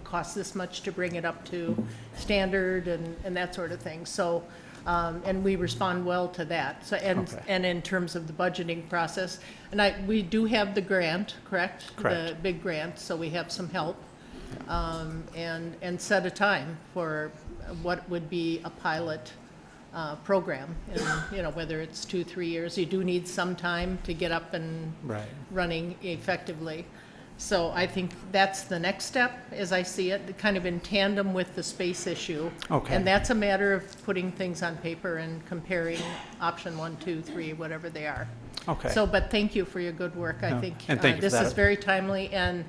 cost this much to bring it up to standard and that sort of thing. So, and we respond well to that. So, and in terms of the budgeting process, and we do have the grant, correct? Correct. The big grant, so we have some help. And set a time for what would be a pilot program. And, whether it's 2-3 years, you do need some time to get up and running effectively. So I think that's the next step, as I see it, kind of in tandem with the space issue. Okay. And that's a matter of putting things on paper and comparing option 1, 2, 3, whatever they are. Okay. So, but thank you for your good work. I think and thank you for this that. is very timely, and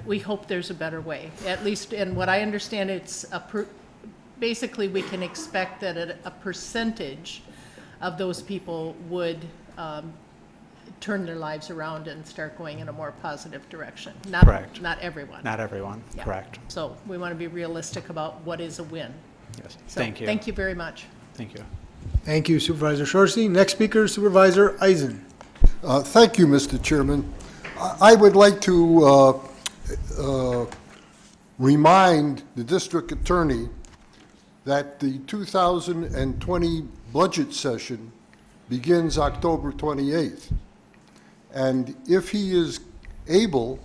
we hope there's a better way. At least, in what I understand, it's basically we can expect that a percentage of those people would turn their lives around and start going in a more positive direction. Correct. Not everyone. Not everyone, Yeah. correct. So we want to be realistic about what is a win. Yes, So, thank you. Thank you very much. Thank you. Thank you, Supervisor Shorsey. Next speaker, Supervisor Eisen. Thank you, Mr. Chairman. I would like to remind the district attorney that the 2020 budget session begins October 28th. And if he is able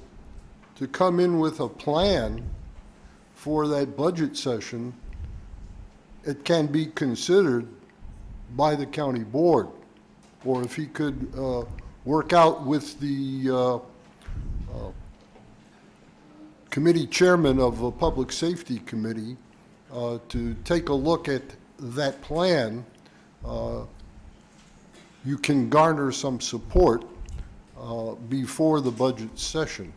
to come in with a plan for that budget session, it can be considered by the county board. Or if he could work out with the committee chairman of the Public Safety Committee to take a look at that plan, you can garner some support before the budget session.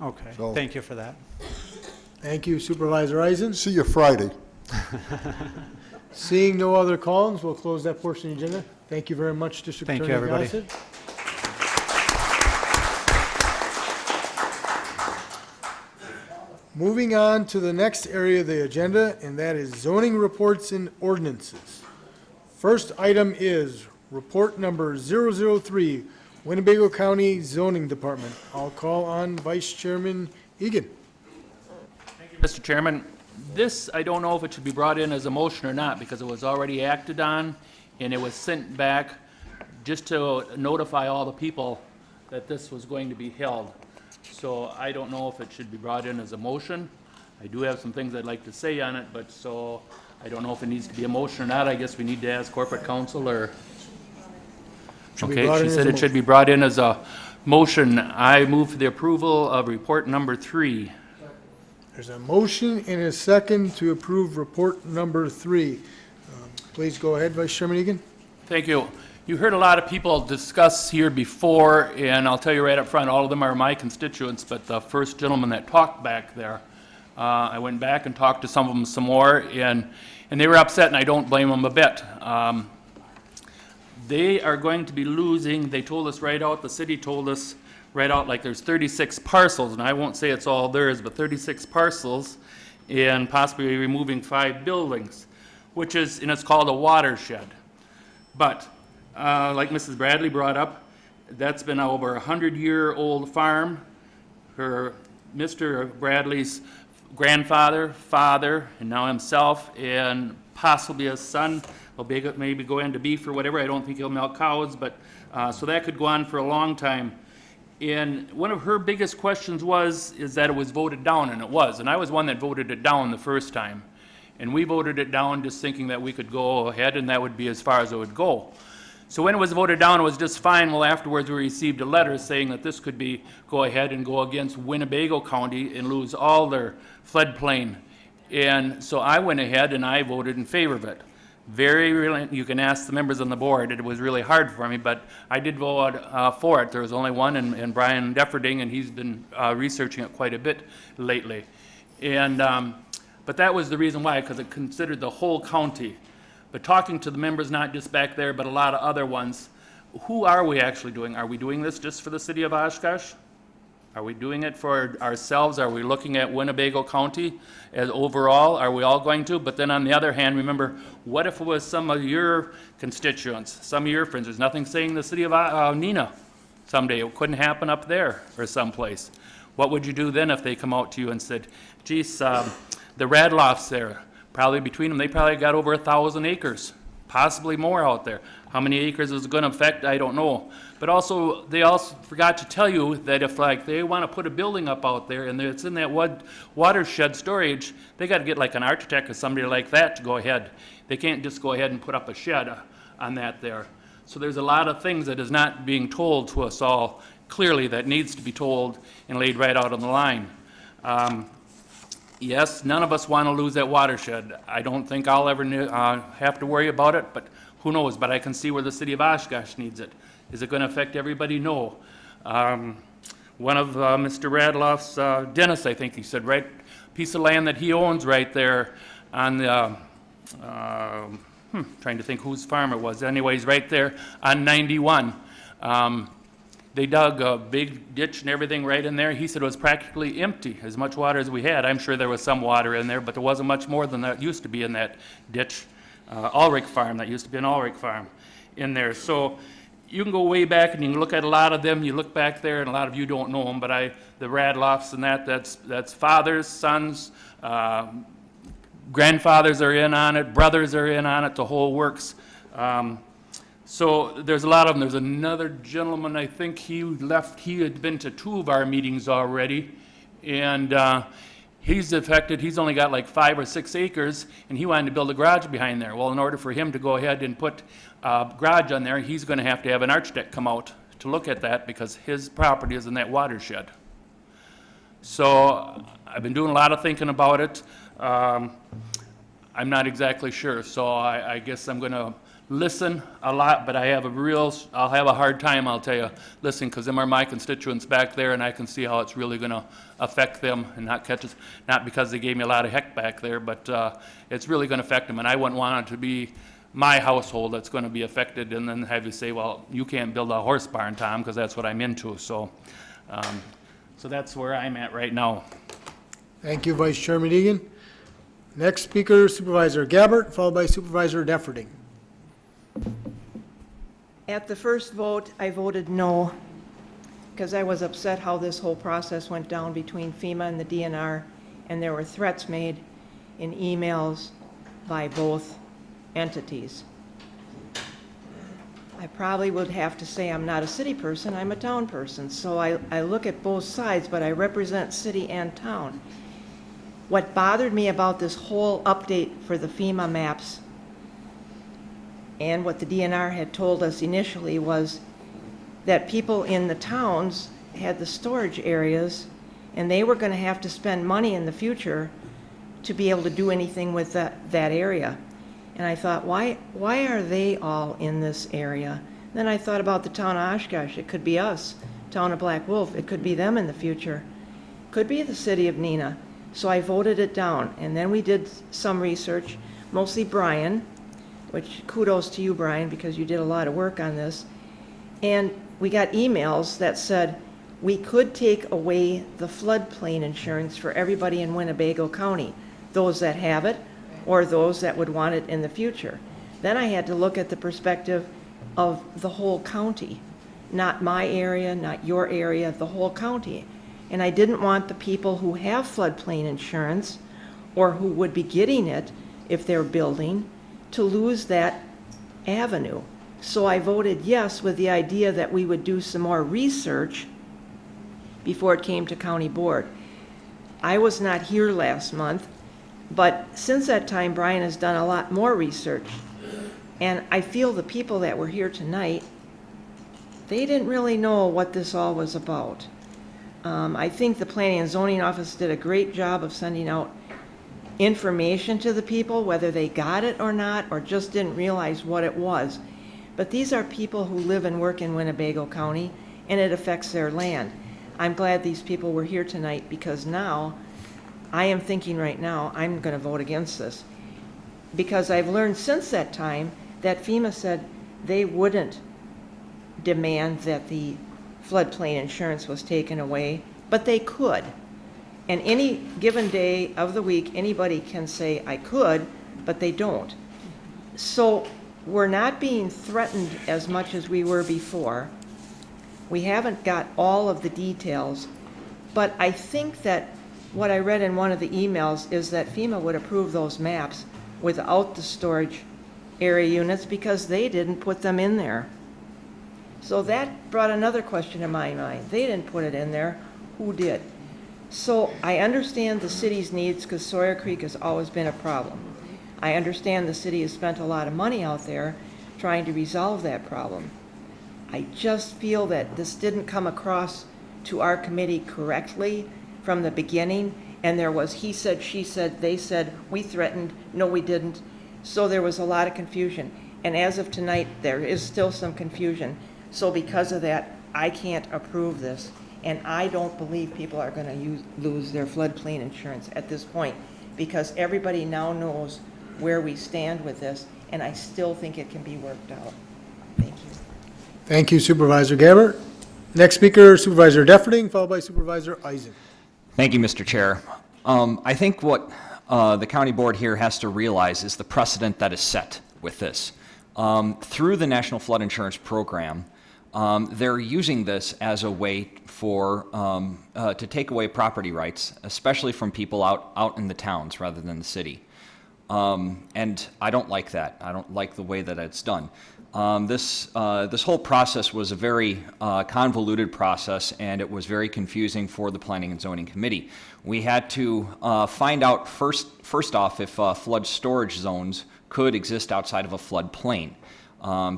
Okay, So- thank you for that. Thank you, Supervisor Eisen. See you Friday. Seeing no other call-ins, we'll close that portion of the agenda. Thank you very much, District Thank Attorney you, everybody. Gossett. Moving on to the next area of the agenda, and that is zoning reports and ordinances. First item is report number 003, Winnebago County Zoning Department. I'll call on Vice Chairman Egan. Mr. Chairman, this, I don't know if it should be brought in as a motion or not, because it was already acted on, and it was sent back just to notify all the people that this was going to be held. So I don't know if it should be brought in as a motion. I do have some things I'd like to say on it, but so I don't know if it needs to be a motion or not. I guess we need to ask corporate counsel or... Should be Okay, brought she in as said a it should be brought in as a motion. I move for the approval of report number 3. There's a motion and a second to approve report number 3. Please go ahead, Vice Chairman Egan. Thank you. You heard a lot of people discuss here before, and I'll tell you right up front, all of them are my constituents, but the first gentleman that talked back there, I went back and talked to some of them some more, and they were upset, and I don't blame them a bit. They are going to be losing, they told us right out, the city told us right out, like there's 36 parcels, and I won't say it's all theirs, but 36 parcels, and possibly removing 5 buildings, which is, and it's called a watershed. But, like Mrs. Bradley brought up, that's been over a 100-year-old farm. Her, Mr. Bradley's grandfather, father, and now himself, and possibly his son will maybe go into beef or whatever. I don't think he'll milk cows, but, so that could go on for a long time. And one of her biggest questions is that it was voted down, and it was. And I was one that voted it down the first time. And we voted it down just thinking that we could go ahead, and that would be as far as it would go. So when it was voted down, it was just fine. Well, afterwards, we received a letter saying that this could go ahead and go against Winnebago County and lose all their floodplain. And so I went ahead and I voted in favor of it. You can ask the members on the board. It was really hard for me, but I did vote for it. There was only one, and Brian Defferding, and he's been researching it quite a bit lately. And, but that was the reason why, because it considered the whole county. But talking to the members, not just back there, but a lot of other ones, who are we actually doing? Are we doing this just for the city of Oshkosh? Are we doing it for ourselves? Are we looking at Winnebago County as overall? Are we all going to? But then on the other hand, remember, what if it was some of your constituents, some of your friends? There's nothing saying the city of Neenah someday. It couldn't happen up there or someplace. What would you do then if they come out to you and said, geez, the Radloffs there, probably between them, they probably got over 1,000 acres, possibly more out there. How many acres is it going to affect? I don't know. But also, they also forgot to tell you that if like they want to put a building up out there and it's in that watershed storage, they got to get like an architect or somebody like that to go ahead. They can't just go ahead and put up a shed on that there. So there's a lot of things that is not being told to us all clearly that needs to be told and laid right out on the line. Yes, none of us want to lose that watershed. I don't think I'll ever have to worry about it, but who knows? But I can see where the city of Oshkosh needs it. Is it going to affect everybody? No. One of Mr. Radloff's, Dennis, I think he said, right, piece of land that he owns right there on the, trying to think whose farm it was. Anyways, right there on 91. They dug a big ditch and everything right in there. He said it was practically empty, as much water as we had. I'm sure there was some water in there, but there wasn't much more than that used to be in that ditch. Ulrich farm, that used to be an Ulrich farm in there. So you can go way back and you can look at a lot of them. You look back there and a lot of you don't know them, but the Radloffs and that's fathers, sons, grandfathers are in on it, brothers are in on it, the whole works. So there's a lot of them. There's another gentleman, I think he left, he had been to 2 of our meetings already, and he's affected, he's only got like 5 or 6 acres, and he wanted to build a garage behind there. Well, in order for him to go ahead and put a garage on there, he's going to have an architect come out to look at that because his property is in that watershed. So I've been doing a lot of thinking about it. I'm not exactly sure, so I guess I'm going to listen a lot, but I'll have a hard time, I'll tell you, listening, because them are my constituents back there, and I can see how it's really going to affect them and not catch us, not because they gave me a lot of heck back there, but it's really going to affect them, and I wouldn't want it to be my household that's going to be affected, and then have you say, well, you can't build a horse barn, Tom, because that's what I'm into, so that's where I'm at right now. Thank you, Vice Chairman Egan. Next speaker, Supervisor Gabbard, followed by Supervisor Defferting. At the first vote, I voted no, because I was upset how this whole process went down between FEMA and the DNR, and there were threats made in emails by both entities. I probably would have to say I'm not a city person, I'm a town person, so I look at both sides, but I represent city and town. What bothered me about this whole update for the FEMA maps and what the DNR had told us initially was that people in the towns had the storage areas and they were going to have to spend money in the future to be able to do anything with that area. And I thought, why are they all in this area? Then I thought about the town of Oshkosh. It could be us, town of Black Wolf. It could be them in the future. Could be the city of Neenah. So I voted it down. And then we did some research, mostly Brian, which kudos to you, Brian, because you did a lot of work on this. And we got emails that said we could take away the floodplain insurance for everybody in Winnebago County, those that have it or those that would want it in the future. Then I had to look at the perspective of the whole county, not my area, not your area, the whole county. And I didn't want the people who have floodplain insurance or who would be getting it if they're building to lose that avenue. So I voted yes with the idea that we would do some more research before it came to county board. I was not here last month, but since that time, Brian has done a lot more research. And I feel the people that were here tonight, they didn't really know what this all was about. I think the Planning and Zoning Office did a great job of sending out information to the people, whether they got it or not, or just didn't realize what it was. But these are people who live and work in Winnebago County, and it affects their land. I'm glad these people were here tonight because now I am thinking right now, I'm going to vote against this. Because I've learned since that time that FEMA said they wouldn't demand that the floodplain insurance was taken away, but they could. And any given day of the week, anybody can say, I could, but they don't. So we're not being threatened as much as we were before. We haven't got all of the details, but I think that what I read in one of the emails is that FEMA would approve those maps without the storage area units because they didn't put them in there. So that brought another question to my mind. They didn't put it in there. Who did? So I understand the city's needs because Sawyer Creek has always been a problem. I understand the city has spent a lot of money out there trying to resolve that problem. I just feel that this didn't come across to our committee correctly from the beginning, and there was he said, she said, they said, we threatened, no we didn't. So there was a lot of confusion. And as of tonight, there is still some confusion. So because of that, I can't approve this. And I don't believe people are going to lose their floodplain insurance at this point because everybody now knows where we stand with this, and I still think it can be worked out. Thank you. Thank you, Supervisor Gabbard. Next speaker, Supervisor Defferting, followed by Supervisor Eisen. Thank you, Mr. Chair. I think what the county board here has to realize is the precedent that is set with this. Through the National Flood Insurance Program, they're using this as a way for to take away property rights, especially from people out in the towns rather than the city. And I don't like that. I don't like the way that it's done. This whole process was a very convoluted process, and it was very confusing for the Planning and Zoning Committee. We had to find out first off if flood storage zones could exist outside of a floodplain.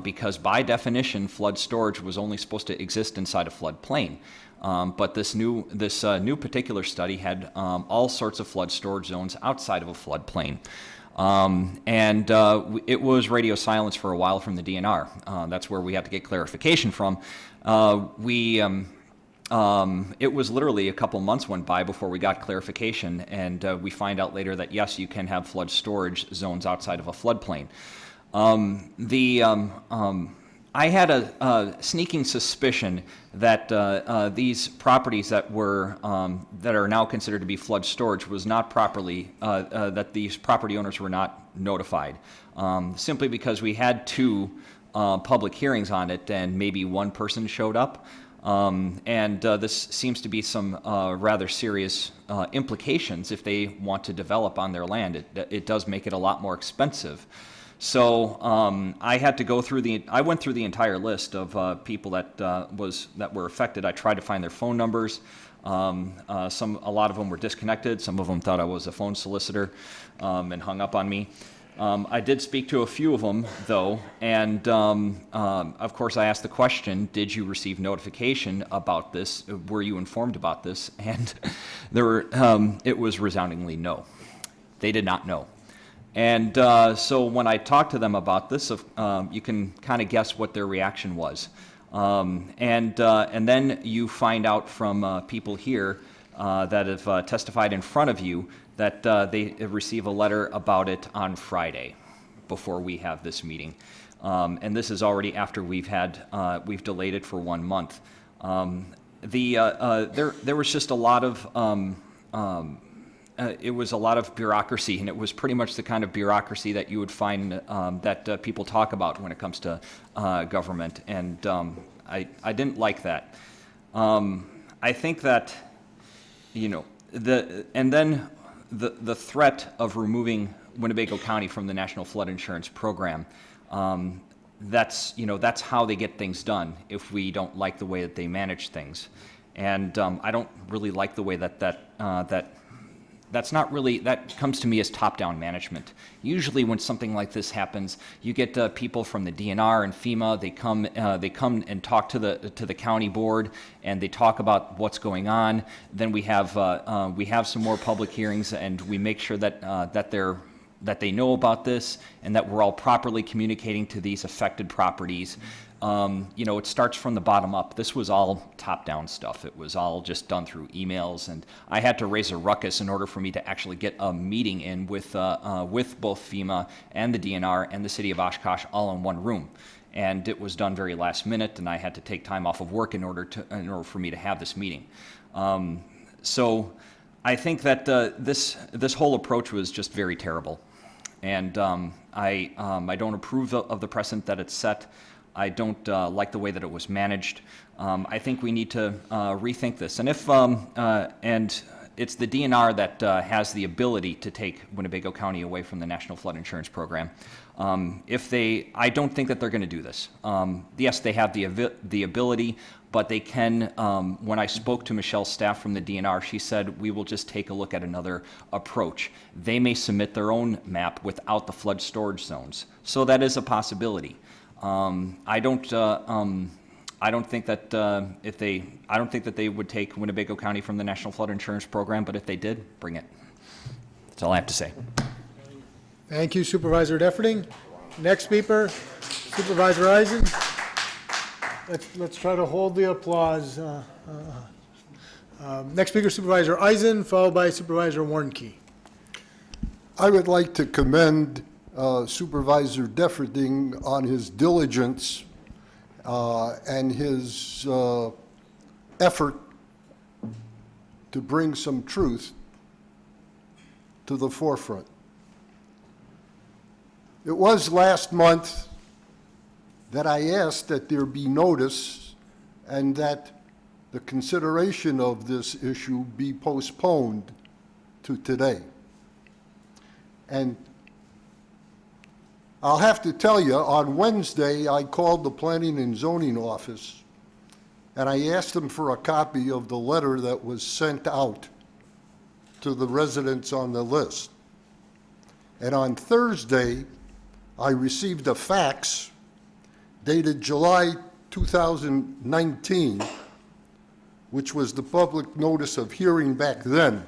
Because by definition, flood storage was only supposed to exist inside a floodplain. But this new particular study had all sorts of flood storage zones outside of a floodplain. It was radio silence for a while from the DNR. That's where we had to get clarification from. It was literally a couple months went by before we got clarification, and we find out later that yes, you can have flood storage zones outside of a floodplain. I had a sneaking suspicion that these properties that are now considered to be flood storage was not properly that these property owners were not notified, simply because we had two public hearings on it and maybe one person showed up, this seems to be some rather serious implications if they want to develop on their land. It does make it a lot more expensive. So I had to go through I went through the entire list of people that were affected. I tried to find their phone numbers. A lot of them were disconnected. Some of them thought I was a phone solicitor and hung up on me. I did speak to a few of them though, and of course I asked the question, did you receive notification about this? Were you informed about this? And it was resoundingly no. They did not know. And so when I talked to them about this, you can kind of guess what their reaction was. And then you find out from people here that have testified in front of you that they receive a letter about it on Friday before we have this meeting. And this is already after we've delayed it for 1 month. There was just a lot of it was a lot of bureaucracy, and it was pretty much the kind of bureaucracy that you would find that people talk about when it comes to government, and I didn't like that. I think that, the threat of removing Winnebago County from the National Flood Insurance Program, that's how they get things done if we don't like the way that they manage things. And I don't really like the way that comes to me as top-down management. Usually when something like this happens, you get people from the DNR and FEMA, they come and talk to the county board, and they talk about what's going on. Then we have some more public hearings, and we make sure that that they know about this and that we're all properly communicating to these affected properties. You know, it starts from the bottom up. This was all top-down stuff. It was all just done through emails, and I had to raise a ruckus in order for me to actually get a meeting in with both FEMA and the DNR and the city of Oshkosh all in one room. And it was done very last minute, and I had to take time off of work in order for me to have this meeting. So I think that this whole approach was just very terrible, and I don't approve of the precedent that it's set. I don't like the way that it was managed. I think we need to rethink this. And and it's the DNR that has the ability to take Winnebago County away from the National Flood Insurance Program. I don't think that they're going to do this. Yes, they have the ability, but they can. When I spoke to Michelle's staff from the DNR, she said we will just take a look at another approach. They may submit their own map without the flood storage zones, so that is a possibility. I don't think that they would take Winnebago County from the National Flood Insurance Program, but if they did, bring it. That's all I have to say. Thank you, Supervisor Defferting. Next speaker, Supervisor Eisen. Let's try to hold the applause. Next speaker, Supervisor Eisen, followed by Supervisor Warnke. I would like to commend Supervisor Defferting on his diligence and his effort to bring some truth to the forefront. It was last month that I asked that there be notice and that the consideration of this issue be postponed to today. And I'll have to tell you, on Wednesday, I called the Planning and Zoning Office, and I asked them for a copy of the letter that was sent out to the residents on the list. And on Thursday, I received a fax dated July 2019, which was the public notice of hearing back then.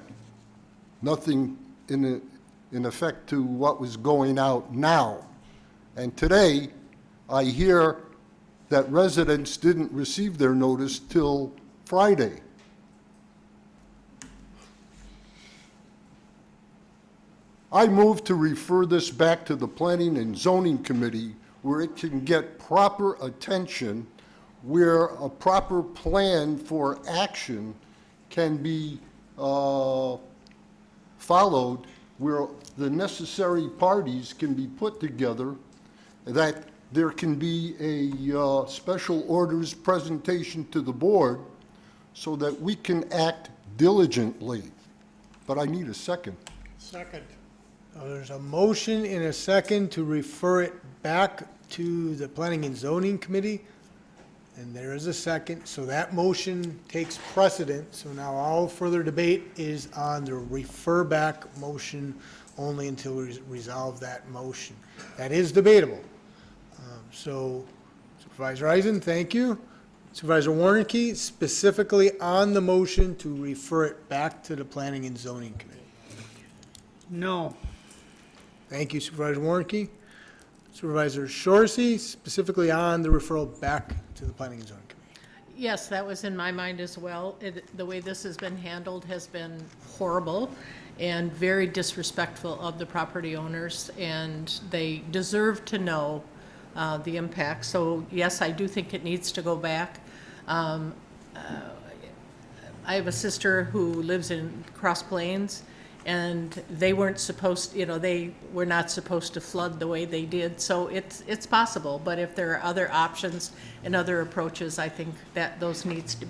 Nothing in effect to what was going out now. And today, I hear that residents didn't receive their notice till Friday. I move to refer this back to the Planning and Zoning Committee where it can get proper attention, where a proper plan for action can be followed, where the necessary parties can be put together, that there can be a special orders presentation to the board so that we can act diligently. But I need a second. Second. There's a motion and a second to refer it back to the Planning and Zoning Committee, and there is a second, so that motion takes precedent. So now all further debate is on the refer back motion only until we resolve that motion. That is debatable. So Supervisor Eisen, thank you. Supervisor Warnke, specifically on the motion to refer it back to the Planning and Zoning Committee. No. Thank you, Supervisor Warnke. Supervisor Shorsey, specifically on the referral back to the Planning and Zoning Committee. Yes, that was in my mind as well. The way this has been handled has been horrible and very disrespectful of the property owners, and they deserve to know the impact. So yes, I do think it needs to go back. I have a sister who lives in Cross Plains, and they weren't supposed, they were not supposed to flood the way they did. So it's possible, but if there are other options and other approaches, I think that those need to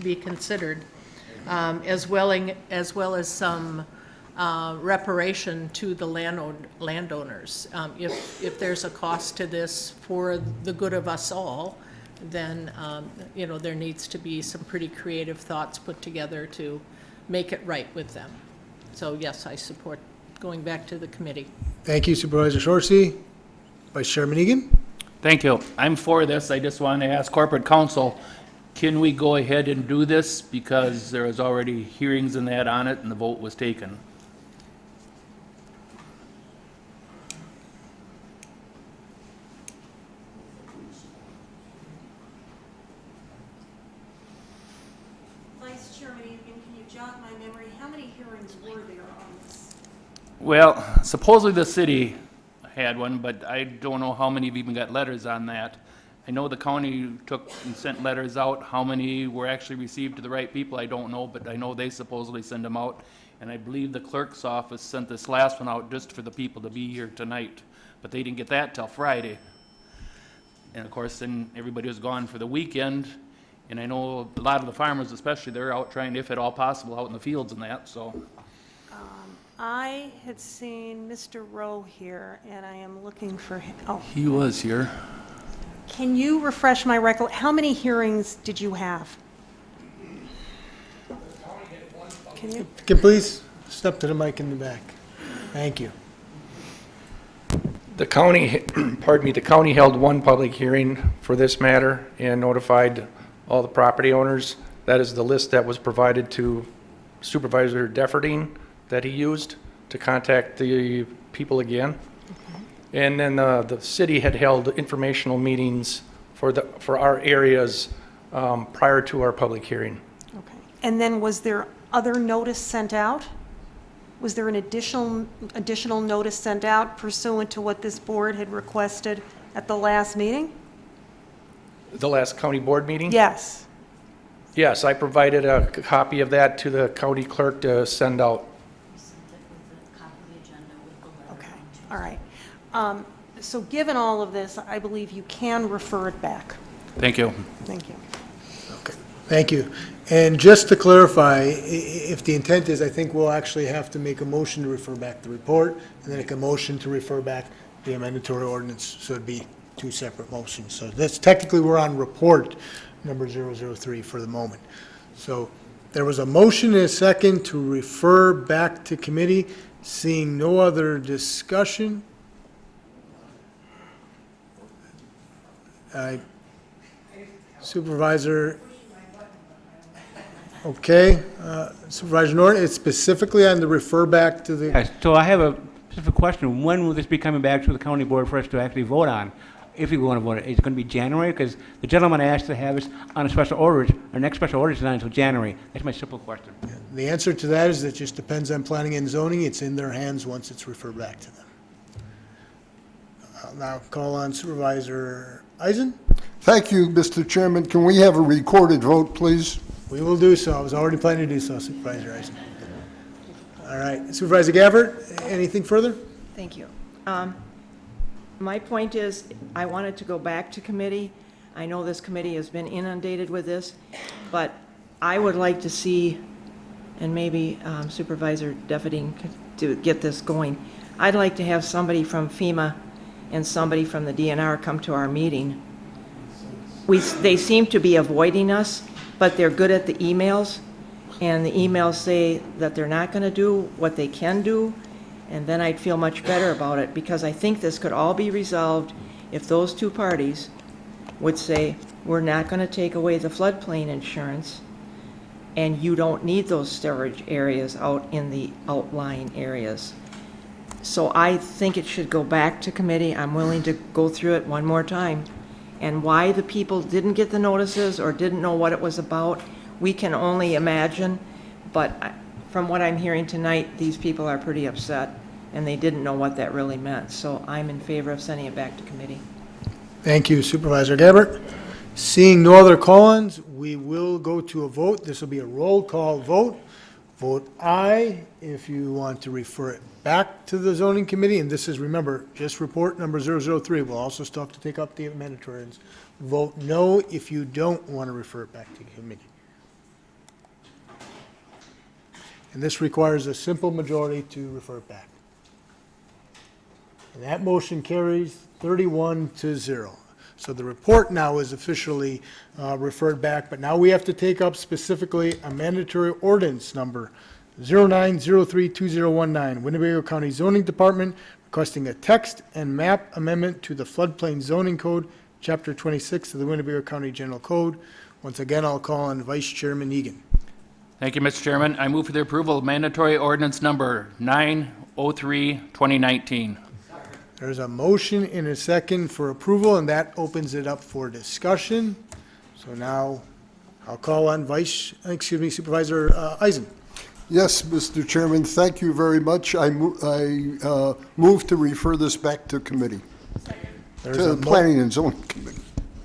be considered, as well as some reparation to the landowners. If there's a cost to this for the good of us all, then there needs to be some pretty creative thoughts put together to make it right with them. So yes, I support going back to the committee. Thank you, Supervisor Shorsey. Vice Chairman Egan. Thank you. I'm for this. I just want to ask corporate counsel, can we go ahead and do this because there was already hearings and that on it and the vote was taken? jog my memory, how many hearings were there on this? Well, supposedly the city had one, but I don't know how many have even got letters on that. I know the county took and sent letters out. How many were actually received to the right people, I don't know, but I know they supposedly send them out. And I believe the clerk's office sent this last one out just for the people to be here tonight, but they didn't get that till Friday. And of course, then everybody was gone for the weekend, and I know a lot of the farmers especially, they're out trying, if at all possible, out in the fields and that, so. I had seen Mr. Rowe here, and I am looking for him. Oh, He was here. can you refresh my record? How many hearings did you have? Can you? Can please step to the mic in the back? Thank you. The county, pardon me, the county held one public hearing for this matter and notified all the property owners. That is the list that was provided to Supervisor Defferting that he used to contact the people again. And then the city had held informational meetings for our areas prior to our public hearing. Okay. And then was there other notice sent out? Was there an additional notice sent out pursuant to what this board had requested at the last meeting? The last county board meeting? Yes. Yes, I provided a copy of that to the county clerk to send out. Okay, all right. So given all of this, I believe you can refer it back. Thank you. Thank you. Thank you. And just to clarify, if the intent is, I think we'll actually have to make a motion to refer back the report, and then a motion to refer back the amendatory ordinance, so it'd be two separate motions. So that's technically, we're on report number 003 for the moment. So there was a motion and a second to refer back to committee. Seeing no other discussion, Supervisor, okay, Supervisor Norton, it's specifically on the refer back to the, Yes, so I have a specific question. When will this be coming back to the county board for us to actually vote on? If you want to vote, is it going to be January? Because the gentleman asked to have us on a special orders. Our next special orders is not until January. That's my simple question. the answer to that is it just depends on planning and zoning. It's in their hands once it's referred back to them. I'll now call on Supervisor Eisen. Thank you, Mr. Chairman. Can we have a recorded vote, please? We will do so. I was already planning to do so, Supervisor Eisen. All right, Supervisor Gabbard, anything further? Thank you. My point is, I wanted to go back to committee. I know this committee has been inundated with this, but I would like to see, and maybe Supervisor Defferting could get this going, I'd like to have somebody from FEMA and somebody from the DNR come to our meeting. They seem to be avoiding us, but they're good at the emails, and the emails say that they're not going to do what they can do, and then I'd feel much better about it, because I think this could all be resolved if those two parties would say, we're not going to take away the floodplain insurance, and you don't need those storage areas out in the outlying areas. So I think it should go back to committee. I'm willing to go through it one more time. And why the people didn't get the notices or didn't know what it was about, we can only imagine. But from what I'm hearing tonight, these people are pretty upset, and they didn't know what that really meant. So I'm in favor of sending it back to committee. Thank you, Supervisor Gabbard. Seeing no other call-ins, we will go to a vote. This will be a roll call vote. Vote aye if you want to refer it back to the zoning committee, and this is, remember, just report number 003. We'll also still have to take up the mandatories. Vote no if you don't want to refer it back to committee. And this requires a simple majority to refer it back. And that motion carries 31-0. So the report now is officially referred back, but now we have to take up specifically a mandatory ordinance number 09032019, Winnebago County Zoning Department requesting a text and map amendment to the floodplain zoning code, Chapter 26 of the Winnebago County General Code. Once again, I'll call on Vice Chairman Egan. Thank you, Mr. Chairman. I move for the approval of mandatory ordinance number 903, 2019. There's a motion and a second for approval, and that opens it up for discussion. So now I'll call on Supervisor Eisen. Yes, Mr. Chairman, thank you very much. I move to refer this back to committee, There's to a the mo- Planning and Zoning Committee.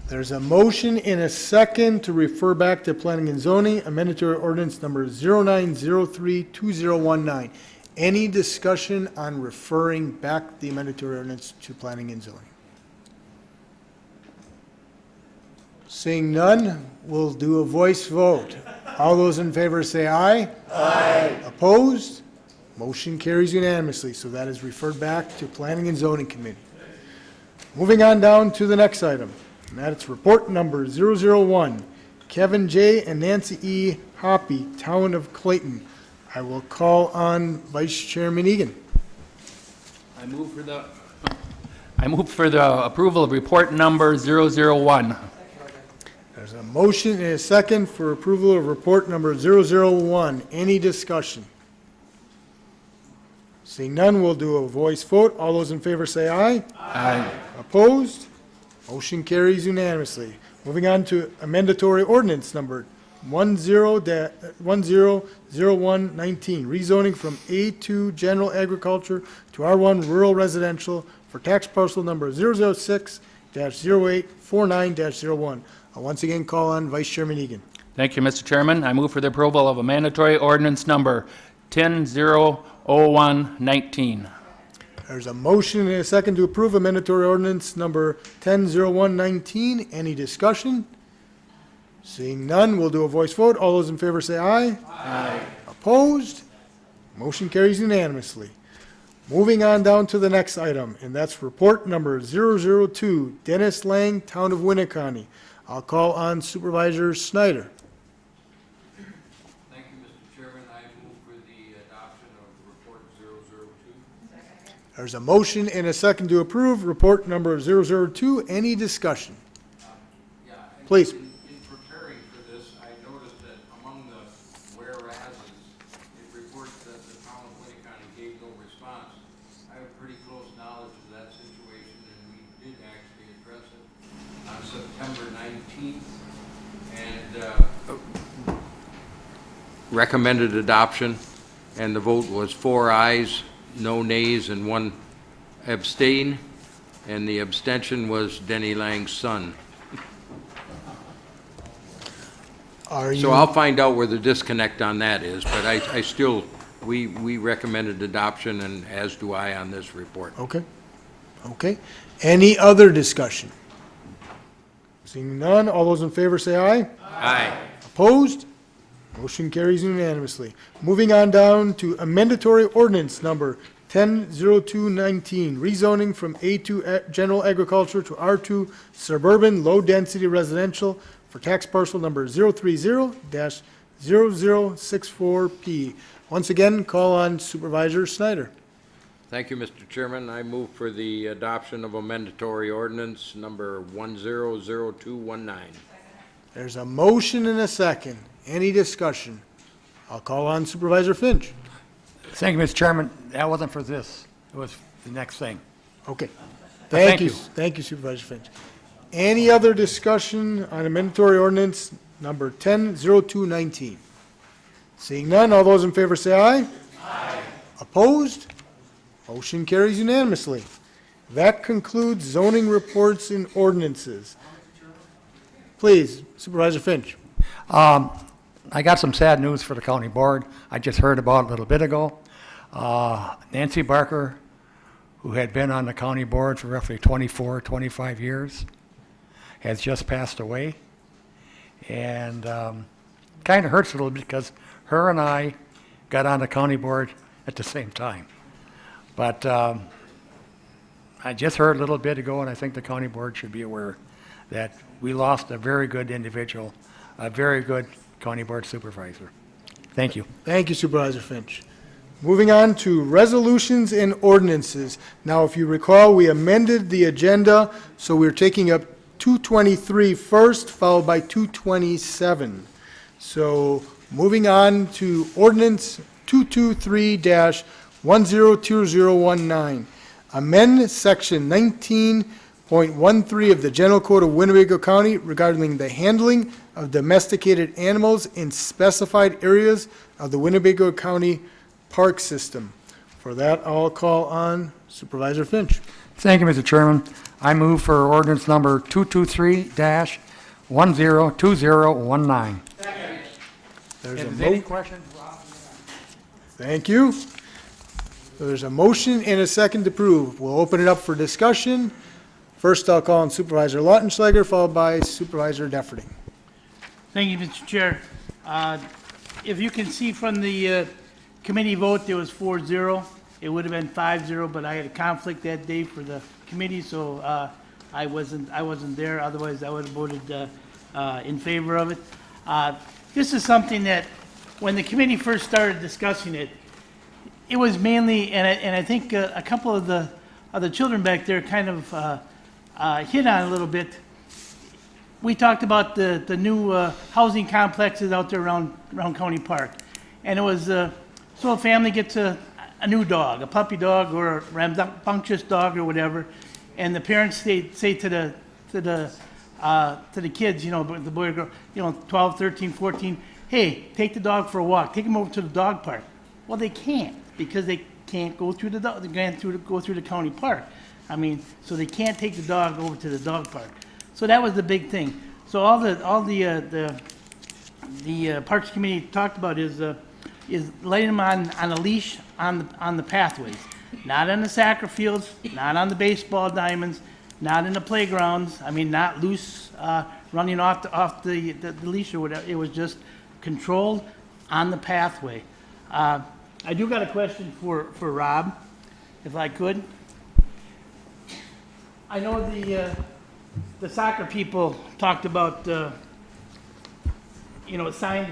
There's a motion and a second to refer back to Planning and Zoning, amendatory ordinance number 09032019. Any discussion on referring back the amendatory ordinance to Planning and Zoning? Seeing none, we'll do a voice vote. All those in favor say aye. Aye. Opposed? Motion carries unanimously, so that is referred back to Planning and Zoning Committee. Moving on down to the next item, and that's report number 001, Kevin J. and Nancy E. Hoppy, Town of Clayton. I will call on Vice Chairman Egan. I move for the approval of report number 001. There's a motion and a second for approval of report number 001. Any discussion? Seeing none, we'll do a voice vote. All those in favor say aye. Aye. Opposed? Motion carries unanimously. Moving on to amendatory ordinance number 100119, rezoning from A2 General Agriculture to R1 Rural Residential for tax parcel number 006-0849-01. I'll once again call on Vice Chairman Egan. Thank you, Mr. Chairman. I move for the approval of a mandatory ordinance number 100119. There's a motion and a second to approve amendatory ordinance number 100119. Any discussion? Seeing none, we'll do a voice vote. All those in favor say aye. Aye. Opposed? Motion carries unanimously. Moving on down to the next item, and that's report number 002, Dennis Lang, Town of Winnebago. I'll call on Supervisor Snyder. Thank you, Mr. Chairman. I move for the adoption of report 002. There's a motion and a second to approve report number 002. Any discussion? Please. In preparing for this, I noticed that among the whereases, it reports that the town of Winnebago gave no response. I have pretty close knowledge of that situation, and we did actually address it on September 19th, and recommended adoption, and the vote was 4 ayes, no nays, and 1 abstain, and the abstention was Denny Lang's son. So I'll find out where the disconnect on that is, but I still, we recommended adoption, and as do I on this report. Okay. Okay. Any other discussion? Seeing none, all those in favor say aye. Aye. Opposed? Motion carries unanimously. Moving on down to amendatory ordinance number 100219, rezoning from A2 General Agriculture to R2 Suburban Low Density Residential for tax parcel number 030-0064P. Once again, call on Supervisor Snyder. Thank you, Mr. Chairman. I move for the adoption of a mandatory ordinance number 100219. There's a motion and a second. Any discussion? I'll call on Supervisor Finch. Thank you, Mr. Chairman. That wasn't for this. It was the next thing. Okay. Thank Thank you. you. Thank you, Supervisor Finch. Any other discussion on amendatory ordinance number 100219? Seeing none, all those in favor say aye. Aye. Opposed? Motion carries unanimously. That concludes zoning reports and ordinances. Please, Supervisor Finch. I got some sad news for the county board. I just heard about it a little bit ago. Nancy Barker, who had been on the county board for roughly 24, 25 years, has just passed away. And kind of hurts a little bit because her and I got on the county board at the same time. But I just heard a little bit ago, and I think the county board should be aware that we lost a very good individual, a very good county board supervisor. Thank you. Thank you, Supervisor Finch. Moving on to resolutions and ordinances. Now, if you recall, we amended the agenda, so we're taking up 223 first, followed by 227. So moving on to ordinance 223-102019. Amend section 19 .13 of the General Code of Winnebago County regarding the handling of domesticated animals in specified areas of the Winnebago County Park System. For that, I'll call on Supervisor Finch. Thank you, Mr. Chairman. I move for ordinance number 223-102019. There's a Is there any mo- questions? Thank you. So there's a motion and a second to approve. We'll open it up for discussion. First, I'll call on Supervisor Lautenschläger, followed by Supervisor Defferting. Thank you, Mr. Chair. If you can see from the committee vote, there was 4-0. It would have been 5-0, but I had a conflict that day for the committee, so I wasn't there. Otherwise, I would have voted in favor of it. This is something that, when the committee first started discussing it, it was mainly, and I think a couple of the children back there kind of hit on a little bit. We talked about the new housing complexes out there around County Park. And it was, so a family gets a new dog, a puppy dog or a rambunctious dog or whatever, and the parents say to the kids, the boy or girl, 12, 13, 14, hey, take the dog for a walk, take him over to the dog park. Well, they can't, because they can't go through go through the county park. I mean, so they can't take the dog over to the dog park. So that was the big thing. So all the Parks Committee talked about is letting them on a leash on the pathways, not on the soccer fields, not on the baseball diamonds, not in the playgrounds. I mean, not loose, running off the leash or whatever. It was just controlled on the pathway. I do got a question for Rob, if I could. I know the soccer people talked about, signage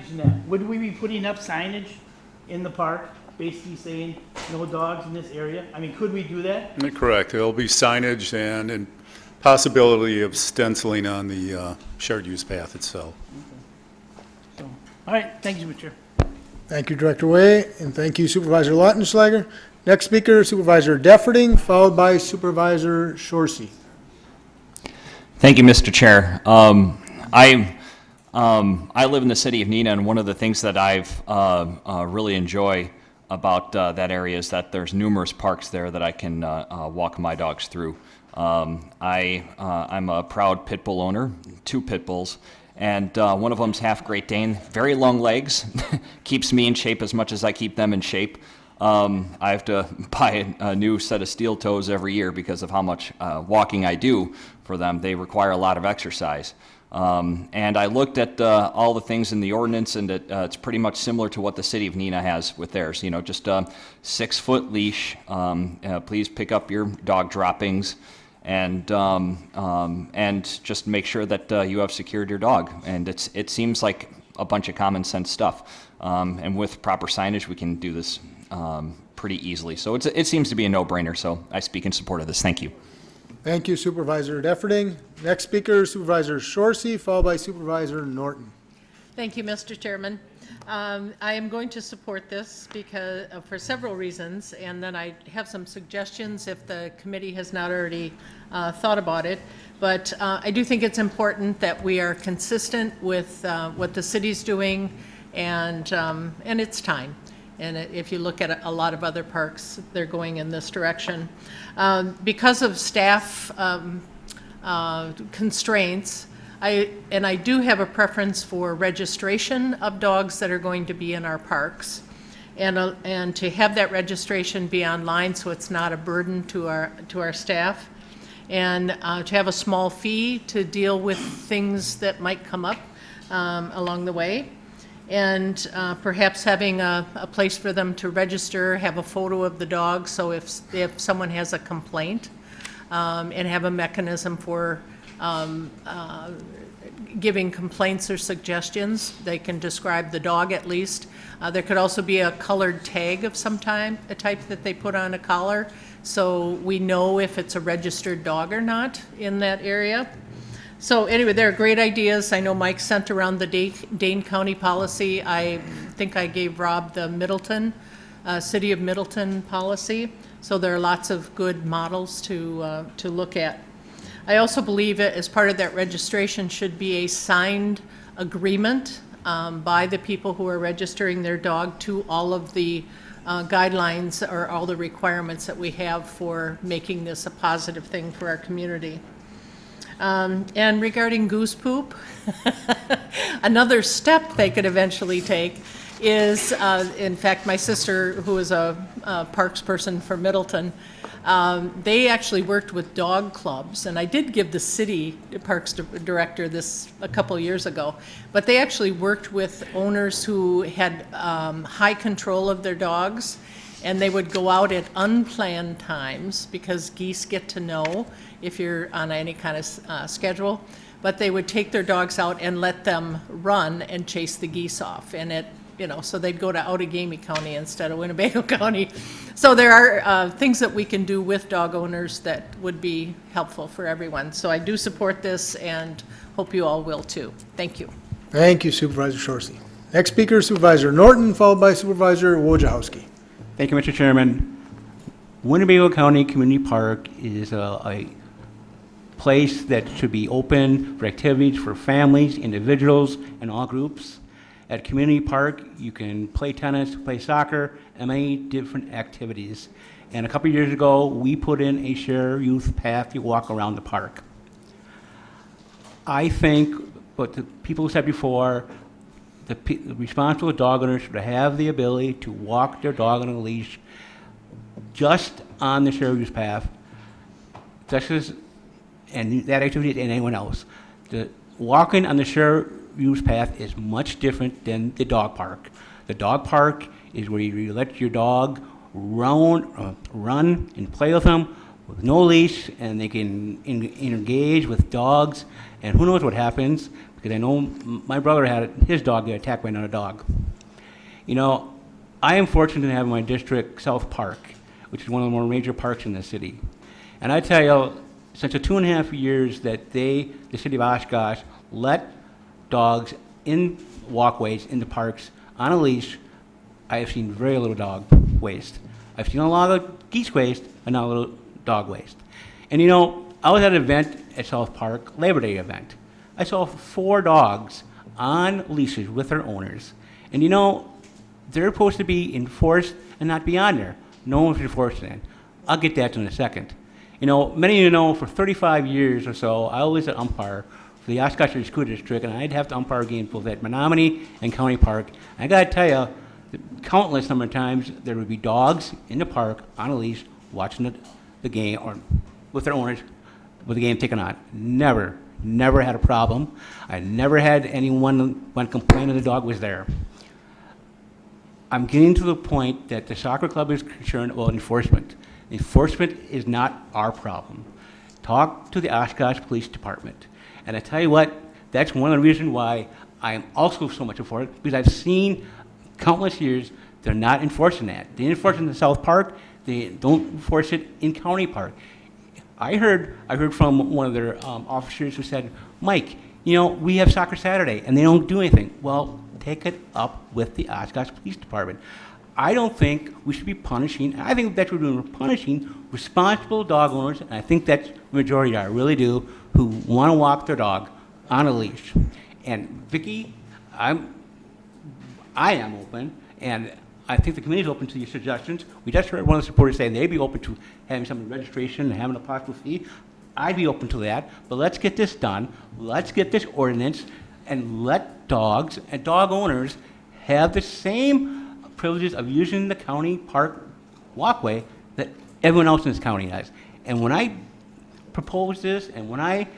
and that. Would we be putting up signage in the park, basically saying no dogs in this area? I mean, could we do that? Correct. There'll be signage and possibility of stenciling on the shared use path itself. So, all right, thank you, Mr. Chair. Thank you, Director Way, and thank you, Supervisor Lautenschläger. Next speaker, Supervisor Defferting, followed by Supervisor Shorsey. Thank you, Mr. Chair. I live in the city of Neenah, and one of the things that I've really enjoy about that area is that there's numerous parks there that I can walk my dogs through. I'm a proud pit bull owner, 2 pit bulls, and one of them's half Great Dane, very long legs, keeps me in shape as much as I keep them in shape. I have to buy a new set of steel toes every year because of how much walking I do for them. They require a lot of exercise. And I looked at all the things in the ordinance, and it's pretty much similar to what the city of Neenah has with theirs. Just a 6-foot leash. Please pick up your dog droppings, and just make sure that you have secured your dog. And it seems like a bunch of common sense stuff. And with proper signage, we can do this pretty easily. So it seems to be a no-brainer. So I speak in support of this. Thank you. Thank you, Supervisor Defferting. Next speaker, Supervisor Shorsey, followed by Supervisor Norton. Thank you, Mr. Chairman. I am going to support this because for several reasons, and then I have some suggestions if the committee has not already thought about it. But I do think it's important that we are consistent with what the city's doing, and it's time. And if you look at a lot of other parks, they're going in this direction. Because of staff constraints, I do have a preference for registration of dogs that are going to be in our parks, and to have that registration be online so it's not a burden to our staff, and to have a small fee to deal with things that might come up along the way. And perhaps having a place for them to register, have a photo of the dog, so if someone has a complaint, and have a mechanism for giving complaints or suggestions, they can describe the dog at least. There could also be a colored tag of some type that they put on a collar, so we know if it's a registered dog or not in that area. So anyway, there are great ideas. I know Mike sent around the Dane County policy. I think I gave Rob the Middleton, City of Middleton policy. So there are lots of good models to look at. I also believe that as part of that registration should be a signed agreement by the people who are registering their dog to all of the guidelines or all the requirements that we have for making this a positive thing for our community. And regarding goose poop, another step they could eventually take is, in fact, my sister, who is a parks person for Middleton, they actually worked with dog clubs, and I did give the city parks director this a couple years ago, but they actually worked with owners who had high control of their dogs, and they would go out at unplanned times because geese get to know if you're on any kind of schedule, but they would take their dogs out and let them run and chase the geese off, and it, you know, so they'd go to Outagamie County instead of Winnebago County. So there are things that we can do with dog owners that would be helpful for everyone. So I do support this and hope you all will too. Thank you. Thank you, Supervisor Shorsey. Next speaker, Supervisor Norton, followed by Supervisor Wojciechowski. Thank you, Mr. Chairman. Winnebago County Community Park is a place that should be open for activities for families, individuals, and all groups. At Community Park, you can play tennis, play soccer, and many different activities. And a couple of years ago, we put in a share youth path to walk around the park. I think what the people said before, the responsible dog owners should have the ability to walk their dog on a leash just on the share youth path, just as, and that activity and anyone else. The walking on the share use path is much different than the dog park. The dog park is where you let your dog run and play with them with no leash, and they can engage with dogs, and who knows what happens, because I know my brother had his dog get attacked by another dog. You know, I am fortunate to have in my district South Park, which is one of the more major parks in the city. And I tell you, since the 2.5 years that the city of Oshkosh let dogs in walkways, in the parks, on a leash, I have seen very little dog waste. I've seen a lot of geese waste, and not a little dog waste. And you know, I was at an event at South Park, Labor Day event. I saw 4 dogs on leashes with their owners. And you know, they're supposed to be enforced and not be on there. No one's enforcing it. I'll get that in a second. You know, many of you know, for 35 years or so, I was an umpire for the Oshkosh School District, and I'd have to umpire games both at Menominee and County Park. And I gotta tell you, countless number of times, there would be dogs in the park on a leash watching the game, or with their owners, with the game taken on. Never had a problem. I never had anyone complain that the dog was there. I'm getting to the point that the soccer club is concerned about enforcement. Enforcement is not our problem. Talk to the Oshkosh Police Department. And I tell you what, that's one of the reasons why I am also so much for it, because I've seen countless years they're not enforcing that. They enforce it in the South Park, they don't enforce it in County Park. I heard from one of their officers who said, Mike, you know, we have Soccer Saturday and they don't do anything. Well, take it up with the Oshkosh Police Department. I don't think we should be punishing, I think that's what we're doing, we're punishing responsible dog owners, and I think that's the majority are, really do, who want to walk their dog on a leash. And Vicki, I am open, and I think the committee is open to your suggestions. We just heard one of the supporters say they'd be open to having some registration and having a possible fee. I'd be open to that, but let's get this done. Let's get this ordinance and let dogs and dog owners have the same privileges of using the county park walkway that everyone else in this county has. And when I proposed this and when I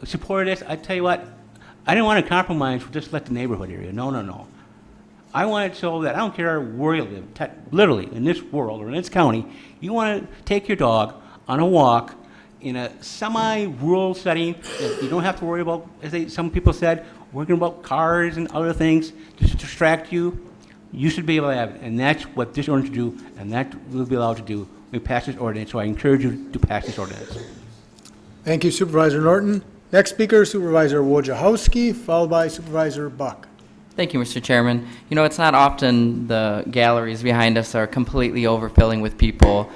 supported this, I tell you what, I didn't want to compromise for just let the neighborhood area. No. I want it so that I don't care where you live, literally in this world or in this county, you want to take your dog on a walk in a semi-rural setting that you don't have to worry about, as some people said, worrying about cars and other things to distract you. You should be able to have it, and that's what this ordinance will do, and that we'll be allowed to do. We pass this ordinance, so I encourage you to pass this ordinance. Thank you, Supervisor Norton. Next speaker, Supervisor Wojciechowski, followed by Supervisor Buck. Thank you, Mr. Chairman. You know, it's not often the galleries behind us are completely overfilling with people.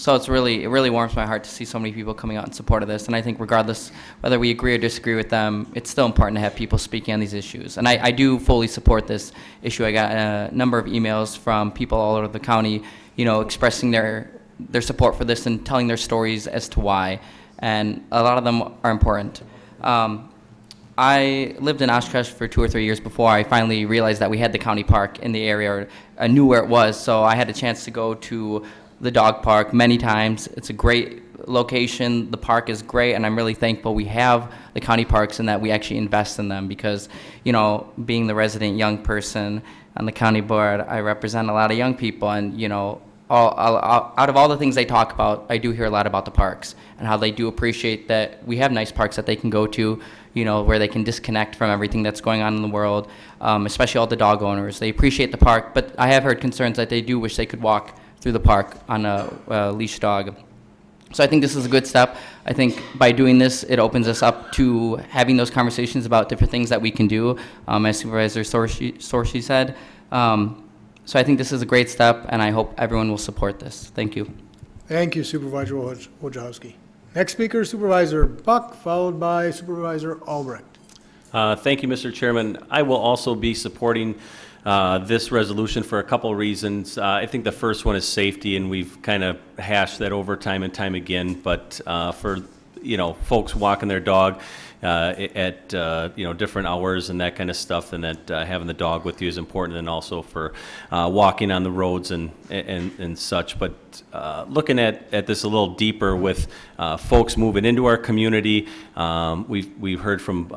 So it really warms my heart to see so many people coming out in support of this. And I think regardless whether we agree or disagree with them, it's still important to have people speaking on these issues. And I do fully support this issue. I got a number of emails from people all over the county, expressing their support for this and telling their stories as to why. And a lot of them are important. I lived in Oshkosh for 2 or 3 years before I finally realized that we had the county park in the area, or I knew where it was. So I had a chance to go to the dog park many times. It's a great location. The park is great, and I'm really thankful we have the county parks and that we actually invest in them because, being the resident young person on the county board, I represent a lot of young people, and, out of all the things they talk about, I do hear a lot about the parks and how they do appreciate that we have nice parks that they can go to, where they can disconnect from everything that's going on in the world, especially all the dog owners. They appreciate the park, but I have heard concerns that they do wish they could walk through the park on a leash dog. So I think this is a good step. I think by doing this, it opens us up to having those conversations about different things that we can do, as Supervisor Sorshi said. So I think this is a great step, and I hope everyone will support this. Thank you. Thank you, Supervisor Wojciechowski. Next speaker, Supervisor Buck, followed by Supervisor Albrecht. Thank you, Mr. Chairman. I will also be supporting this resolution for a couple reasons. I think the first one is safety, and we've kind of hashed that over time and time again. But for folks walking their dog at different hours and that kind of stuff, and that having the dog with you is important, and also for walking on the roads and such. But looking at this a little deeper with folks moving into our community, we've heard from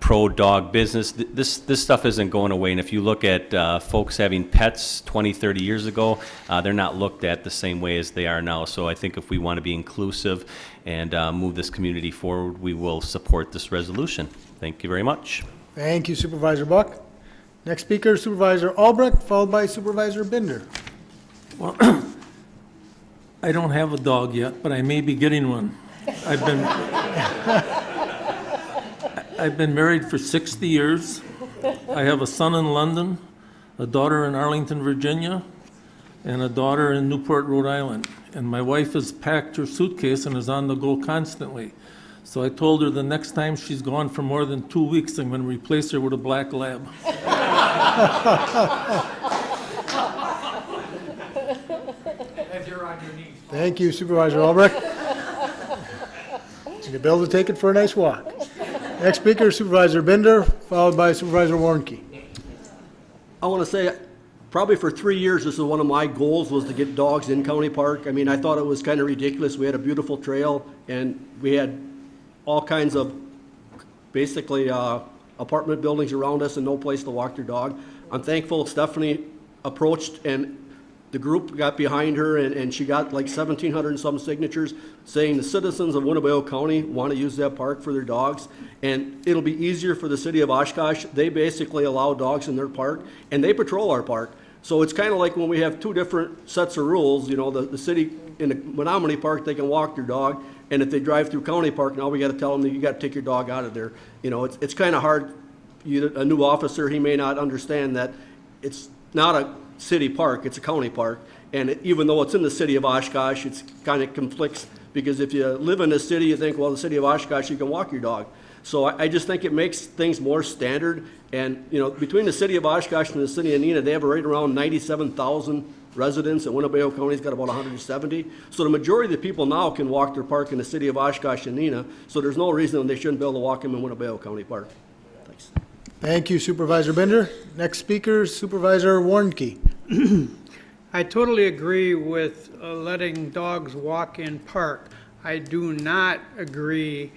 pro-dog business. This stuff isn't going away, and if you look at folks having pets 20, 30 years ago, they're not looked at the same way as they are now. So I think if we want to be inclusive and move this community forward, we will support this resolution. Thank you very much. Thank you, Supervisor Buck. Next speaker, Supervisor Albrecht, followed by Supervisor Binder. Well, I don't have a dog yet, but I may be getting one. I've been married for 60 years. I have a son in London, a daughter in Arlington, Virginia, and a daughter in Newport, Rhode Island. And my wife has packed her suitcase and is on the go constantly. So I told her the next time she's gone for more than 2 weeks, I'm going to replace her with a black lab. Thank you, Supervisor Albrecht. You'll be able to take it for a nice walk. Next speaker, Supervisor Binder, followed by Supervisor Warnke. I want to say, probably for 3 years, this is one of my goals, was to get dogs in County Park. I mean, I thought it was kind of ridiculous. We had a beautiful trail, and we had all kinds of, basically, apartment buildings around us and no place to walk their dog. I'm thankful Stephanie approached, and the group got behind her, and she got like 1,700 and some signatures saying the citizens of Winnebago County want to use that park for their dogs, and it'll be easier for the city of Oshkosh. They basically allow dogs in their park, and they patrol our park. So it's kind of like when we have two different sets of rules. The city in the Menominee Park, they can walk their dog, and if they drive through County Park, now we got to tell them that you got to take your dog out of there. It's kind of hard. A new officer, he may not understand that it's not a city park, it's a county park, and even though it's in the city of Oshkosh, it's kind of conflicts, because if you live in the city, you think, well, the city of Oshkosh, you can walk your dog. So I just think it makes things more standard, and between the city of Oshkosh and the city of Neenah, they have right around 97,000 residents, and Winnebago County's got about 170. So the majority of the people now can walk their park in the city of Oshkosh and Neenah, so there's no reason they shouldn't be able to walk them in Winnebago County Park. Thanks. Thank you, Supervisor Binder. Next speaker, Supervisor Warnke. I totally agree with letting dogs walk in park. I do not agree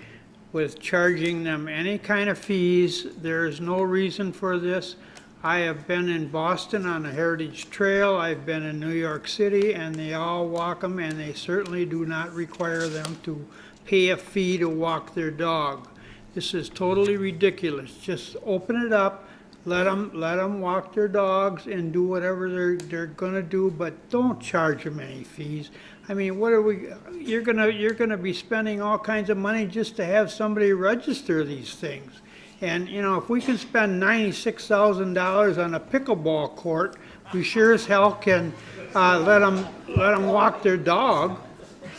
with charging them any kind of fees. There's no reason for this. I have been in Boston on a Heritage Trail. I've been in New York City, and they all walk them, and they certainly do not require them to pay a fee to walk their dog. This is totally ridiculous. Just open it up, let them walk their dogs and do whatever they're gonna do, but don't charge them any fees. I mean, what are we? You're gonna be spending all kinds of money just to have somebody register these things. And if we can spend $96,000 on a pickleball court, we sure as hell can let them walk their dog.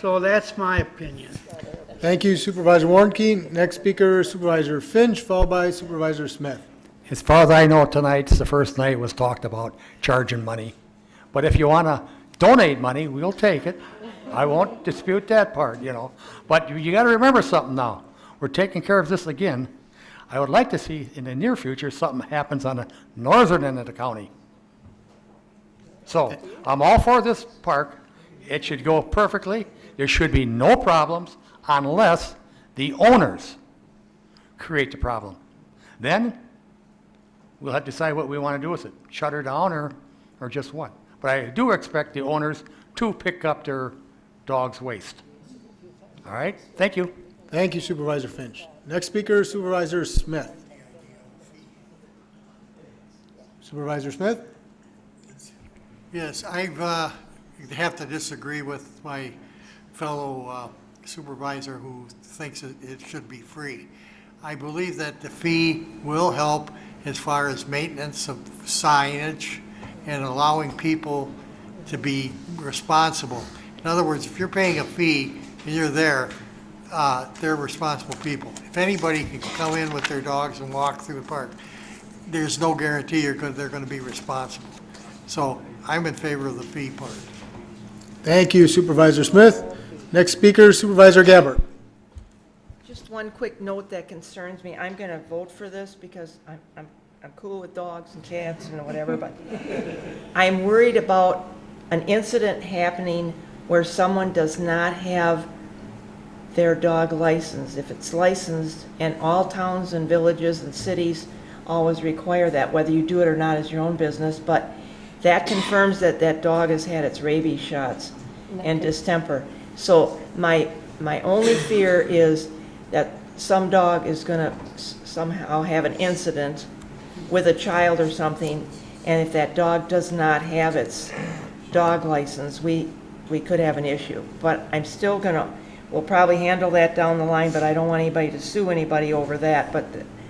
So that's my opinion. Thank you Supervisor Warnke. Next speaker, Supervisor Finch, followed by Supervisor Smith. As far as I know, tonight's the first night was talked about charging money. But if you want to donate money, we'll take it. I won't dispute that part, you know. But you got to remember something now. We're taking care of this again. I would like to see in the near future something happens on the northern end of the county. So I'm all for this park. It should go perfectly. There should be no problems unless the owners create the problem. Then we'll have to decide what we want to do with it. Shut her down or just what. But I do expect the owners to pick up their dog's waste. All right? Thank you. Thank you Supervisor Finch. Next speaker, Supervisor Smith. Supervisor Smith? Yes, I have to disagree with my fellow supervisor who thinks it should be free. I believe that the fee will help as far as maintenance of signage and allowing people to be responsible. In other words, if you're paying a fee and you're there, they're responsible people. If anybody can come in with their dogs and walk through the park, there's no guarantee they're going to be responsible. So I'm in favor of the fee part. Thank you Supervisor Smith. Next speaker, Supervisor Gabbard. Just one quick note that concerns me. I'm going to vote for this because I'm cool with dogs and cats and whatever, but I'm worried about an incident happening where someone does not have their dog licensed. If it's licensed, and all towns and villages and cities always require that, whether you do it or not is your own business, but that confirms that that dog has had its rabies shots and distemper. So my only fear is that some dog is going to somehow have an incident with a child or something, and if that dog does not have its dog license, we could have an issue. But I'm still going to, we'll probably handle that down the line, but I don't want anybody to sue anybody over that. But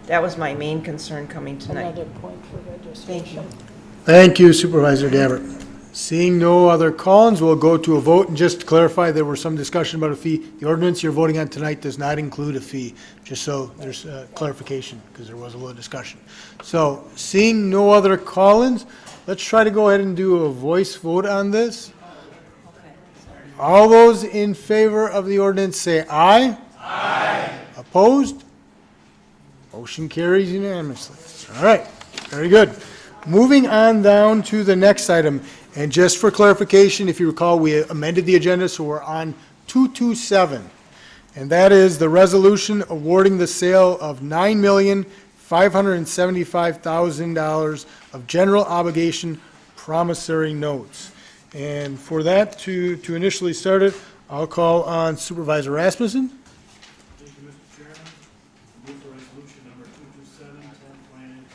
that was my main concern coming tonight. Another point for registration. Thank you. Thank you Supervisor Gabbard. Seeing no other call-ins, we'll go to a vote. And just to clarify, there was some discussion about a fee. The ordinance you're voting on tonight does not include a fee, just so there's clarification, because there was a little discussion. So seeing no other call-ins, let's try to go ahead and do a voice vote on this. All those in favor of the ordinance say aye. Aye. Opposed? Motion carries unanimously. All right, very good. Moving on down to the next item. And just for clarification, if you recall, we amended the agenda, so we're on 227. And that is the resolution awarding the sale of $9,575,000 of general obligation promissory notes. And for that, to initially start it, I'll call on Supervisor Rasmussen. Thank you, Mr. Chairman. Move for resolution number 227, 1020.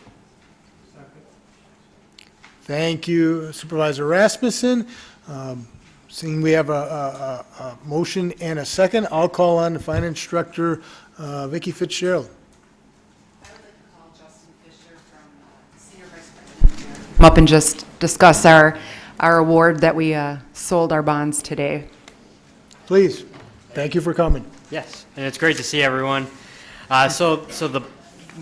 Second. Thank you, Supervisor Rasmussen. Seeing we have a motion and a second, I'll call on the Finance Director, Vicki Fitzgerald. Come up and just discuss our award that we sold our bonds today. Please. Thank you for coming. Yes, and it's great to see everyone. So the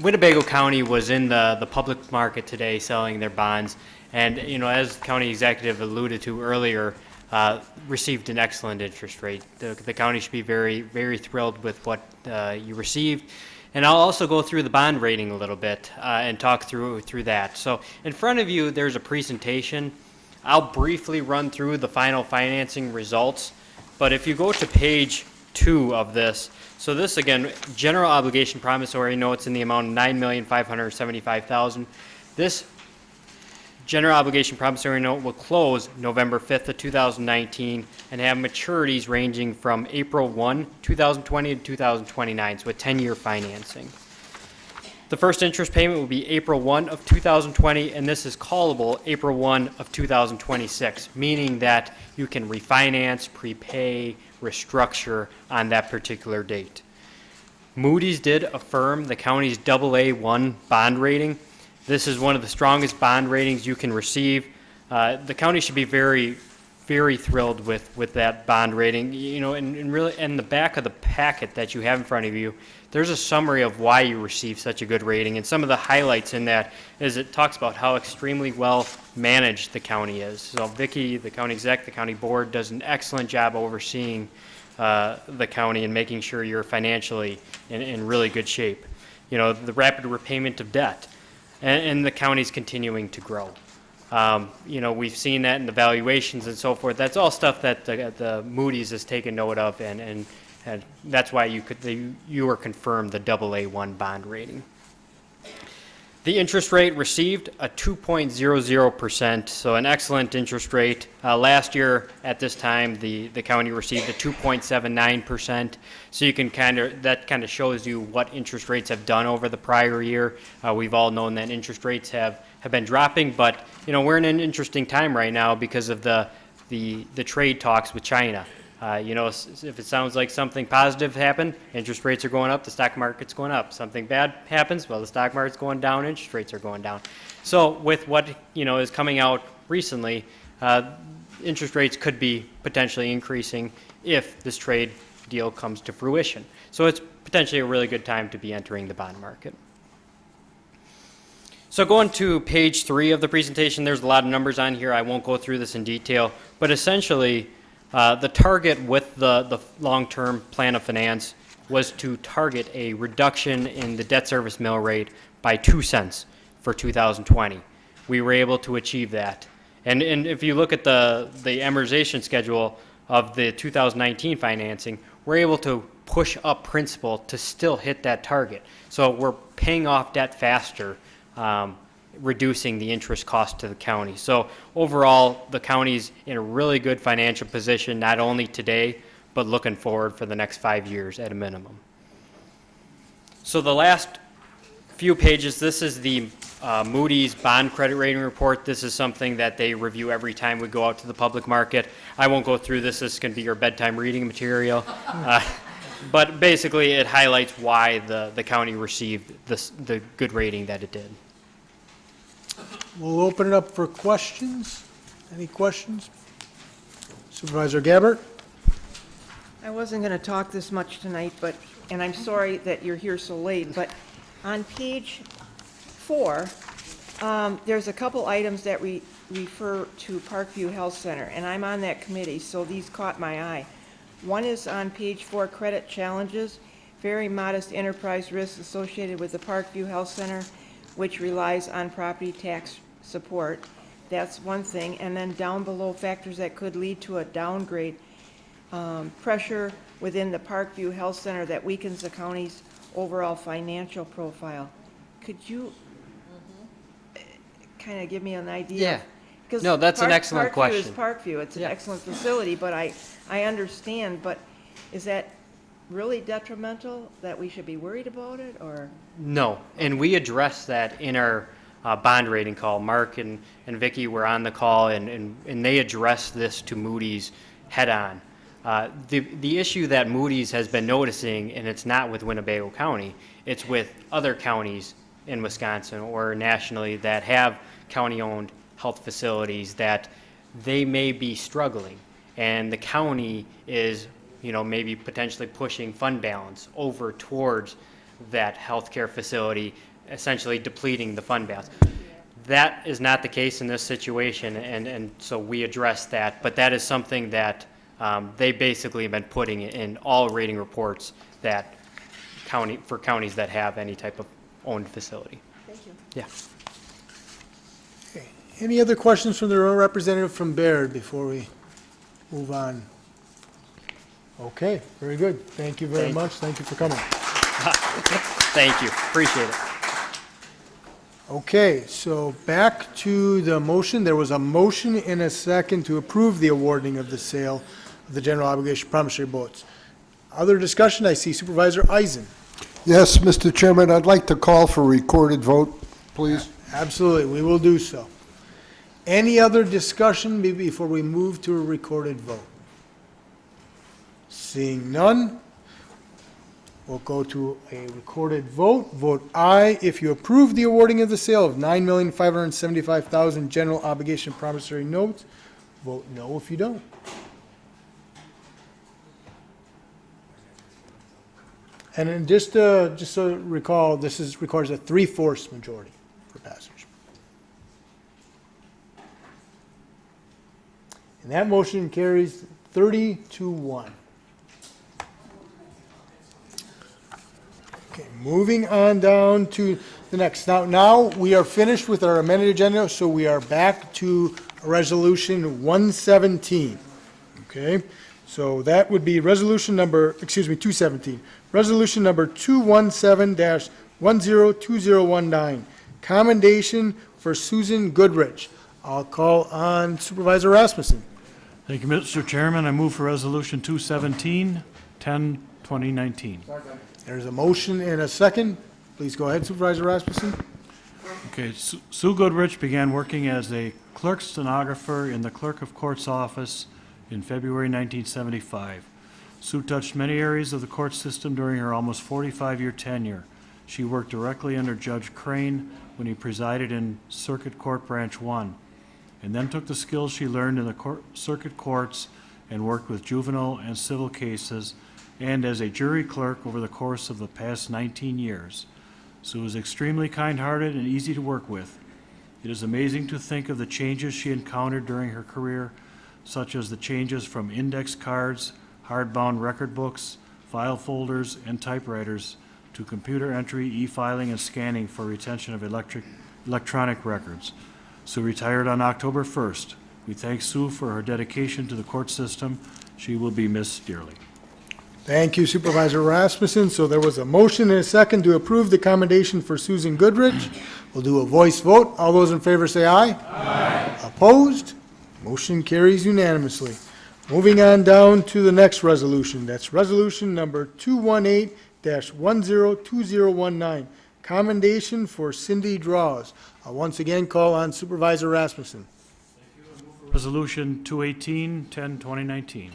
Winnebago County was in the public market today selling their bonds, and you know, as County Executive alluded to earlier, received an excellent interest rate. The county should be very, very thrilled with what you received. And I'll also go through the bond rating a little bit and talk through that. So in front of you, there's a presentation. I'll briefly run through the final financing results, but if you go to page 2 of this, so this again, general obligation promissory notes in the amount of $9,575,000. This general obligation promissory note will close November 5th of 2019 and have maturities ranging from April 1, 2020 to 2029, so a 10-year financing. The first interest payment will be April 1 of 2020, and this is callable April 1 of 2026, meaning that you can refinance, prepay, restructure on that particular date. Moody's did affirm the county's AA1 bond rating. This is one of the strongest bond ratings you can receive. The county should be very very thrilled with that bond rating. You know, and really, in the back of the packet that you have in front of you, there's a summary of why you received such a good rating. And some of the highlights in that is it talks about how extremely well managed the county is. So Vicki, the county exec, the county board does an excellent job overseeing the county and making sure you're financially in really good shape. You know, the rapid repayment of debt, and the county's continuing to grow. You know, we've seen that in the valuations and so forth. That's all stuff that the Moody's has taken note of, and that's why you were confirmed the AA1 bond rating. The interest rate received a 2.00%, so an excellent interest rate. Last year at this time, the county received a 2.79%. So you can that kind of shows you what interest rates have done over the prior year. We've all known that interest rates have been dropping, but you know, we're in an interesting time right now because of the trade talks with China. You know, if it sounds like something positive happened, interest rates are going up, the stock market's going up. Something bad happens, well, the stock market's going down, interest rates are going down. So with what, you know, is coming out recently, interest rates could be potentially increasing if this trade deal comes to fruition. So it's potentially a really good time to be entering the bond market. So going to page 3 of the presentation, there's a lot of numbers on here. I won't go through this in detail, but essentially, the target with the long-term plan of finance was to target a reduction in the debt service mill rate by 2 cents for 2020. We were able to achieve that. And if you look at the amortization schedule of the 2019 financing, we're able to push up principal to still hit that target. So we're paying off debt faster, reducing the interest cost to the county. So overall, the county's in a really good financial position, not only today, but looking forward for the next 5 years at a minimum. So the last few pages, this is the Moody's bond credit rating report. This is something that they review every time we go out to the public market. I won't go through this. This can be your bedtime reading material. But basically, it highlights why the county received the good rating that it did. We'll open it up for questions. Any questions? Supervisor Gabbard? I wasn't going to talk this much tonight, and I'm sorry that you're here so late, but on page 4, there's a couple items that refer to Parkview Health Center, and I'm on that committee, so these caught my eye. One is on page 4, credit challenges, very modest enterprise risks associated with the Parkview Health Center, which relies on property tax support. That's one thing. And then down below, factors that could lead to a downgrade, pressure within the Parkview Health Center that weakens the county's overall financial profile. Could you kind of give me an idea? Yeah. Because no, that's an excellent question. Parkview is Parkview. It's an excellent facility, but I understand, but is that really detrimental that we should be worried about it, or? No, and we addressed that in our bond rating call. Mark and Vicki were on the call, and they addressed this to Moody's head on. The issue that Moody's has been noticing, and it's not with Winnebago County, it's with other counties in Wisconsin or nationally that have county-owned health facilities, that they may be struggling, and the county is, you know, maybe potentially pushing fund balance over towards that healthcare facility, essentially depleting the fund balance. That is not the case in this situation, and so we addressed that, but that is something that they basically have been putting in all rating reports that for counties that have any type of owned facility. Thank you. Yeah. Okay. Any other questions from the representative from Baird before we move on? Okay, very good. Thank you very much. Thank you for coming. Thank you. Appreciate it. Okay, so back to the motion. There was a motion and a second to approve the awarding of the sale of the general obligation promissory boats. Other discussion? I see Supervisor Eisen. Yes, Mr. Chairman, I'd like to call for a recorded vote, please. Absolutely, we will do so. Any other discussion before we move to a recorded vote? Seeing none, we'll go to a recorded vote. Vote aye if you approve the awarding of the sale of $9,575,000 general obligation promissory notes. Vote no if you don't. And then just so recall, this requires a 3/4 majority for passage. And that motion carries 30-1. Okay, moving on down to the next. Now we are finished with our amended agenda, so we are back to Resolution 117. Okay, so that would be resolution number, 217. Resolution number 217-102019, commendation for Susan Goodrich. I'll call on Supervisor Rasmussen. Thank you, Mr. Chairman. I move for Resolution 217-10-2019. There's a motion and a second. Please go ahead, Supervisor Rasmussen. Okay, Sue Goodrich began working as a clerk stenographer in the Clerk of Court's office in February 1975. Sue touched many areas of the court system during her almost 45-year tenure. She worked directly under Judge Crane when he presided in Circuit Court Branch 1, and then took the skills she learned in the circuit courts and worked with juvenile and civil cases and as a jury clerk over the course of the past 19 years. Sue was extremely kind-hearted and easy to work with. It is amazing to think of the changes she encountered during her career, such as the changes from index cards, hardbound record books, file folders, and typewriters to computer entry, e-filing, and scanning for retention of electronic records. Sue retired on October 1st. We thank Sue for her dedication to the court system. She will be missed dearly. Thank you, Supervisor Rasmussen. So there was a motion and a second to approve the commendation for Susan Goodrich. We'll do a voice vote. All those in favor say aye. Aye. Opposed? Motion carries unanimously. Moving on down to the next resolution. That's resolution number 218-102019, commendation for Cindy Draws. I'll once again call on Supervisor Rasmussen. Resolution 218-10-2019.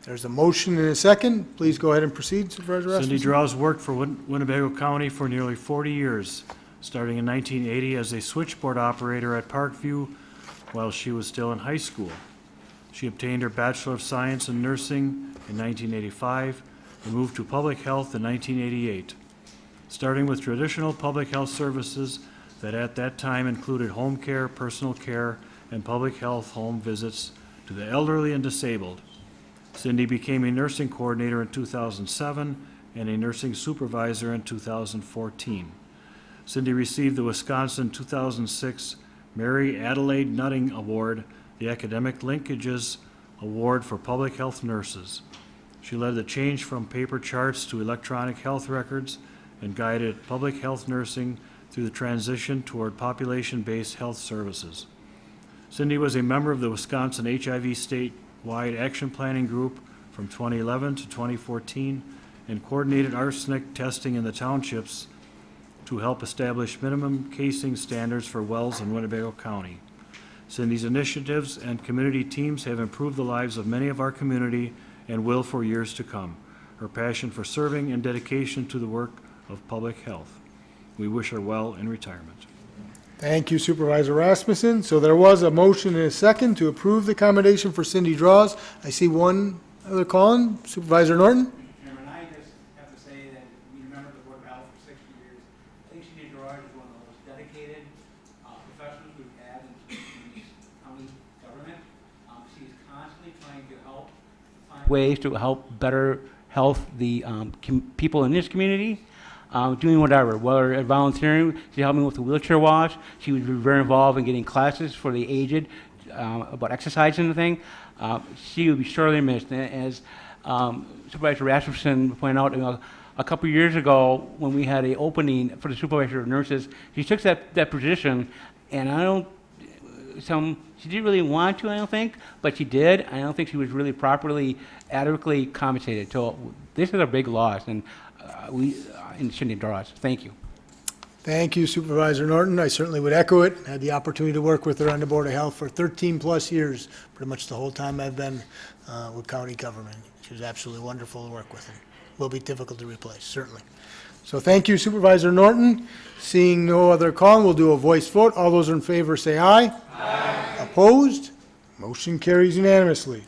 There's a motion and a second. Please go ahead and proceed, Supervisor Rasmussen. Cindy Draws worked for Winnebago County for nearly 40 years, starting in 1980 as a switchboard operator at Parkview while she was still in high school. She obtained her Bachelor of Science in Nursing in 1985 and moved to Public Health in 1988, starting with traditional public health services that at that time included home care, personal care, and public health home visits to the elderly and disabled. Cindy became a nursing coordinator in 2007 and a nursing supervisor in 2014. Cindy received the Wisconsin 2006 Mary Adelaide Nutting Award, the Academic Linkages Award for Public Health Nurses. She led the change from paper charts to electronic health records and guided public health nursing through the transition toward population-based health services. Cindy was a member of the Wisconsin HIV statewide action planning group from 2011 to 2014 and coordinated arsenic testing in the townships to help establish minimum casing standards for wells in Winnebago County. Cindy's initiatives and community teams have improved the lives of many of our community and will for years to come. Her passion for serving and dedication to the work of public health. We wish her well in retirement. Thank you, Supervisor Rasmussen. So there was a motion and a second to approve the commendation for Cindy Draws. I see one other calling. Supervisor Norton? Chairman, I just have to say that we remember the Board of Health for 60 years. I think Cindy Draws is one of the most dedicated professionals we've had in county government. She is constantly trying to help find ways to help better health the people in this community. Doing whatever, whether volunteering, she helped me with the wheelchair wash. She was very involved in getting classes for the aged about exercising and thing. She would be sorely missed. As Supervisor Rasmussen pointed out, a couple years ago when we had an opening for the supervisor of nurses, she took that position, and she didn't really want to, I don't think, but she did. I don't think she was really properly, adequately compensated. So this is a big loss, and in Cindy Draws. Thank you. Thank you, Supervisor Norton. I certainly would echo it. I had the opportunity to work with her on the Board of Health for 13-plus years, pretty much the whole time I've been with county government. She was absolutely wonderful to work with and will be difficult to replace, certainly. So thank you, Supervisor Norton. Seeing no other call, we'll do a voice vote. All those in favor say aye. Aye. Opposed? Motion carries unanimously.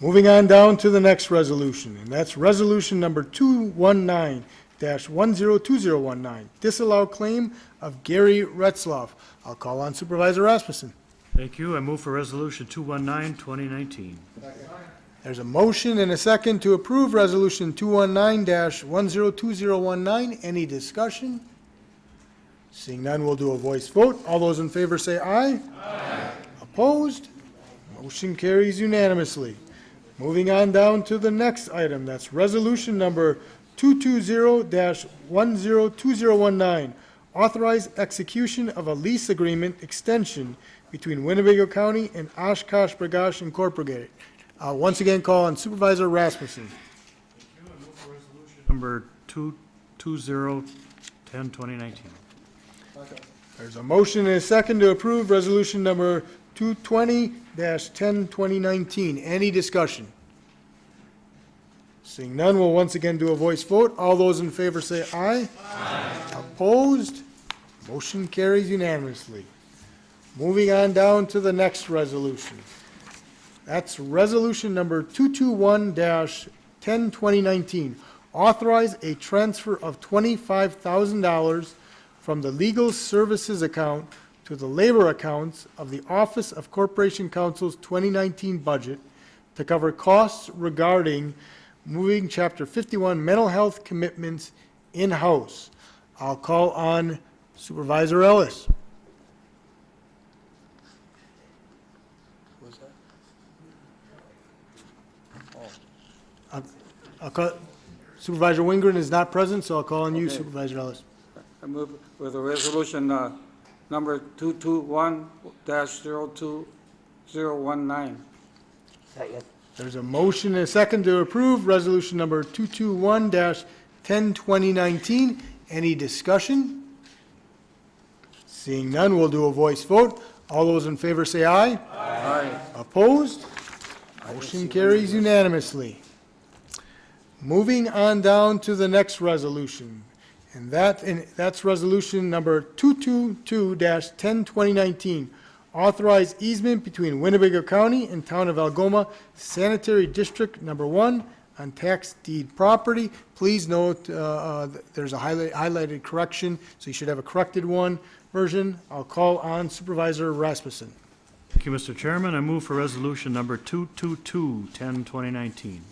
Moving on down to the next resolution, and that's resolution number 219-102019, disallow claim of Gary Retzloff. I'll call on Supervisor Rasmussen. Thank you. I move for Resolution 219, 2019. There's a motion and a second to approve Resolution 219-102019. Any discussion? Seeing none, we'll do a voice vote. All those in favor say aye. Aye. Opposed? Motion carries unanimously. Moving on down to the next item, that's Resolution number 220-102019. Authorize execution of a lease agreement extension between Winnebago County and Oshkosh B'gosh Incorporated. Once again, call on Supervisor Rasmussen. Number 22010, 2019. There's a motion and a second to approve Resolution number 220-10, 2019. Any discussion? Seeing none, we'll once again do a voice vote. All those in favor say aye. Aye. Opposed? Motion carries unanimously. Moving on down to the next resolution. That's Resolution number 221-10, 2019. Authorize a transfer of $25,000 from the legal services account to the labor accounts of the Office of Corporation Counsel's 2019 budget to cover costs regarding moving Chapter 51 mental health commitments in-house. I'll call on Supervisor Ellis. I'll call, Supervisor Wingren is not present, so I'll call on you, Okay. Supervisor Ellis. I move with a resolution number 221-02019. There's a motion and a second to approve Resolution number 221-10, 2019. Any discussion? Seeing none, we'll do a voice vote. All those in favor say aye. Aye. Opposed? Motion carries unanimously. Moving on down to the next resolution, and that's Resolution number 222-10, 2019. Authorize easement between Winnebago County and Town of Algoma Sanitary District Number 1 on tax deed property. Please note, there's a highlighted correction, so you should have a corrected one version. I'll call on Supervisor Rasmussen. Thank you, Mr. Chairman. I move for Resolution number 22210, 2019.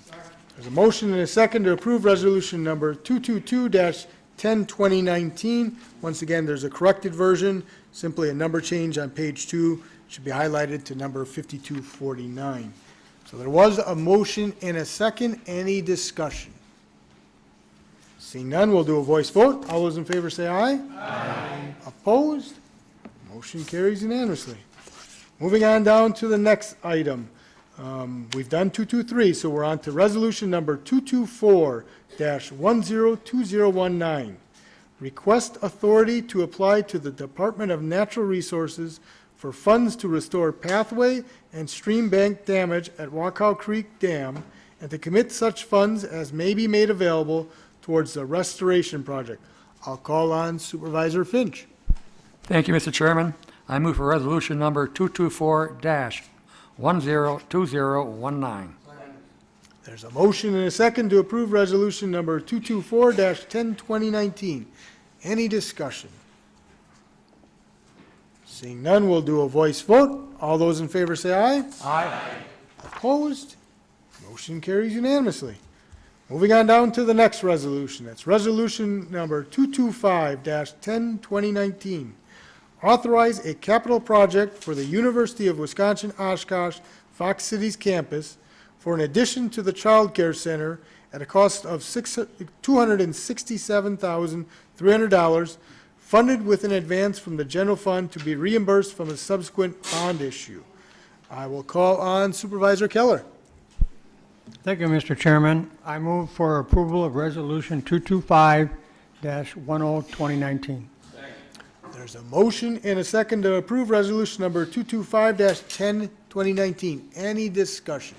There's a motion and a second to approve Resolution number 222-10, 2019. Once again, there's a corrected version, simply a number change on page 2. Should be highlighted to number 5249. So there was a motion and a second. Any discussion? Seeing none, we'll do a voice vote. All those in favor say aye. Aye. Opposed? Motion carries unanimously. Moving on down to the next item. We've done 223, so we're on to Resolution number 224-102019. Request authority to apply to the Department of Natural Resources for funds to restore pathway and stream bank damage at Wacow Creek Dam and to commit such funds as may be made available towards the restoration project. I'll call on Supervisor Finch. Thank you, Mr. Chairman. I move for Resolution number 224-102019. There's a motion and a second to approve Resolution number 224-10, 2019. Any discussion? Seeing none, we'll do a voice vote. All those in favor say aye. Aye. Opposed? Motion carries unanimously. Moving on down to the next resolution. That's Resolution number 225-10, 2019. Authorize a capital project for the University of Wisconsin-Oshkosh Fox Cities campus for an addition to the Child Care Center at a cost of $267,300, funded with an advance from the general fund to be reimbursed from a subsequent bond issue. I will call on Supervisor Keller. Thank you, Mr. Chairman. I move for approval of Resolution 225-10, 2019. There's a motion and a second to approve Resolution number 225-10, 2019. Any discussion?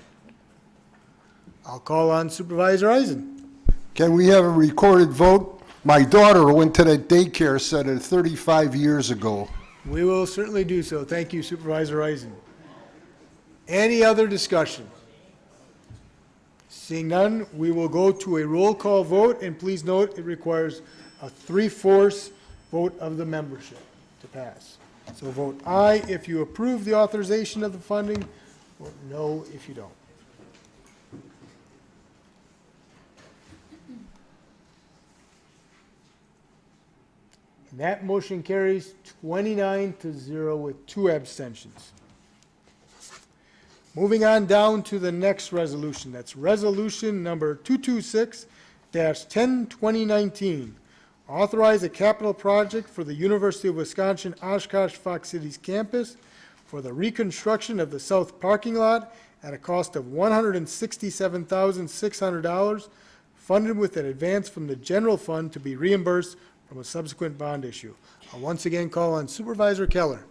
I'll call on Supervisor Eisen. Can we have a recorded vote? My daughter went to that daycare center 35 years ago. We will certainly do so. Thank you, Supervisor Eisen. Any other discussion? Seeing none, we will go to a roll call vote, and please note it requires a 3/4 vote of the membership to pass. So vote aye if you approve the authorization of the funding, vote no if you don't. And that motion carries 29-0 with 2 abstentions. Moving on down to the next resolution. That's resolution number 226-10-2019. Authorize a capital project for the University of Wisconsin Oshkosh Fox Cities campus for the reconstruction of the south parking lot at a cost of $167,600, funded with an advance from the general fund to be reimbursed from a subsequent bond issue. I'll once again call on Supervisor Keller.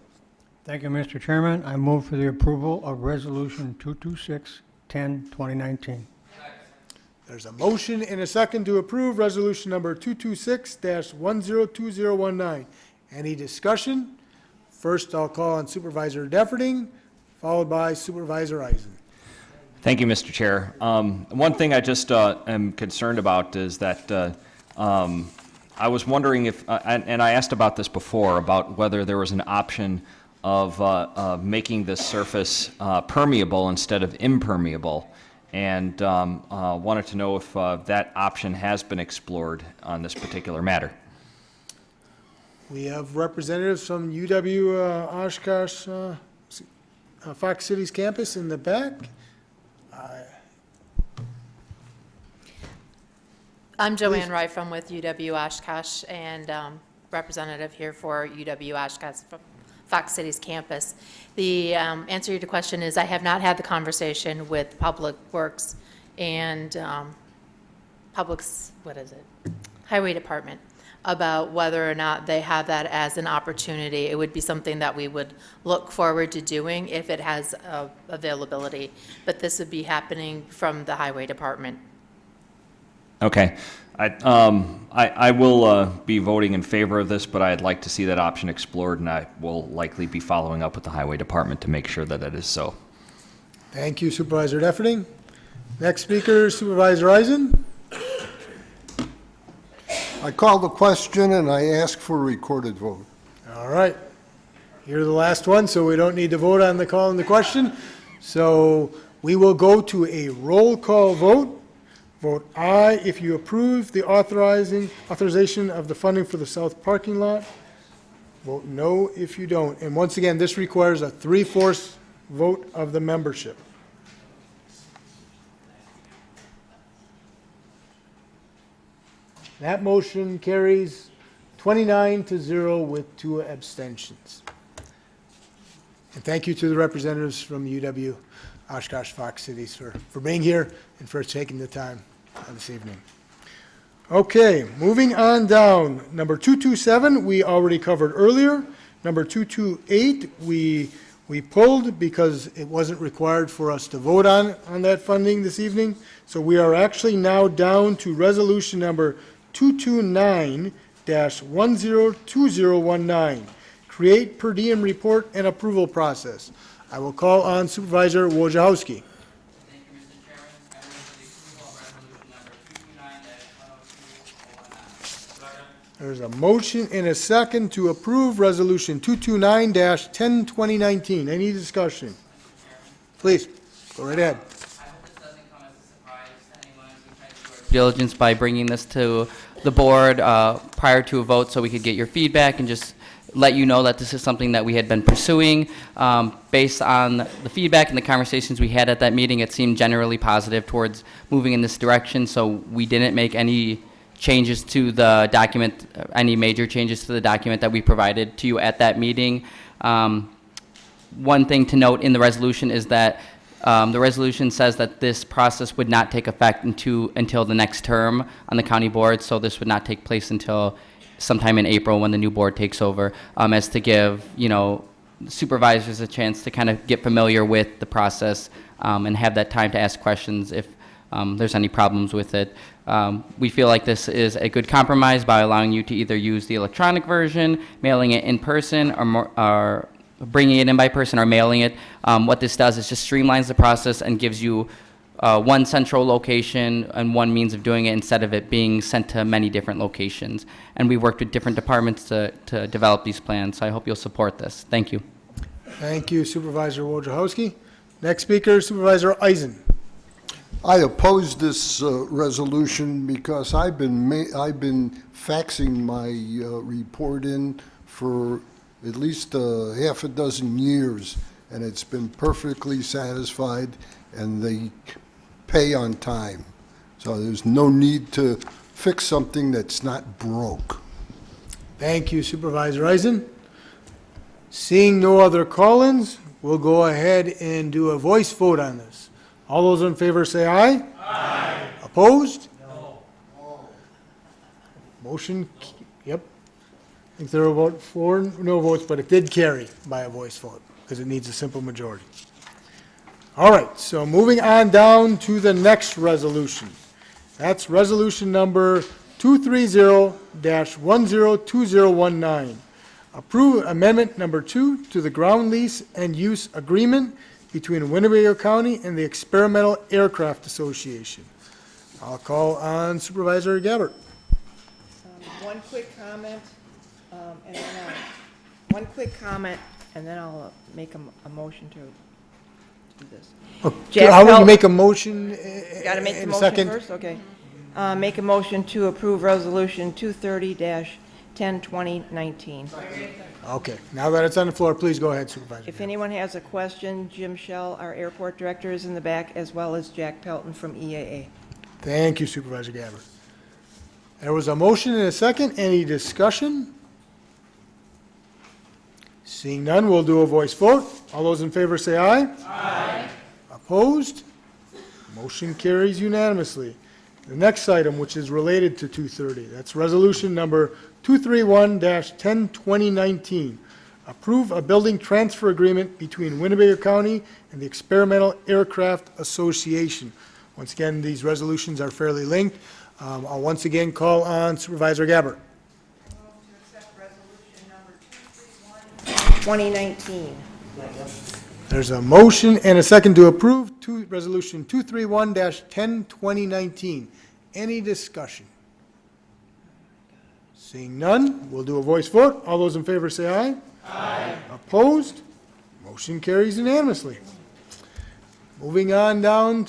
Thank you, Mr. Chairman. I move for the approval of Resolution 226-10-2019. There's a motion and a second to approve resolution number 226-102019. Any discussion? First, I'll call on Supervisor Defferding, followed by Supervisor Eisen. Thank you, Mr. Chair. One thing I just am concerned about is that I was wondering if, and I asked about this before, about whether there was an option of making this surface permeable instead of impermeable, and wanted to know if that option has been explored on this particular matter. We have representatives from UW Oshkosh Fox Cities campus in the back. I'm Joanne Roy from with UW Oshkosh and representative here for UW Oshkosh Fox Cities campus. The answer to your question is I have not had the conversation with Public Works and Highway Department about whether or not they have that as an opportunity. It would be something that we would look forward to doing if it has availability, but this would be happening from the Highway Department. Okay. I will be voting in favor of this, but I'd like to see that option explored, and I will likely be following up with the Highway Department to make sure that that is so. Thank you, Supervisor Defferding. Next speaker, Supervisor Eisen. I call the question and I ask for a recorded vote. All right. You're the last one, so we don't need to vote on the call and the question. So we will go to a roll call vote. Vote aye if you approve the authorization of the funding for the south parking lot. Vote no if you don't. And once again, this requires a 3/4 vote of the membership. That motion carries 29-0 with 2 abstentions. And thank you to the representatives from UW Oshkosh Fox Cities for being here and for taking the time this evening. Okay, moving on down. Number 227, we already covered earlier. Number 228, we pulled because it wasn't required for us to vote on that funding this evening. So we are actually now down to resolution number 229-102019. Create per diem report and approval process. I will call on Supervisor Wojciechowski. There's a motion and a second to approve Resolution 229-10-2019. Any discussion? Please, go right ahead. Diligence by bringing this to the board prior to a vote so we could get your feedback and just let you know that this is something that we had been pursuing. Based on the feedback and the conversations we had at that meeting, it seemed generally positive towards moving in this direction, so we didn't make any changes to the document, any major changes to the document that we provided to you at that meeting. One thing to note in the resolution is that the resolution says that this process would not take effect until the next term on the county board, so this would not take place until sometime in April when the new board takes over, as to give, supervisors a chance to kind of get familiar with the process and have that time to ask questions if there's any problems with it. We feel like this is a good compromise by allowing you to either use the electronic version, mailing it in person, or bringing it in by person or mailing it. What this does is just streamlines the process and gives you one central location and one means of doing it instead of it being sent to many different locations. And we worked with different departments to develop these plans, so I hope you'll support this. Thank you. Thank you, Supervisor Wojciechowski. Next speaker, Supervisor Eisen. I oppose this resolution because I've been faxing my report in for at least half a dozen years, and it's been perfectly satisfied, and they pay on time. So there's no need to fix something that's not broke. Thank you, Supervisor Eisen. Seeing no other call-ins, we'll go ahead and do a voice vote on this. All those in favor say aye. Aye. Opposed? No. Motion, yep. I think there were about 4 no votes, but it did carry by a voice vote because it needs a simple majority. All right, so moving on down to the next resolution. That's resolution number 230-102019. Approve amendment number 2 to the ground lease and use agreement between Winnebago County and the Experimental Aircraft Association. I'll call on Supervisor Gabbert. One quick comment, and then I'll make a motion to do this. Jack How would you Pelt- make a motion Got to make the in a motion second? first? Okay. Make a motion to approve Resolution 230-10-2019. Okay, now that it's on the floor, please go ahead, Supervisor. If anyone has a question, Jim Schell, our airport director, is in the back, as well as Jack Pelton from EAA. Thank you, Supervisor Gabbert. There was a motion and a second. Any discussion? Seeing none, we'll do a voice vote. All those in favor say aye. Aye. Opposed? Motion carries unanimously. The next item, which is related to 230, that's resolution number 231-10-2019. Approve a building transfer agreement between Winnebago County and the Experimental Aircraft Association. Once again, these resolutions are fairly linked. I'll once again call on Supervisor Gabbert. 2019. There's a motion and a second to approve resolution 231-10-2019. Any discussion? Seeing none, we'll do a voice vote. All those in favor say aye. Aye. Opposed? Motion carries unanimously. Moving on down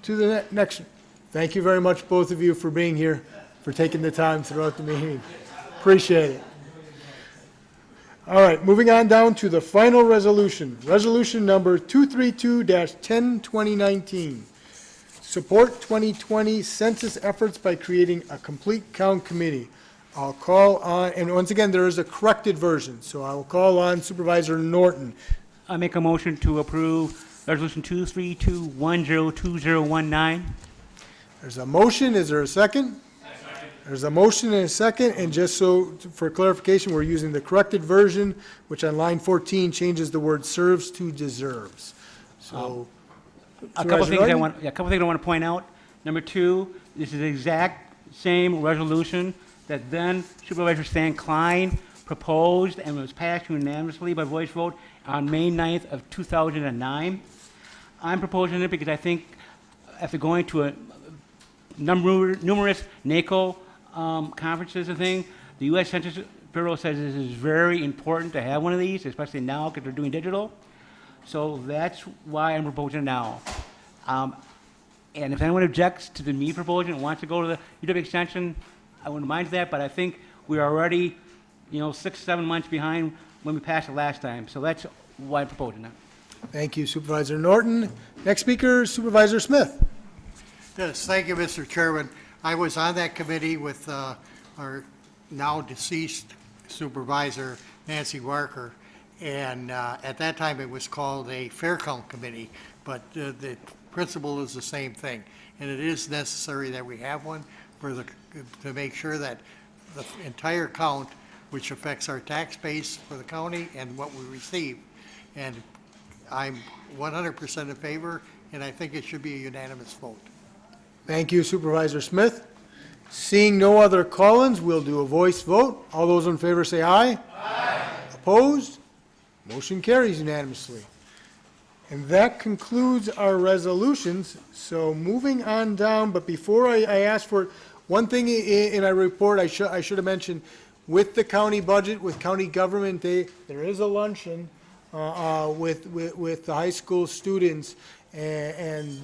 to the next. Thank you very much, both of you, for being here, for taking the time throughout the meeting. Appreciate it. All right, moving on down to the final resolution, resolution number 232-10-2019. Support 2020 census efforts by creating a complete count committee. I'll call on, and once again, there is a corrected version, so I will call on Supervisor Norton. I make a motion to approve Resolution 232-102019. There's a motion, is there a second? There's a motion and a second, and just so, for clarification, we're using the corrected version, which on line 14 changes the word serves to deserves. So, A couple things I want to point out. Number 2, this is the exact same resolution that then Supervisor Stan Klein proposed and was passed unanimously by voice vote on May 9th of 2009. I'm proposing it because I think after going to a numerous NACO conferences and things, the U.S. Census Bureau says this is very important to have one of these, especially now because they're doing digital. So that's why I'm proposing it now. And if anyone objects to the me proposal and wants to go to the UW extension, I wouldn't mind that, but I think we're already, 6-7 months behind when we passed it last time. So that's why I'm proposing it. Thank you, Supervisor Norton. Next speaker, Supervisor Smith. Yes, thank you, Mr. Chairman. I was on that committee with our now deceased supervisor, Nancy Barker, and at that time it was called a Fair Count Committee, but the principle is the same thing. And it is necessary that we have one to make sure that the entire count, which affects our tax base for the county and what we receive. And I'm 100% in favor, and I think it should be a unanimous vote. Thank you, Supervisor Smith. Seeing no other call-ins, we'll do a voice vote. All those in favor say aye. Aye. Opposed? Motion carries unanimously. And that concludes our resolutions. So moving on down, but before I ask for it, one thing in our report, I should have mentioned, with the county budget, with county government day, there is a luncheon with the high school students. And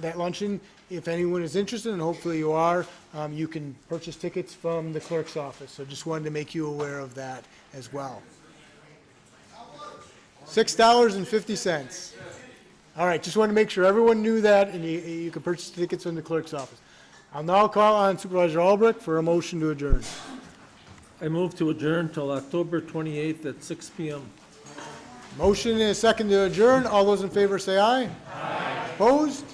that luncheon, if anyone is interested, and hopefully you are, you can purchase tickets from the clerk's office. So just wanted to make you aware of that as well. $6.50. All right, just wanted to make sure everyone knew that, and you can purchase tickets from the clerk's office. I'll now call on Supervisor Albrecht for a motion to adjourn. I move to adjourn till October 28th at 6 p.m. Motion and a second to adjourn. All those in favor say aye. Aye. Opposed?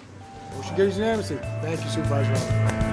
Motion carries unanimously. Thank you, Supervisor Albrecht.